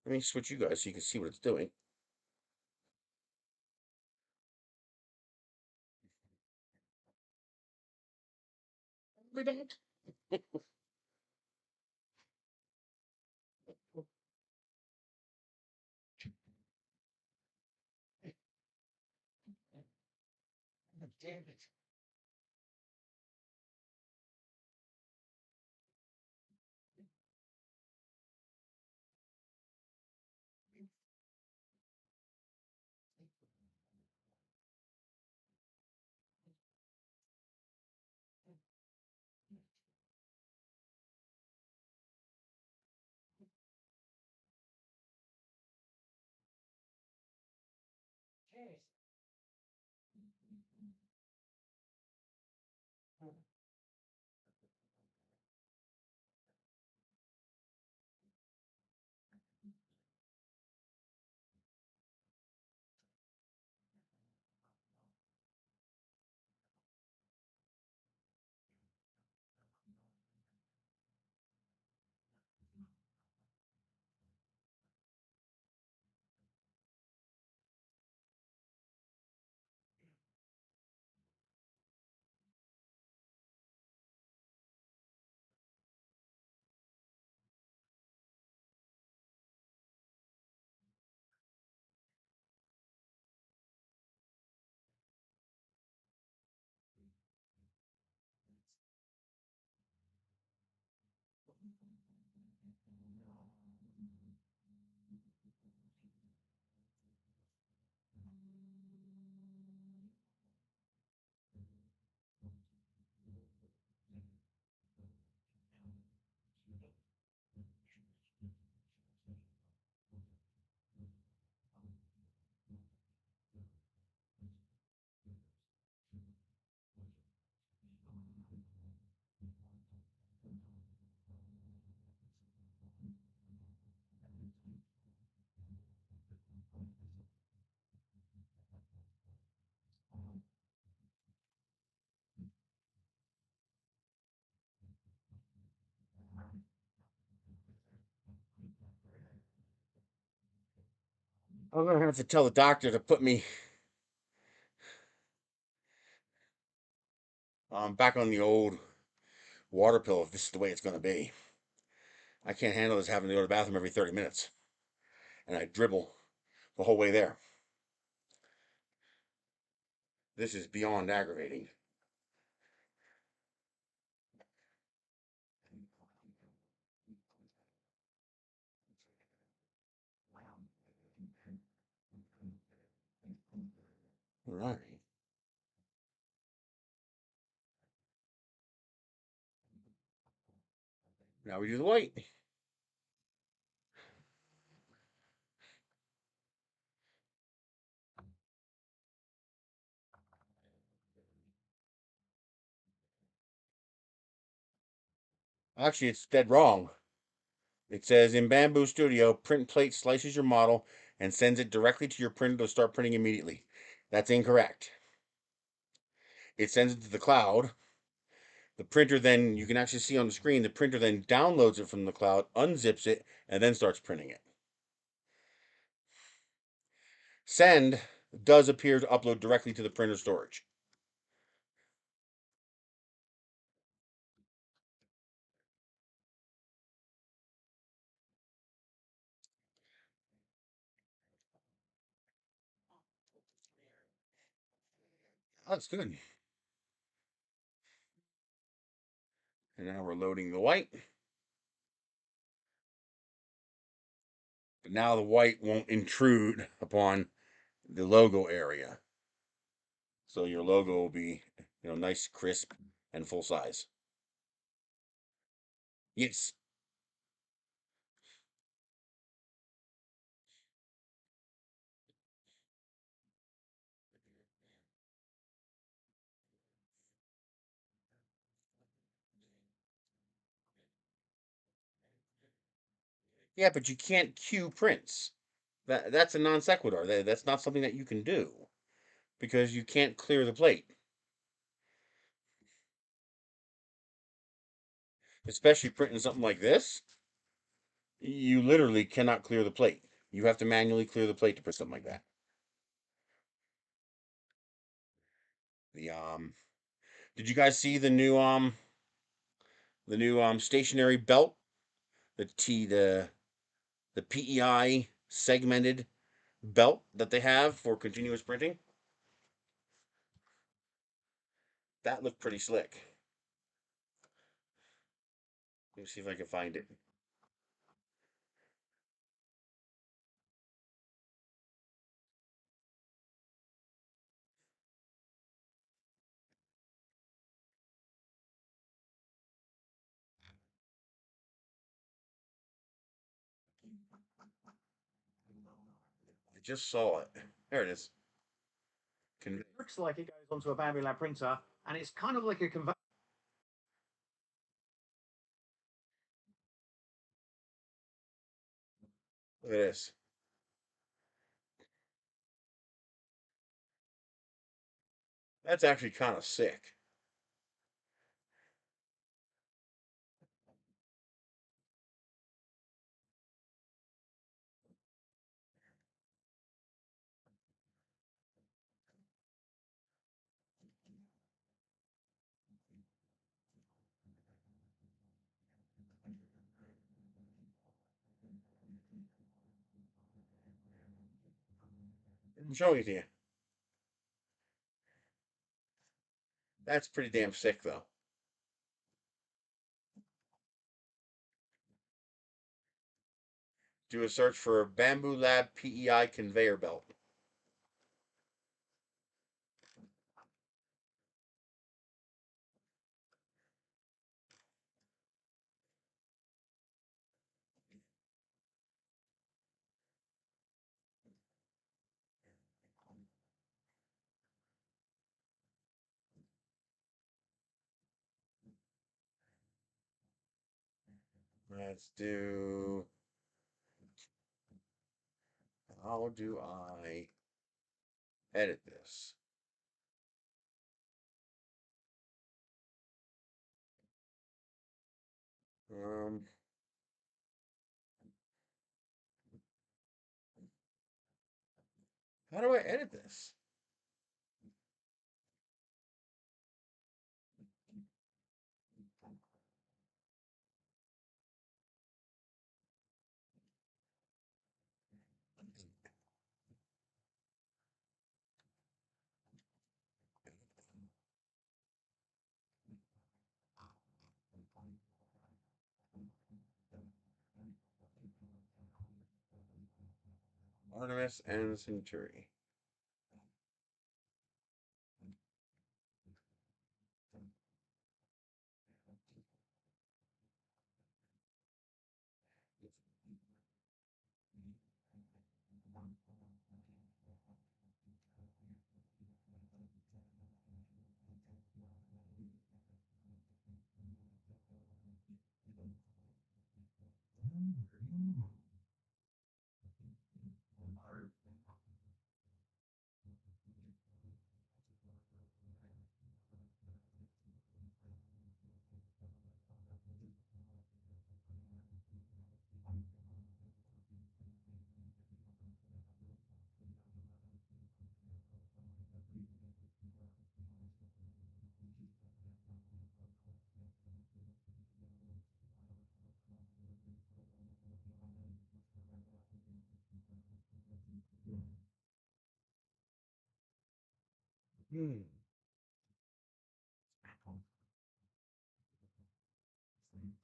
Let me switch you guys so you can see what it's doing. We don't. Damn it. I'm gonna have to tell the doctor to put me back on the old water pill if this is the way it's gonna be. I can't handle this having to go to the bathroom every 30 minutes. And I dribble the whole way there. This is beyond aggravating. All right. Now we do the white. Actually, it's dead wrong. It says in Bamboo Studio, print plate slices your model and sends it directly to your printer to start printing immediately. That's incorrect. It sends it to the cloud. The printer then, you can actually see on the screen, the printer then downloads it from the cloud, unzips it, and then starts printing it. Send does appear to upload directly to the printer storage. That's good. And now we're loading the white. But now the white won't intrude upon the logo area. So your logo will be, nice, crisp, and full size. Yes. Yeah, but you can't queue prints. That's a non sequitur. That's not something that you can do because you can't clear the plate, especially printing something like this. You literally cannot clear the plate. You have to manually clear the plate to print something like that. The did you guys see the new stationary belt, the PEI segmented belt that they have for continuous printing? That looked pretty slick. Let me see if I can find it. I just saw it. There it is. It looks like it goes onto a Bamboo Lab printer, and it's kind of like a conveyor. Look at this. That's actually kind of sick. I'm showing it to you. That's pretty damn sick, though. Do a search for Bamboo Lab PEI conveyor belt. Let's do. How do I edit this? Um, How do I edit this? Artemis and Centauri.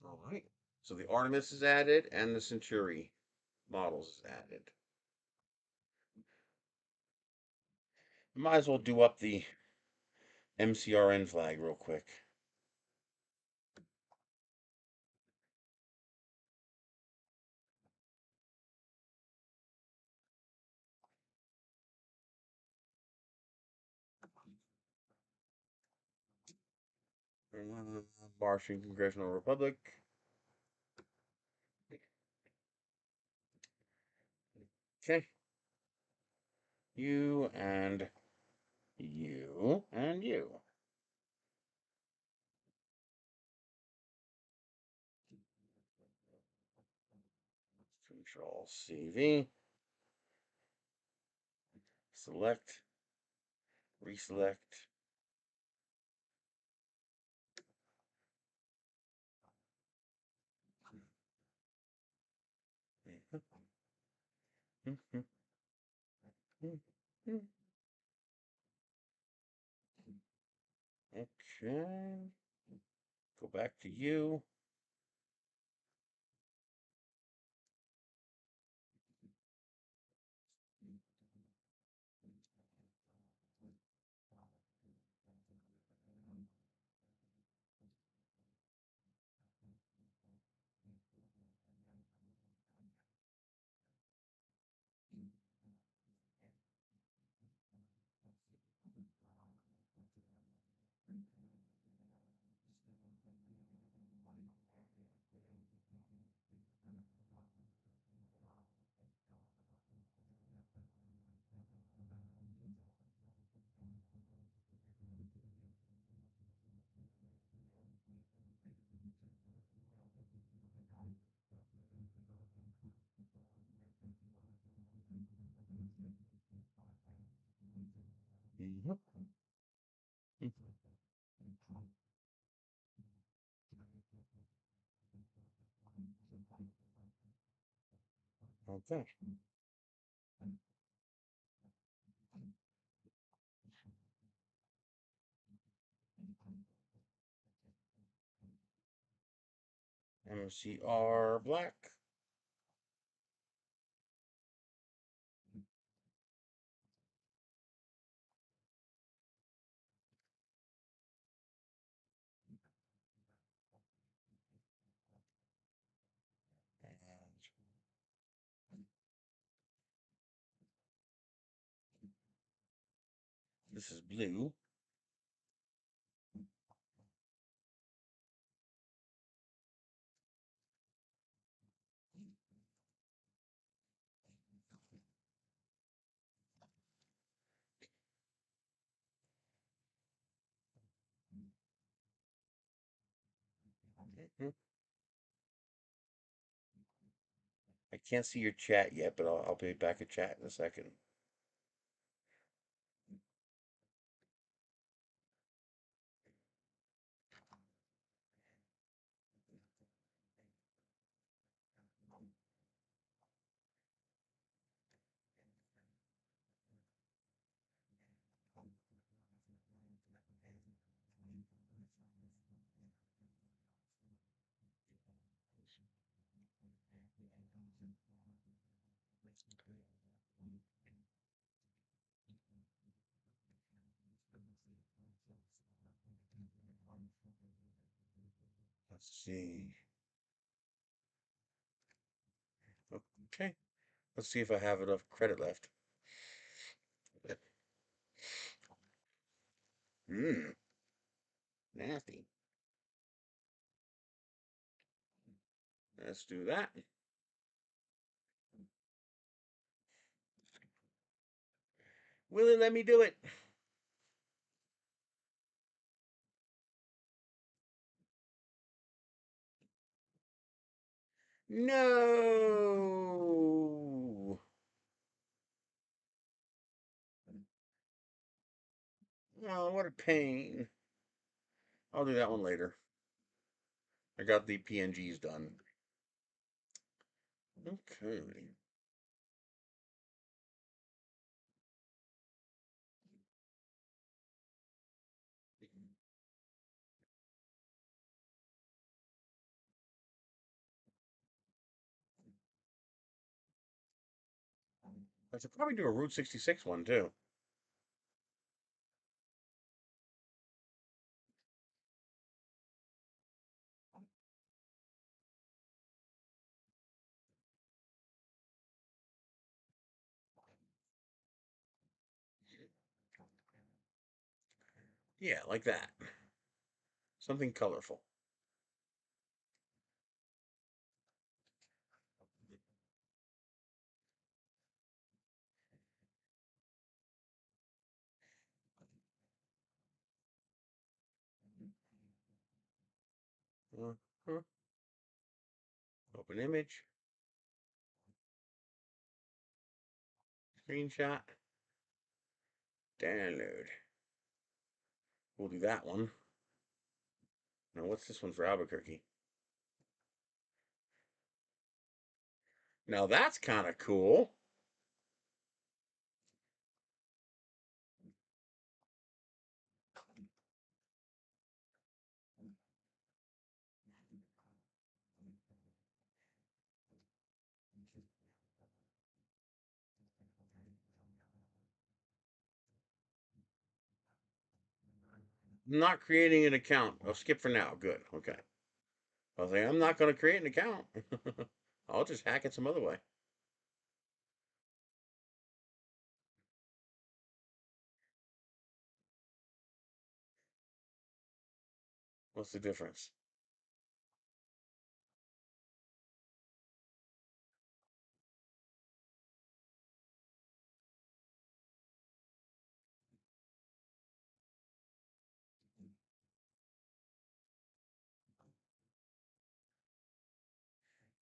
All right. So the Artemis is added and the Centauri models is added. Might as well do up the MCRN flag real quick. Martian Congressional Republic. Okay. You and you and you. Control CV. Select. Reselect. Okay. Go back to you. Okay. MCR black. This is blue. I can't see your chat yet, but I'll be back at chat in a second. Let's see. Okay. Let's see if I have enough credit left. Mmm. Nasty. Let's do that. Will it let me do it? No. Oh, what a pain. I'll do that one later. I got the PNGs done. Okay. I should probably do a Route 66 one too. Yeah, like that. Something colorful. Uh-huh. Open image. Screenshot. Download. We'll do that one. Now, what's this one for Albuquerque? Now, that's kind of cool. I'm not creating an account. I'll skip for now. Good. Okay. I was like, I'm not going to create an account. I'll just hack it some other way. What's the difference?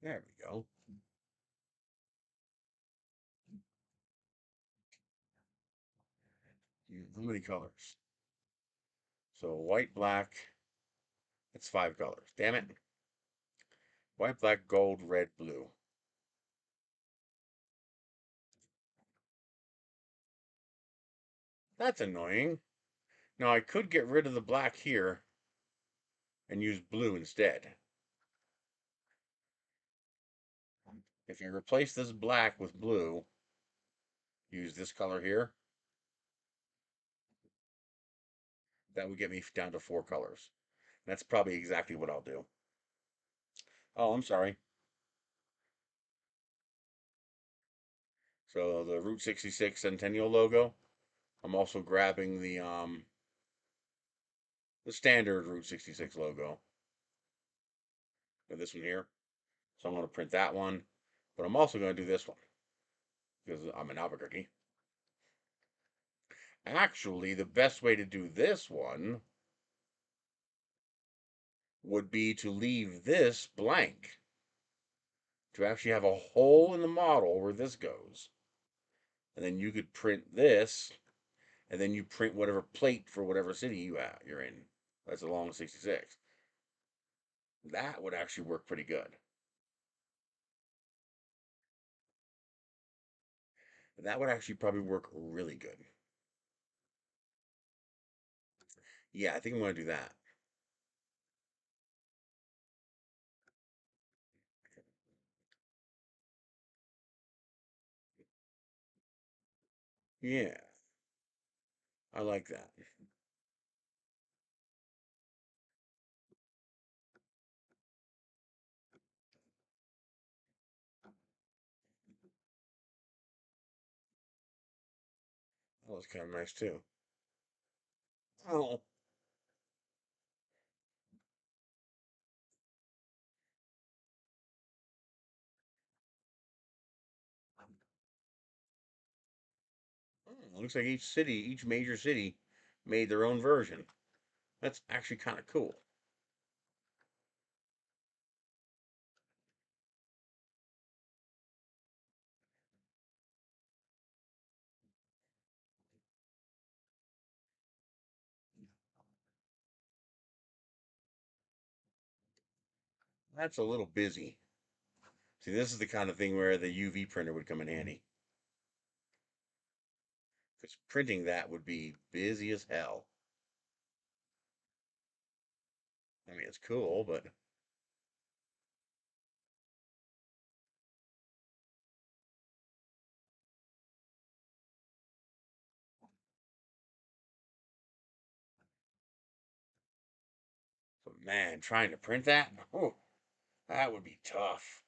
There we go. How many colors? So white, black. It's 5 colors. Damn it. White, black, gold, red, blue. That's annoying. Now I could get rid of the black here and use blue instead. If you replace this black with blue, use this color here, that would get me down to 4 colors. That's probably exactly what I'll do. Oh, I'm sorry. So the Route 66 Centennial logo, I'm also grabbing the standard Route 66 logo. This one here. So I'm going to print that one, but I'm also going to do this one because I'm in Albuquerque. Actually, the best way to do this one would be to leave this blank. To actually have a hole in the model where this goes. And then you could print this, and then you print whatever plate for whatever city you're in. That's along 66. That would actually work pretty good. That would actually probably work really good. Yeah, I think I'm going to do that. Yeah, I like that. That was kind of nice too. Oh. Looks like each major city made their own version. That's actually kind of cool. That's a little busy. See, this is the kind of thing where the UV printer would come in handy. Because printing that would be busy as hell. I mean, it's cool, but man, trying to print that, oh, that would be tough.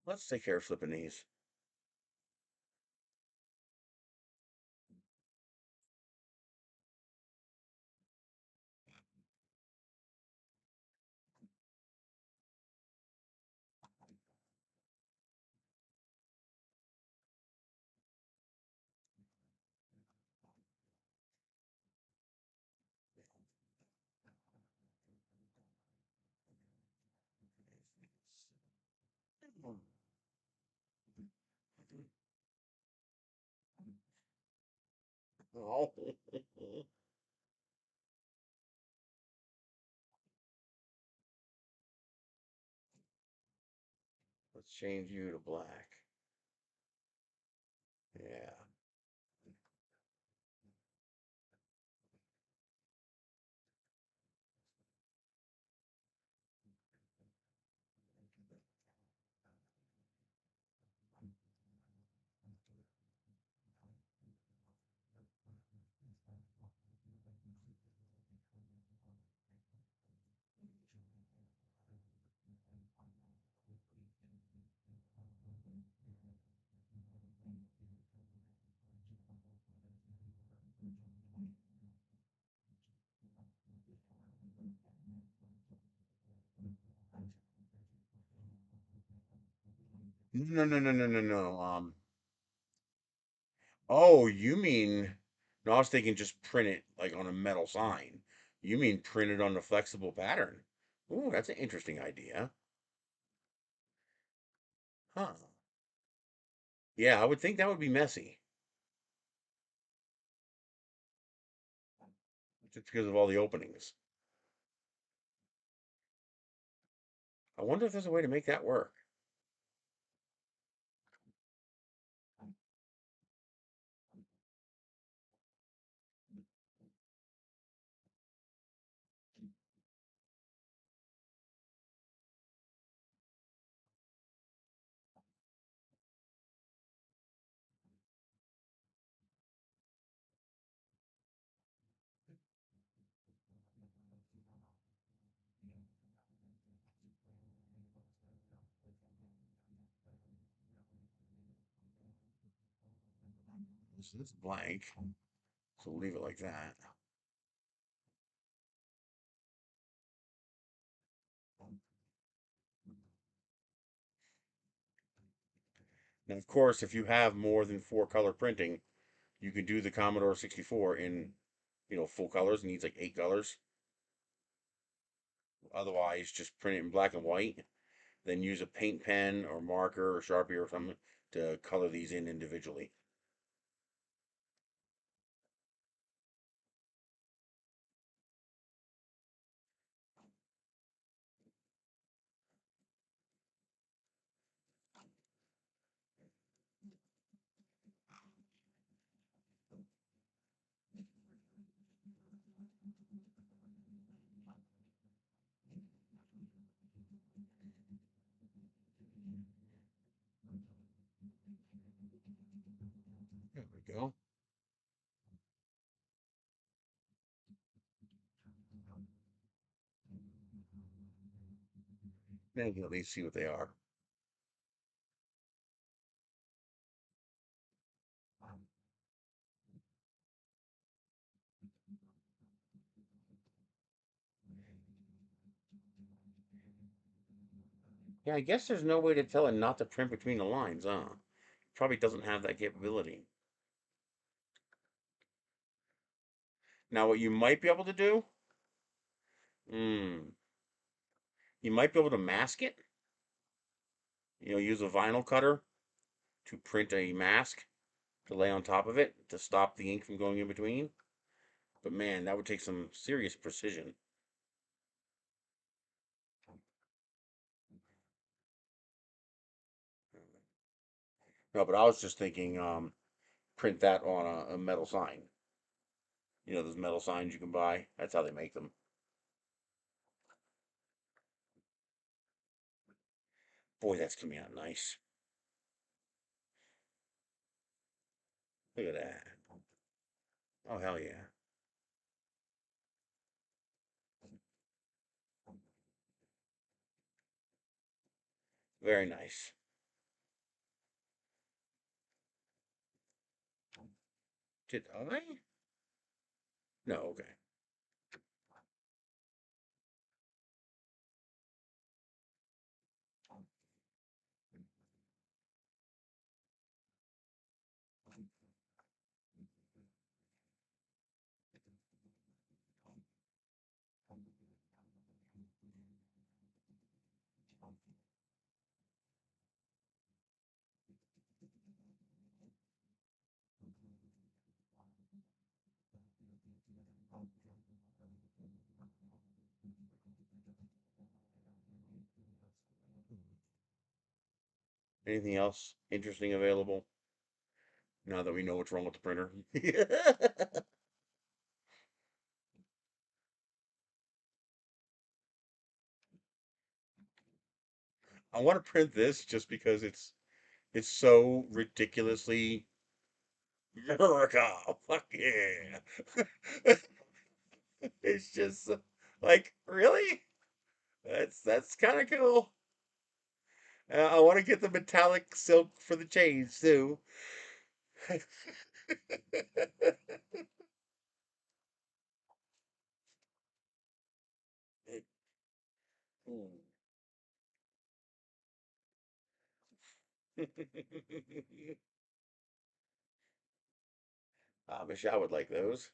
Let's take care of flipping these. Oh. Let's change you to black. Yeah. No, no, no, no, no, no. Oh, you mean? No, I was thinking just print it like on a metal sign. You mean print it on a flexible pattern? Ooh, that's an interesting idea. Huh. Yeah, I would think that would be messy. Just because of all the openings. I wonder if there's a way to make that work. So it's blank. So we'll leave it like that. Now, of course, if you have more than 4-color printing, you can do the Commodore 64 in, full colors. It needs like 8 colors. Otherwise, just print it in black and white. Then use a paint pen or marker or Sharpie or something to color these in individually. Then you can at least see what they are. Yeah, I guess there's no way to tell it not to print between the lines, huh? Probably doesn't have that capability. Now, what you might be able to do, hmm, you might be able to mask it. Use a vinyl cutter to print a mask to lay on top of it to stop the ink from going in between. But man, that would take some serious precision. No, but I was just thinking, print that on a metal sign. Those metal signs you can buy. That's how they make them. Boy, that's coming out nice. Look at that. Oh, hell yeah. Very nice. Did I? No, okay. Anything else interesting available now that we know what's wrong with the printer? I want to print this just because it's so ridiculously America. Fuck yeah. It's just like, really? That's kind of cool. I want to get the metallic silk for the chains too. I wish I would like those.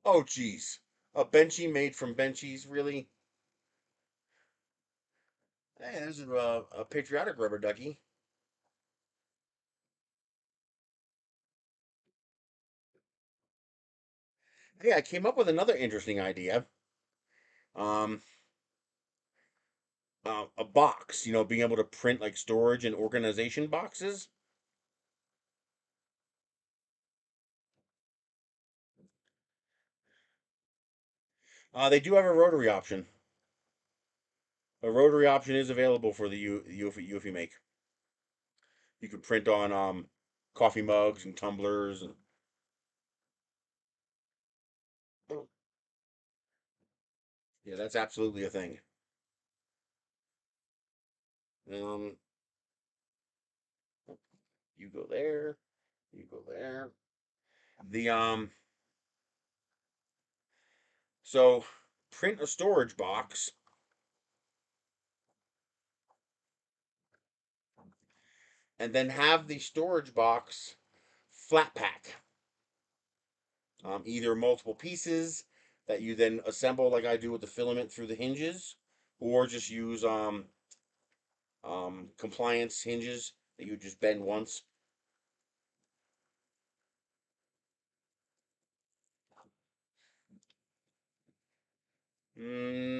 Oh, geez. A benchy made from benchies, really? Hey, this is a patriotic rubber ducky. Hey, I came up with another interesting idea. Um, a box, being able to print like storage and organization boxes. They do have a rotary option. A rotary option is available for the UFE make. You can print on coffee mugs and tumblers and yeah, that's absolutely a thing. Um, you go there, you go there. The so print a storage box and then have the storage box flat pack. Either multiple pieces that you then assemble like I do with the filament through the hinges, or just use compliance hinges that you just bend once.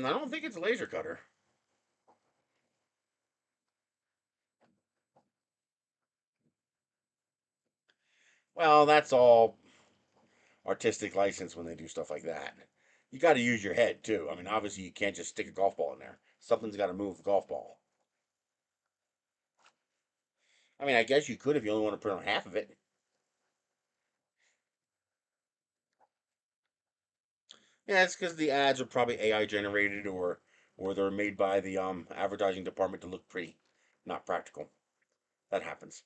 I don't think it's a laser cutter. Well, that's all artistic license when they do stuff like that. You got to use your head too. I mean, obviously you can't just stick a golf ball in there. Something's got to move the golf ball. I mean, I guess you could if you only want to print on half of it. Yeah, it's because the ads are probably AI generated, or they're made by the advertising department to look pretty, not practical. That happens.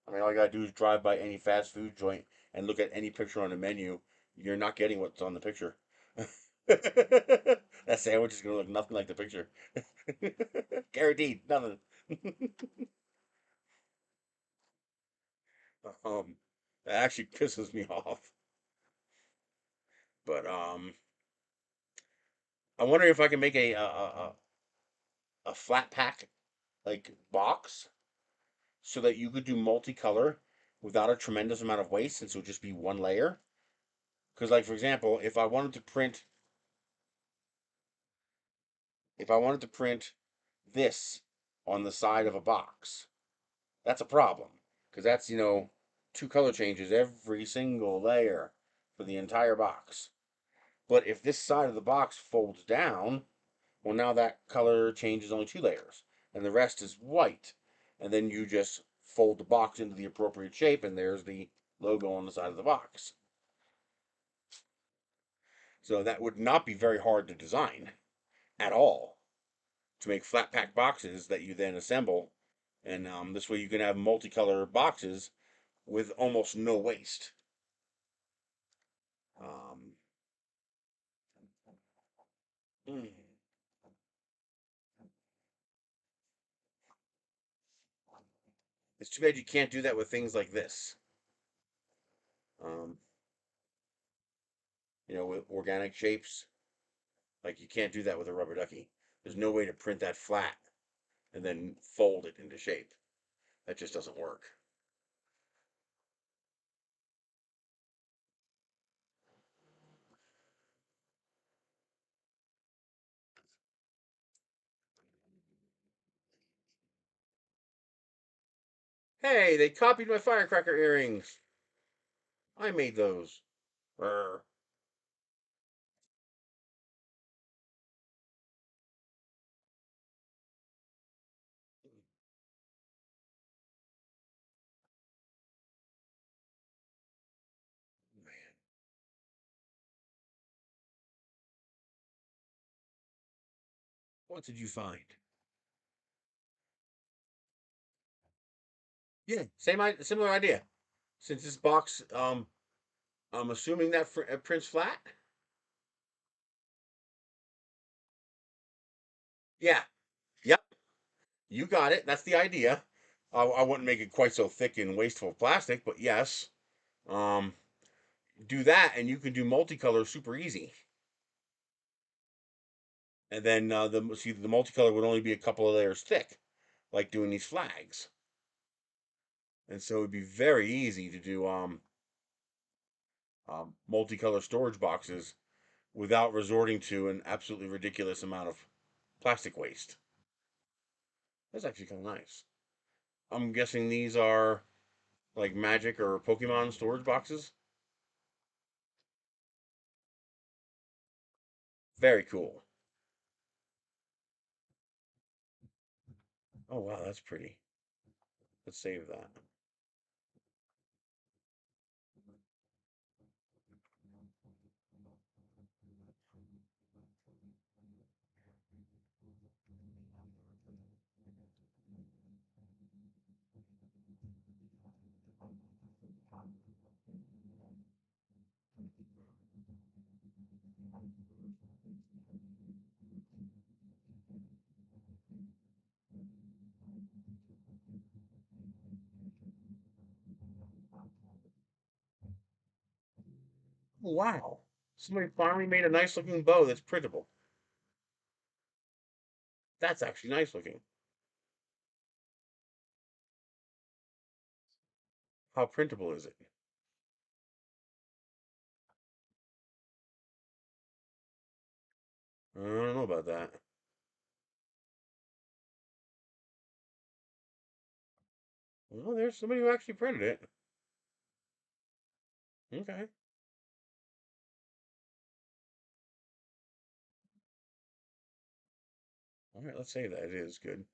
I mean, all you gotta do is drive by any fast food joint and look at any picture on the menu. You're not getting what's on the picture. That sandwich is gonna look nothing like the picture. Guaranteed, nothing. um, that actually pisses me off. But I wonder if I can make a flat pack like box so that you could do multicolor without a tremendous amount of waste, since it would just be one layer. Because, like, for example, if I wanted to print this on the side of a box, that's a problem because that's, two color changes every single layer for the entire box. But if this side of the box folds down, well, now that color change is only two layers, and the rest is white. And then you just fold the box into the appropriate shape, and there's the logo on the side of the box. So that would not be very hard to design at all, to make flat pack boxes that you then assemble. And this way you can have multicolor boxes with almost no waste. Um, mm. It's too bad you can't do that with things like this. Um, with organic shapes. Like, you can't do that with a rubber ducky. There's no way to print that flat and then fold it into shape. That just doesn't work. Hey, they copied my firecracker earrings. I made those. Brr. Man, what did you find? Yeah, similar idea. Since this box, I'm assuming that prints flat. Yeah. Yep. You got it. That's the idea. I wouldn't make it quite so thick and wasteful of plastic, but yes. Um, do that, and you can do multicolor super easy. And then the multicolor would only be a couple of layers thick, like doing these flags. And so it'd be very easy to do multicolor storage boxes without resorting to an absolutely ridiculous amount of plastic waste. That's actually kind of nice. I'm guessing these are like Magic or Pokemon storage boxes. Very cool. Oh wow, that's pretty. Let's save that. Wow. Somebody finally made a nice looking bow that's printable. That's actually nice looking. How printable is it? I don't know about that. Well, there's somebody who actually printed it. Okay. All right, let's say that it is good.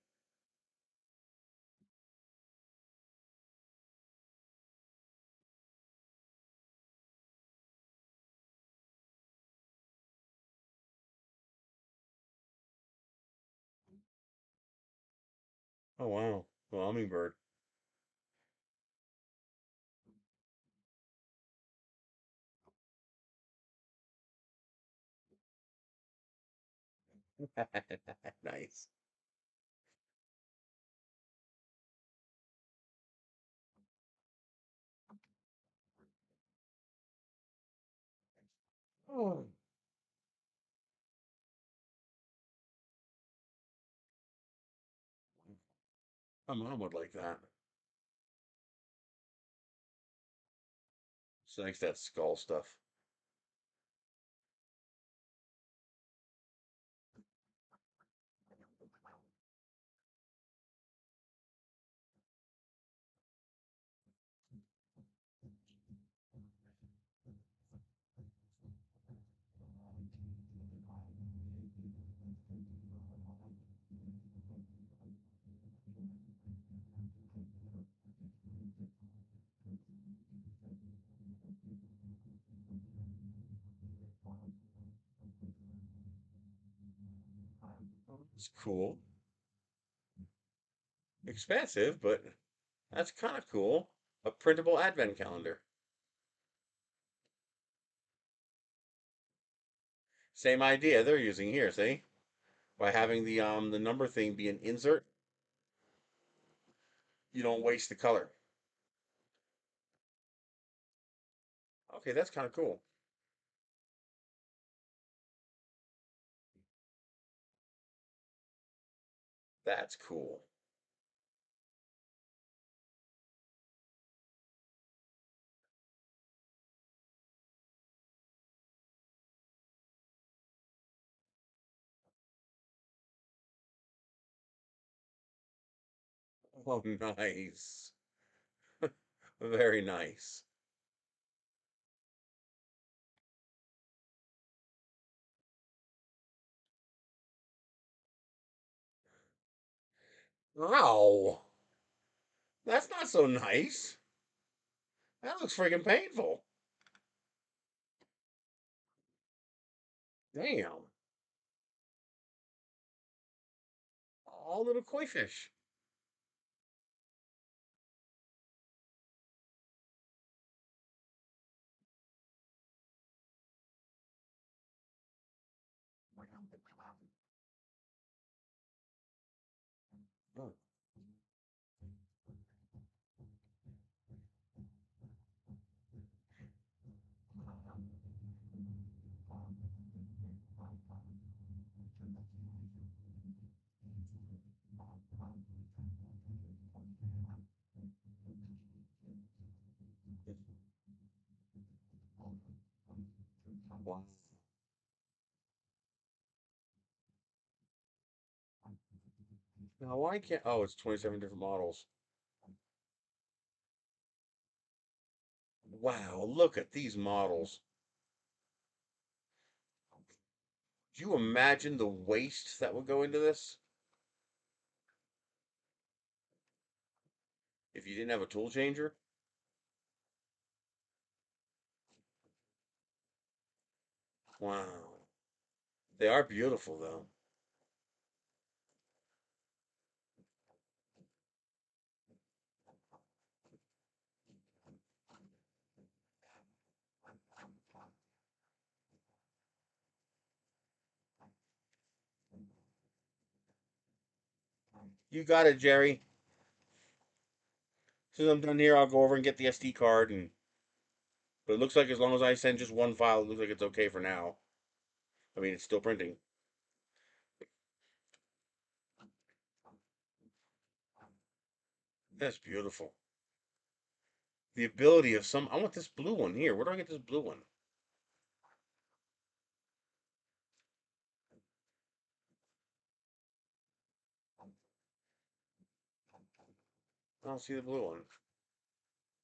Oh wow. Well, hummingbird. Nice. Oh. My mom would like that. She likes that skull stuff. It's cool. Expensive, but that's kind of cool. A printable advent calendar. Same idea they're using here, see? By having the number thing be an insert, you don't waste the color. Okay, that's kind of cool. That's cool. Oh, nice. Very nice. Ow. That's not so nice. That looks freaking painful. Damn. All little koi fish. Oh, wow. Now, why can't. Oh, it's 27 different models. Wow, look at these models. Do you imagine the waste that would go into this if you didn't have a tool changer? Wow. They are beautiful, though. You got it, Jerry. As soon as I'm done here, I'll go over and get the SD card. But it looks like as long as I send just one file, it looks like it's okay for now. I mean, it's still printing. That's beautiful. The ability of some. I want this blue one here. Where do I get this blue one? I don't see the blue one.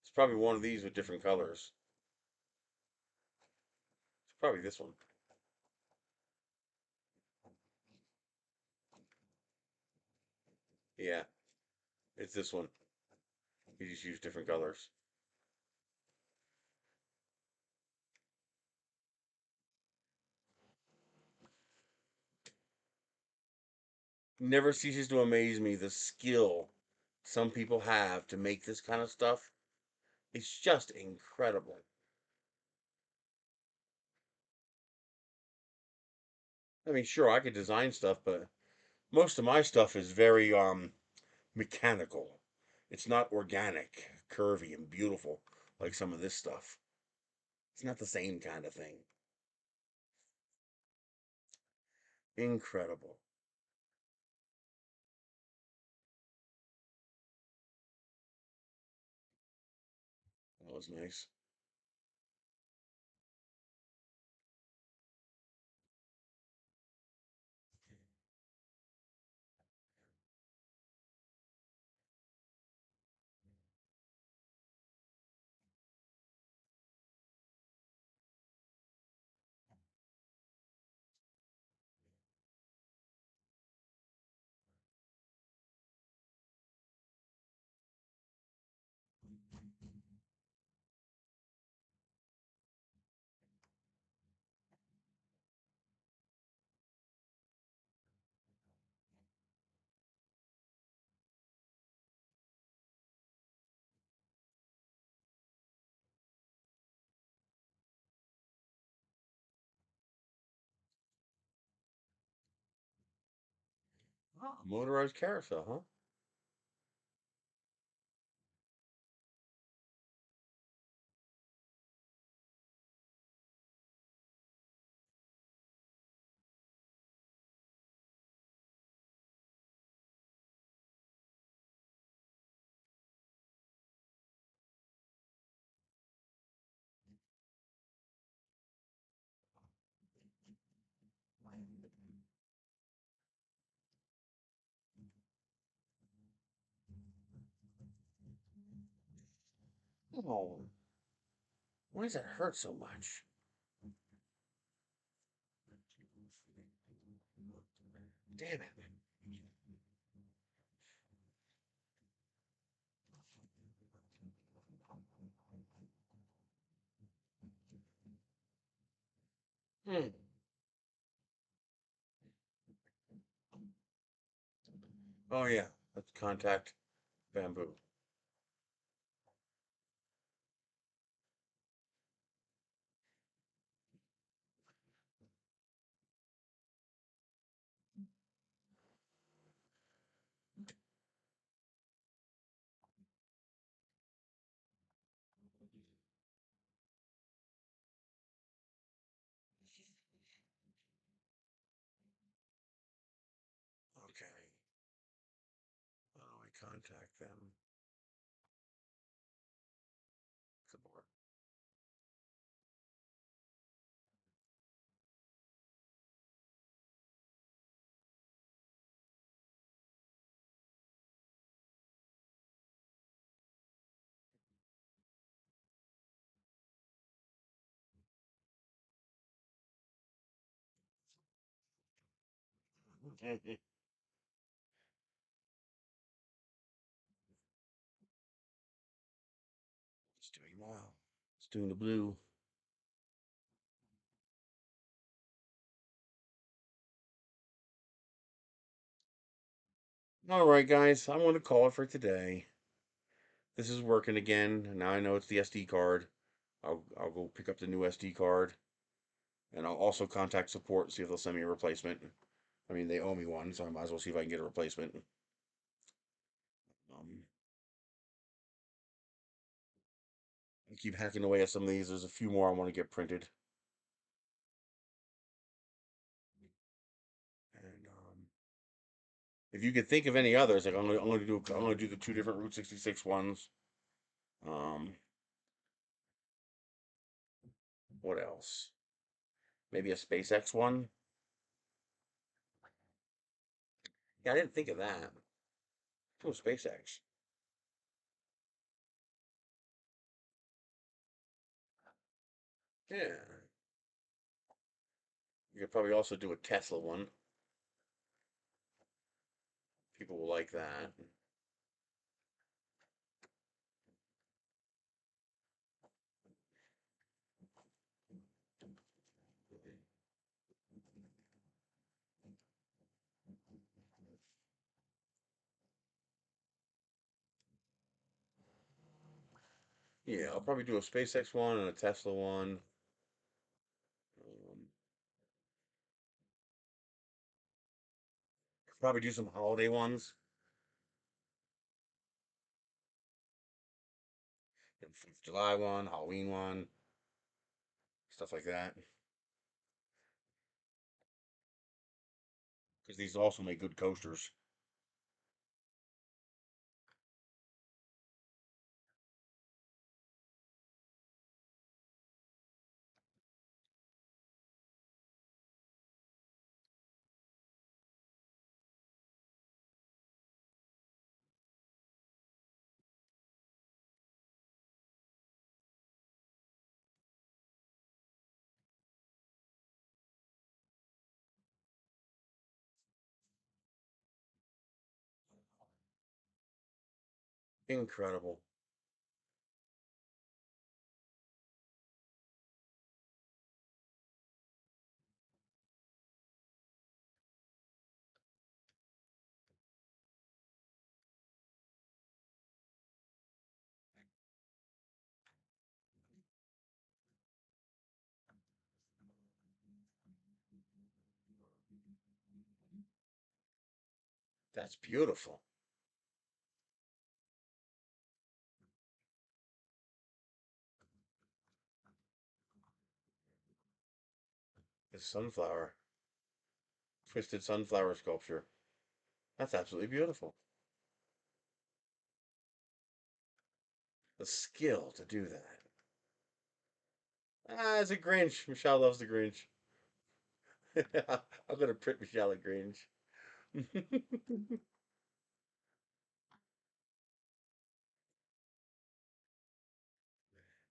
It's probably one of these with different colors. It's probably this one. Yeah, it's this one. You just use different colors. Never ceases to amaze me the skill some people have to make this kind of stuff. It's just incredible. I mean, sure, I could design stuff, but most of my stuff is very mechanical. It's not organic, curvy, and beautiful like some of this stuff. It's not the same kind of thing. Incredible. That was nice. Ah, motorized carousel, huh? Oh, why does that hurt so much? Damn it. Hmm. Oh, yeah. Let's contact bamboo. Okay. How do I contact them? Support. It's doing well. It's doing the blue. All right, guys. I'm going to call it for today. This is working again. Now I know it's the SD card. I'll go pick up the new SD card, and I'll also contact support and see if they'll send me a replacement. I mean, they owe me one, so I might as well see if I can get a replacement. Um, I keep hacking away at some of these. There's a few more I want to get printed, and if you could think of any others, like I'm gonna do the two different Route 66 ones. Um, what else? Maybe a SpaceX one. Yeah, I didn't think of that. Oh, SpaceX. Yeah, you could probably also do a Tesla one. People will like that. Yeah, I'll probably do a SpaceX one and a Tesla one. Um, Probably do some holiday ones. And 4th of July one, Halloween one, stuff like that. Because these also make good coasters. Incredible. That's beautiful. The sunflower, twisted sunflower sculpture. That's absolutely beautiful. The skill to do that. Ah, it's a Grinch. Michelle loves the Grinch. I'm gonna print Michelle a Grinch.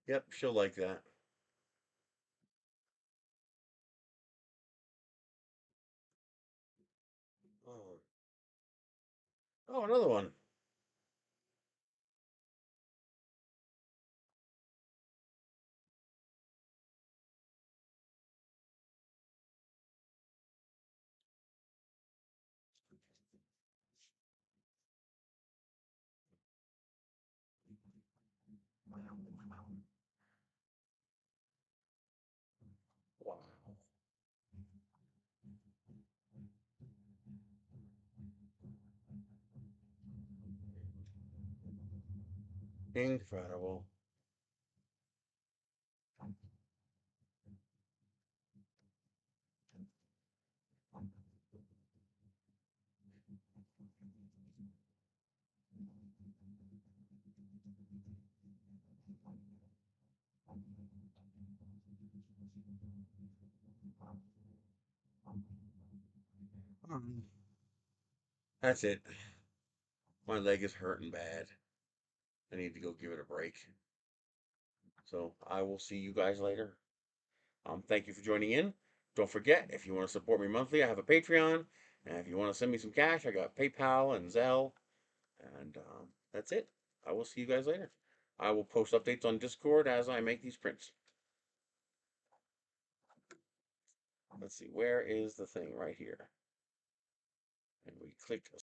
Yep, she'll like that. Oh, oh, another one. Wow, incredible. That's it. My leg is hurting bad. I need to go give it a break. So I will see you guys later. Thank you for joining in. Don't forget, if you want to support me monthly, I have a Patreon. And if you want to send me some cash, I got PayPal and Zelle. And that's it. I will see you guys later. I will post updates on Discord as I make these prints. Let's see, where is the thing? Right here. And we click